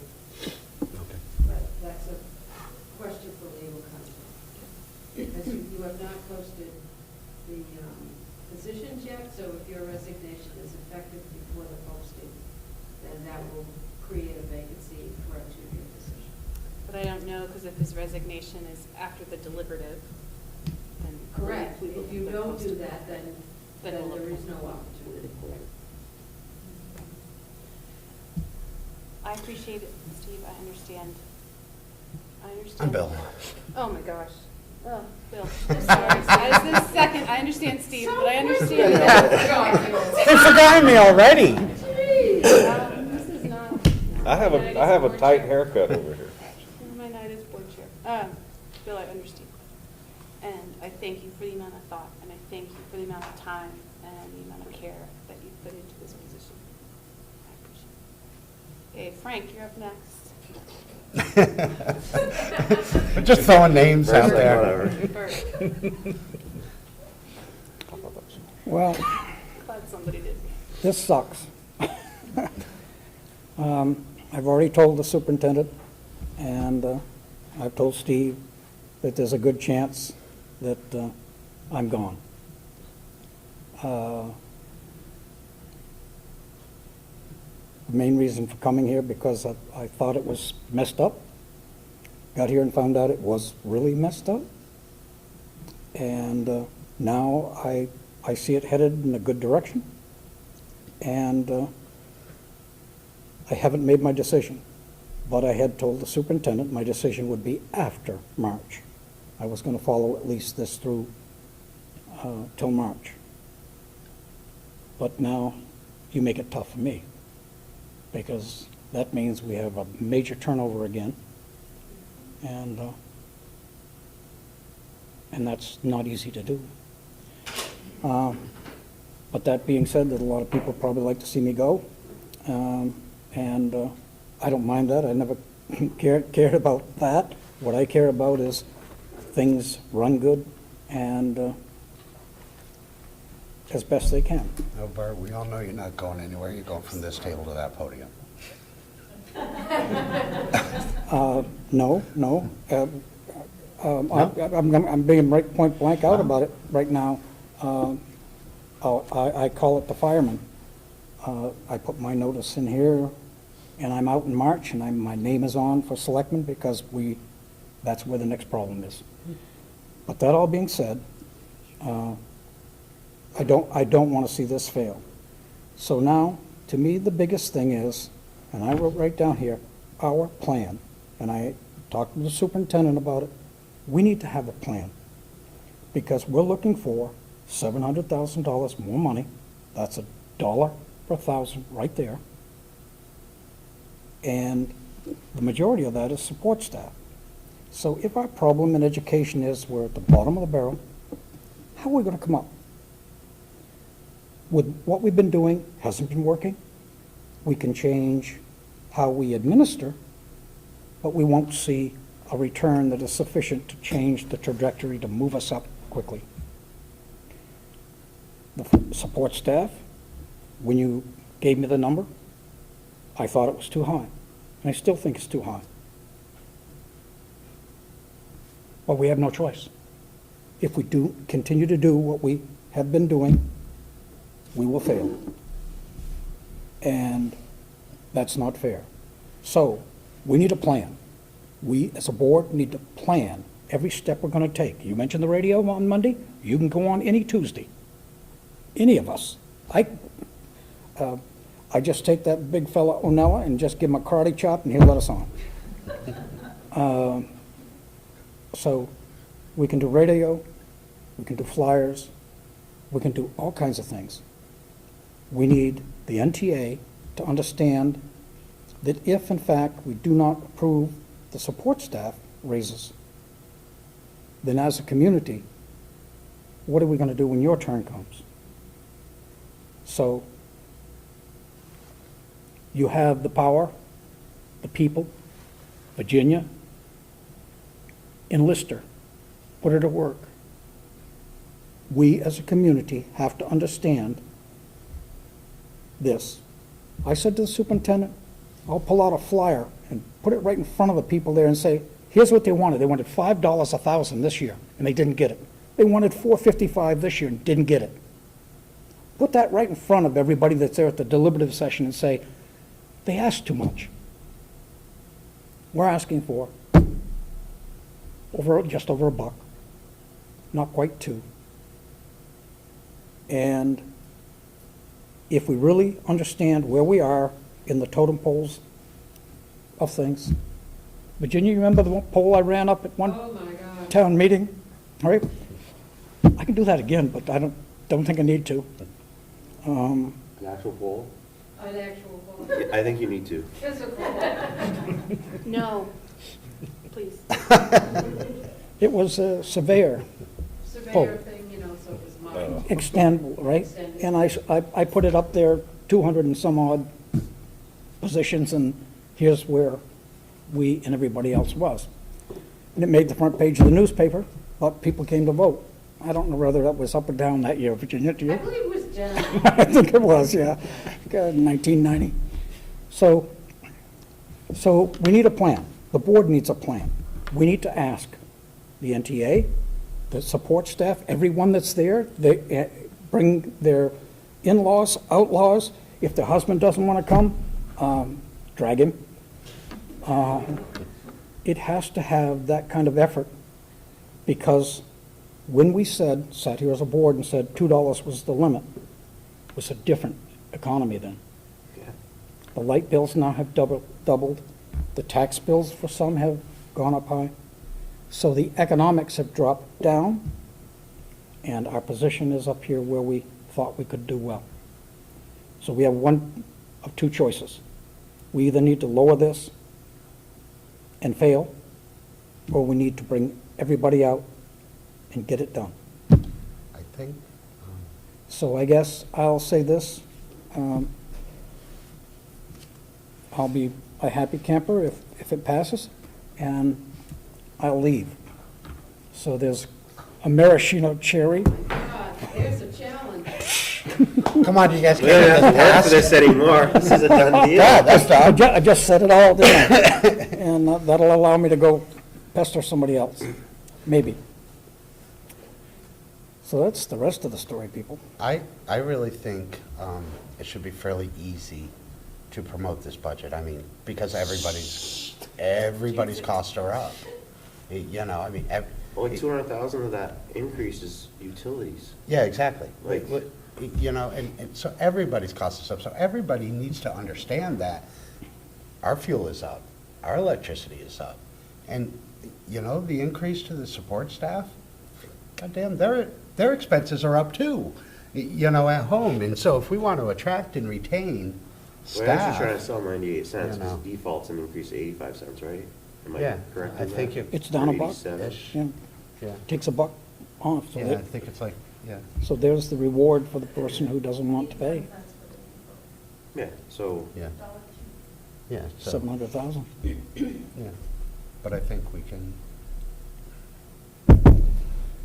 Okay. But that's a question for legal counsel. Because you have not posted the positions yet, so if your resignation is effective before the posting, then that will create a vacancy for a 2-year position. But I don't know, because if his resignation is after the deliberative, then. Correct. we will If you put don't posted. do that, then we'll there is appoint. no opportunity. I appreciate it, Steve, I understand. I'm Bill. Oh, my gosh. Oh, Bill, I'm sorry. This is second, I understand, Steve, but I understand. They forgot me already. This is not. I have a tight haircut over here. My night is board chair. Bill, I understand. And I thank you for the amount of thought, and I thank you for the amount of time and the amount of care that you put into this position. I appreciate it. Okay, Frank, you're up next. We're just throwing names out there. Well, Glad somebody did. this sucks. I've already told the superintendent, and I've told Steve that there's a good chance that I'm gone. The main reason for coming here, because I thought it was messed up. Got here and found out it was really messed up. And now I see it headed in a good direction. And I haven't made my decision, but I had told the superintendent my decision would be after March. I was going to follow at least this through till March. But now you make it tough for me, because that means we have a major turnover again, and that's not easy to do. But that being said, that a lot of people probably like to see me go, and I don't mind that. I never cared about that. What I care about is things run good and as best they can. No, Bart, we all know you're not going anywhere. You're going from this table to that podium. No. I'm being right point blank out about it right now. I call it the fireman. I put my notice in here, and I'm out in March, and my name is on for selectmen, because that's where the next problem is. But that all being said, I don't want to see this fail. So now, to me, the biggest thing is, and I wrote right down here, our plan. And I talked to the superintendent about it. We need to have a plan, because we're looking for $700,000 more money. That's $1 per thousand right there. And the majority of that is support staff. So if our problem in education is we're at the bottom of the barrel, how are we going to come up? with what we've been doing, hasn't been working. We can change how we administer, but we won't see a return that is sufficient to change the trajectory to move us up quickly. The support staff, when you gave me the number, I thought it was too high, and I still think it's too high. But we have no choice. If we do continue to do what we have been doing, we will fail. And that's not fair. So we need a plan. We, as a board, need to plan every step we're going to take. You mentioned the radio on Monday. You can go on any Tuesday. Any of us. I just take that big fella Onella and just give him a karate chop and he'll let us on. So we can do radio, we can do flyers, we can do all kinds of things. We need the NTA to understand that if, in fact, we do not approve the support staff raises, then as a community, what are we going to do when your turn comes? So you have the power, the people, Virginia, enlist her, put her to work. We as a community have to understand this. I said to the superintendent, I'll pull out a flyer and put it right in front of the people there and say, here's what they wanted. They wanted $5 a thousand this year, and they didn't get it. They wanted $4.55 this year and didn't get it. Put that right in front of everybody that's there at the deliberative session and say, they asked too much. We're asking for just over $1, not quite $2. And if we really understand where we are in the totem poles of things, Virginia, you remember the poll I ran up at one town meeting? All right, I can do that again, but I don't think I need to. An actual poll? An actual poll. I think you need to. Physical. No, please. It was a surveyor poll. Surveyor thing, you know, so it was marked. Extend, right? Extended. And I put it up there, 200 and some odd positions, and here's where we and everybody else was. And it made the front page of the newspaper, but people came to vote. I don't know whether that was up or down that year, Virginia, do you? I believe it was Jen. I think it was, yeah, 1990. So we need a plan. The board needs a plan. We need to ask the NTA, the support staff, everyone that's there, they bring their in-laws, outlaws. If their husband doesn't want to come, drag him. It has to have that kind of effort, because when we sat here as a board and said $2 was the limit, it was a different economy then. Yeah. The light bills now have doubled. The tax bills for some have gone up high. So the economics have dropped down, and our position is up here where we thought we could do well. So we have one of two choices. We either need to lower this and fail, or we need to bring everybody out and get it done. I think, So I guess I'll say this. I'll be a happy camper if it passes, and I'll leave. So there's a maraschino cherry. There's a challenge. come on, you guys We don't can't have to work pass. for this anymore. This is a done deal. Yeah, that's done. I just said it all down, and that'll allow me to go pester somebody else, maybe. So that's the rest of the story, people. I really think it should be fairly easy to promote this budget. I mean, because everybody's costs are up. You know, I mean, Only 200,000 of that increase is utilities. yeah, exactly. Like- You know, and so everybody's cost is up. So everybody needs to understand that our fuel is up, our electricity is up. And, you know, the increase to the support staff, goddamn, their expenses are up too, you know, at home. And so if we want to attract and retain We're actually staff. trying to sell 98 cents, You because know. default's an increase to 85 cents, right? Am I Yeah, correct I in think that? it- It's down Or $1. 87? Yeah. Yeah. Takes $1 off. So Yeah, they- I think it's like Yeah. So there's the reward for the person who doesn't want to pay, Yeah, so. Yeah. Yeah. so- 700,000. Yeah, but I think we can,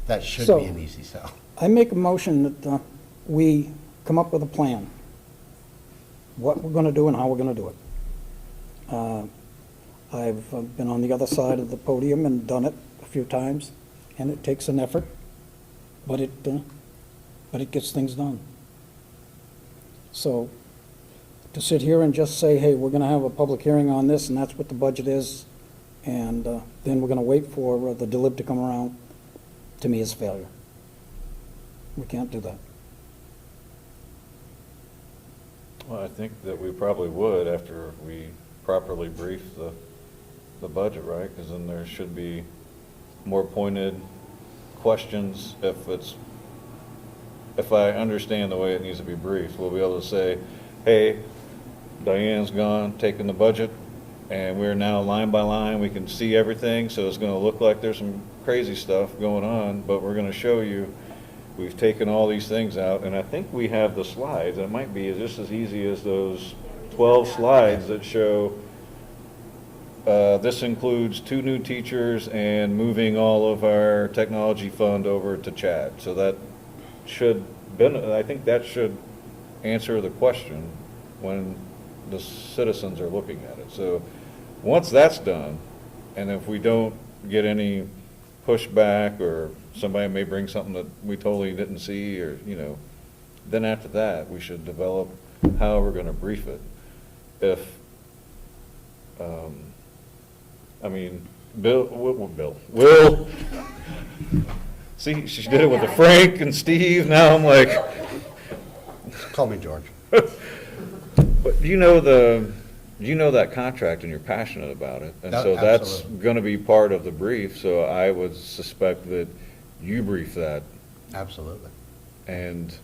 that should So- be an easy sell. I make a motion that we come up with a plan, what we're going to do and how we're going to do it. I've been on the other side of the podium and done it a few times, and it takes an effort, but it gets things done. So to sit here and just say, hey, we're going to have a public hearing on this, and that's what the budget is, and then we're going to wait for the DLIB to come around, to me is failure. We can't do that. Well, I think that we probably would after we properly brief the budget, right? Because then there should be more pointed questions. If I understand the way it needs to be briefed, we'll be able to say, hey, Diane's gone, taking the budget, and we're now line by line, we can see everything, so it's gonna look like there's some crazy stuff going on, but we're gonna show you we've taken all these things out, and I think we have the slides. It might be just as easy as those 12 slides that show this includes 2 new teachers and moving all of our technology fund over to Chad. So that should, I think that should answer the question when the citizens are looking at it. So once that's done, and if we don't get any pushback or somebody may bring something that we totally didn't see, or, then after that, we should develop how we're going to brief it. Will, see, she did it with the Frank and Steve, now I'm like. Call me George. But you know that contract and you're passionate about it, and so that's Absolutely. going to be part of the brief, so I would suspect that you brief that. Absolutely. And,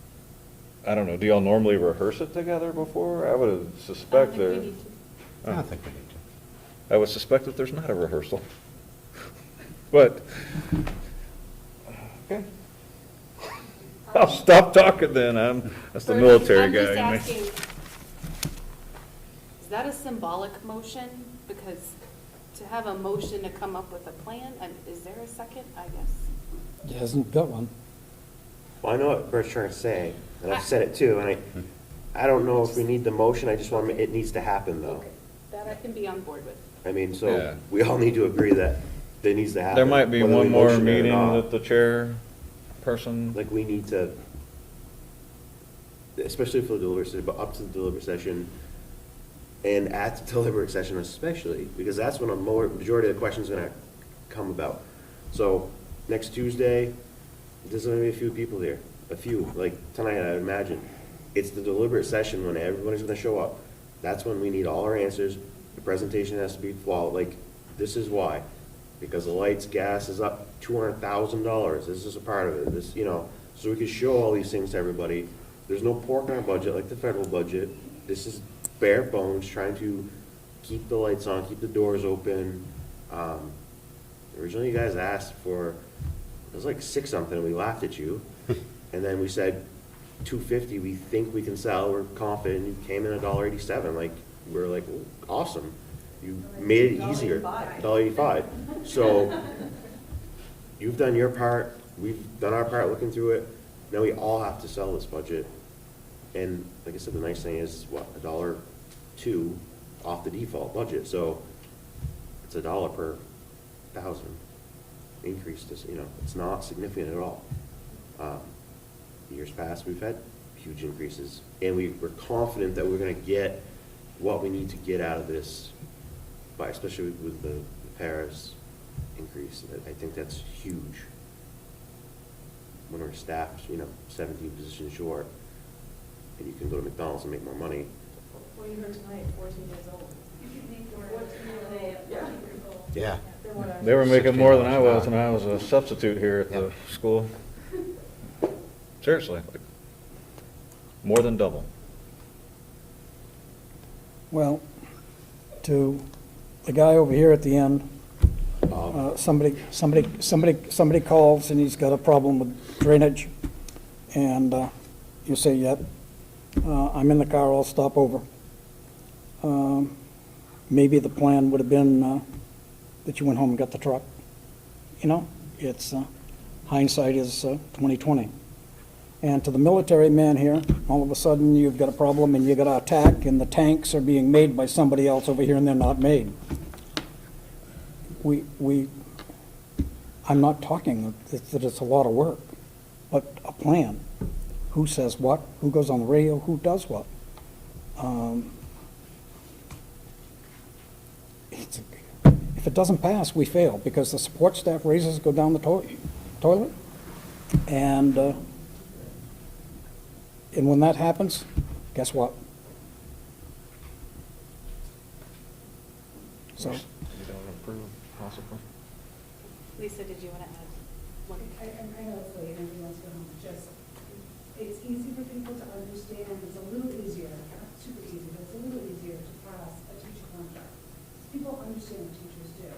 I don't know, do y'all normally rehearse it together before? I would suspect there. I don't think we need to. I would suspect that there's not a rehearsal. But, okay. I'll stop talking then, that's the military guy in me. I'm just asking, is that a symbolic motion? Because to have a motion to come up with a plan, is there a second, I guess? He hasn't got one. Well, I know what Bert's trying to say, and I've said it too, and I don't know if we need the motion, I just want, it needs to happen though. That I can be on board with. I mean, Yeah. so we all need to agree that it needs to happen. There might be whether we one more motion it or meeting not. that the chair person. Like, we need to, especially for the deliberate, but up to the deliberate session, and at the deliberate session especially, because that's when a majority of the questions are gonna come about. So, next Tuesday, there's gonna be a few people here, like tonight, I would imagine. It's the deliberate session when everybody's gonna show up. That's when we need all our answers. The presentation has to be flawless, like, this is why. Because the lights, gas is up $200,000. This is a part of it. This, so we can show all these things to everybody. There's no pork in our budget like the federal budget. This is bare bones, trying to keep the lights on, keep the doors open. Originally, you guys asked for, it was like 6 something, we laughed at you. And then we said, 250, we think we can sell, we're confident, you came in at $1.87. Like, we're like, awesome. You made it easier, $1.85. So, you've done your part, we've done our part looking through it. Now we all have to sell this budget. And like I said, the nice thing is, what, $1.02 off the default budget. So, it's $1 per 1,000 increase. It's not significant at all. Years past, we've had huge increases, and we're confident that we're going to get what we need to get out of this, especially with the Paris increase. I think that's huge. When we're staffed, 17 positions short, and you can go to McDonald's and make more money. Well, you heard tonight, 14 years old. Yeah. They were making more than I was when I was a substitute here at the school. Seriously, like, more than double. Well, to the guy over here at the end, somebody calls and he's got a problem with drainage. and you say, yep, I'm in the car, I'll stop over. Maybe the plan would have been that you went home and got the truck. You know, it's, hindsight is 20/20. And to the military man here, all of a sudden you've got a problem and you got to attack, and the tanks are being made by somebody else over here and they're not made. I'm not talking that it's a lot of work, but a plan. Who says what, who goes on the radio, who does what. If it doesn't pass, we fail, because the support staff raises go down the toilet. And when that happens, guess what? So. You don't approve, possibly? Lisa, did you want to add one? I know it's late and everyone's going home. Just, it's easy for people to understand. It's a little easier, not super easy, but it's a little easier to pass a teacher contract. People understand what teachers do.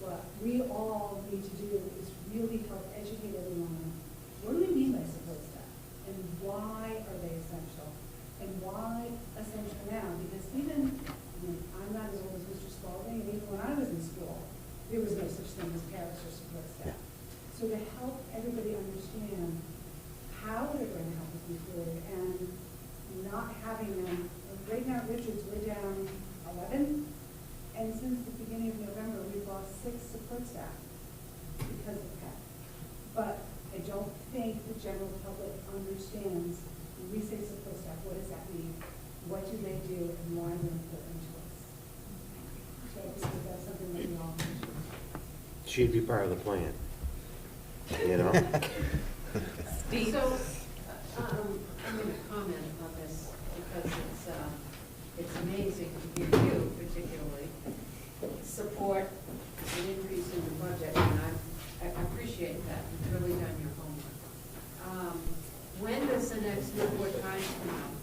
What we all need to do is really help educate everyone on what do we mean by support staff, and why are they essential, and why essential now? Because even, I'm not as old as Mr. Spalding, and even when I was in school, there was no such thing as parents or support staff. So to help everybody understand how they're going to help us move forward, and not having them, right now Richards, we're down 11, and since the beginning of November, we've lost 6 support staff because of that. But I don't think the general public understands, when we say support staff, what does that mean? What do they do, and why they're important to us? So I think that's something that we all need to do. She'd be part of the plan, you know? Steve? So, I'm going to comment on this because it's amazing to hear you particularly support an increase in the budget, and I appreciate that. You've really done your homework. When does the next Newport Times come out?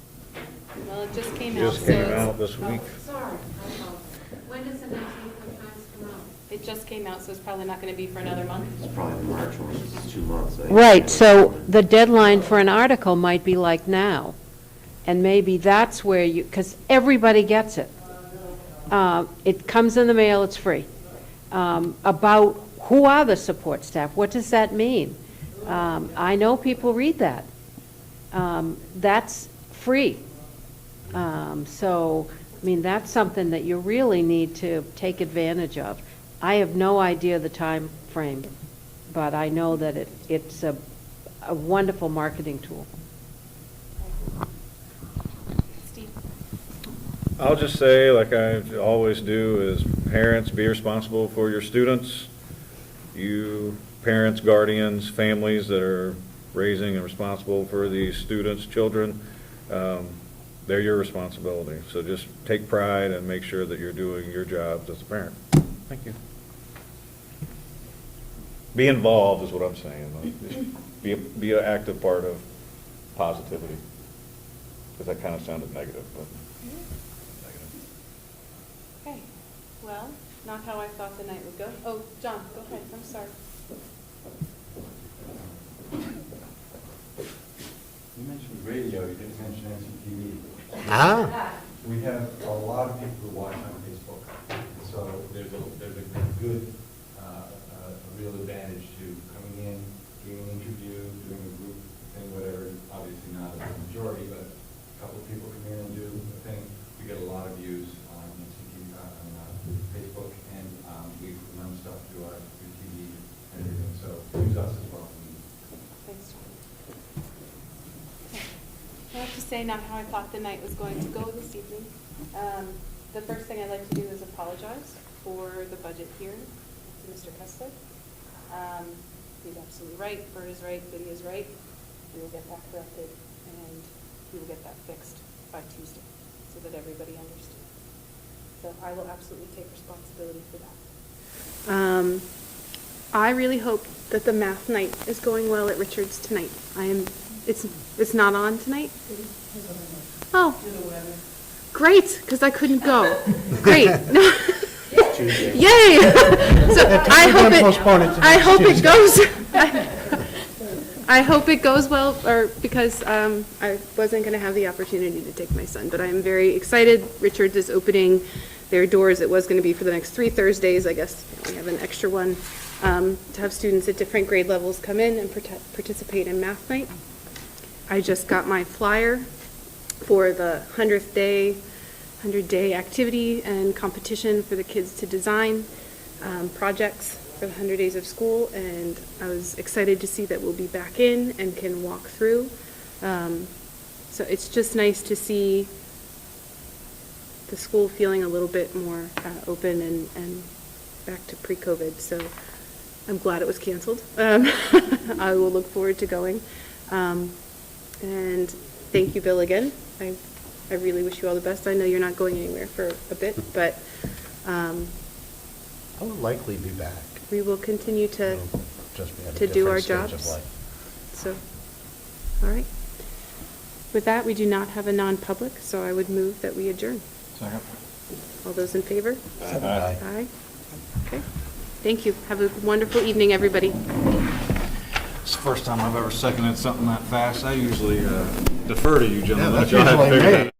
Well, it just came out. Just came out this week. Sorry, I apologize. When does the next Newport Times come out? It just came out, so it's probably not going to be for another month. It's probably the March one, it's 2 months. I think. Right, so the deadline for an article might be like now, and maybe that's where you, because everybody gets it. It comes in the mail, it's free. About who are the support staff, what does that mean? I know people read that. That's free. So, I mean, that's something that you really need to take advantage of. I have no idea the time frame, but I know that it's a wonderful marketing tool. Steve? I'll just say, like I always do, is parents, be responsible for your students. You parents, guardians, families that are raising and responsible for these students, children, they're your responsibility. So just take pride and make sure that you're doing your jobs as a parent. Thank you. Be involved is what I'm saying. Like, be an active part of positivity. Because that kind of sounded negative, but negative. Okay, well, not how I thought the night would go. Oh, John, go ahead, I'm sorry. You mentioned radio, you didn't mention NCTV. Ah. We have a lot of people who watch on Facebook, so there's a good, real advantage to coming in, doing an interview, doing a group thing, whatever, obviously not a majority, but a couple of people come in and do a thing. We get a lot of views on NCTV, on Facebook, and we run stuff through our TV and everything, so use us as well. Thanks, John. I have to say, not how I thought the night was going to go this evening. The first thing I'd like to do is apologize for the budget hearing to Mr. Kessler. He's absolutely right, Bert is right, Biddy is right. We will get that corrected, and we will get that fixed by Tuesday, so that everybody understands. So I will absolutely take responsibility for that. I really hope that the math night is going well at Richards tonight. It's not on tonight? Oh, great, because I couldn't go. Great. Yay! So I hope it goes. I hope it goes well, or because I wasn't going to have the opportunity to take my son, but I am very excited. Richards is opening their doors. It was going to be for the next 3 Thursdays. I guess we have an extra one to have students at different grade levels come in and participate in math night. I just got my flyer for the 100-day activity and competition for the kids to design projects for the 100 days of school, and I was excited to see that we'll be back in and can walk through. So it's just nice to see the school feeling a little bit more open and back to pre-COVID. So I'm glad it was canceled. I will look forward to going. And thank you, Bill, again. I really wish you all the best. I know you're not going anywhere for a bit, but I will likely be back. we will continue to Just be at a to do our different stage of jobs. life. So, all right. With that, we do not have a non-public, so I would move that we adjourn. Second. All those in favor? Aye. Aye. Okay. Thank you. Have a wonderful evening, everybody. It's the first time I've ever seconded something that fast. I usually defer to you gentlemen. Yeah, that's Y'all have usually figured me. it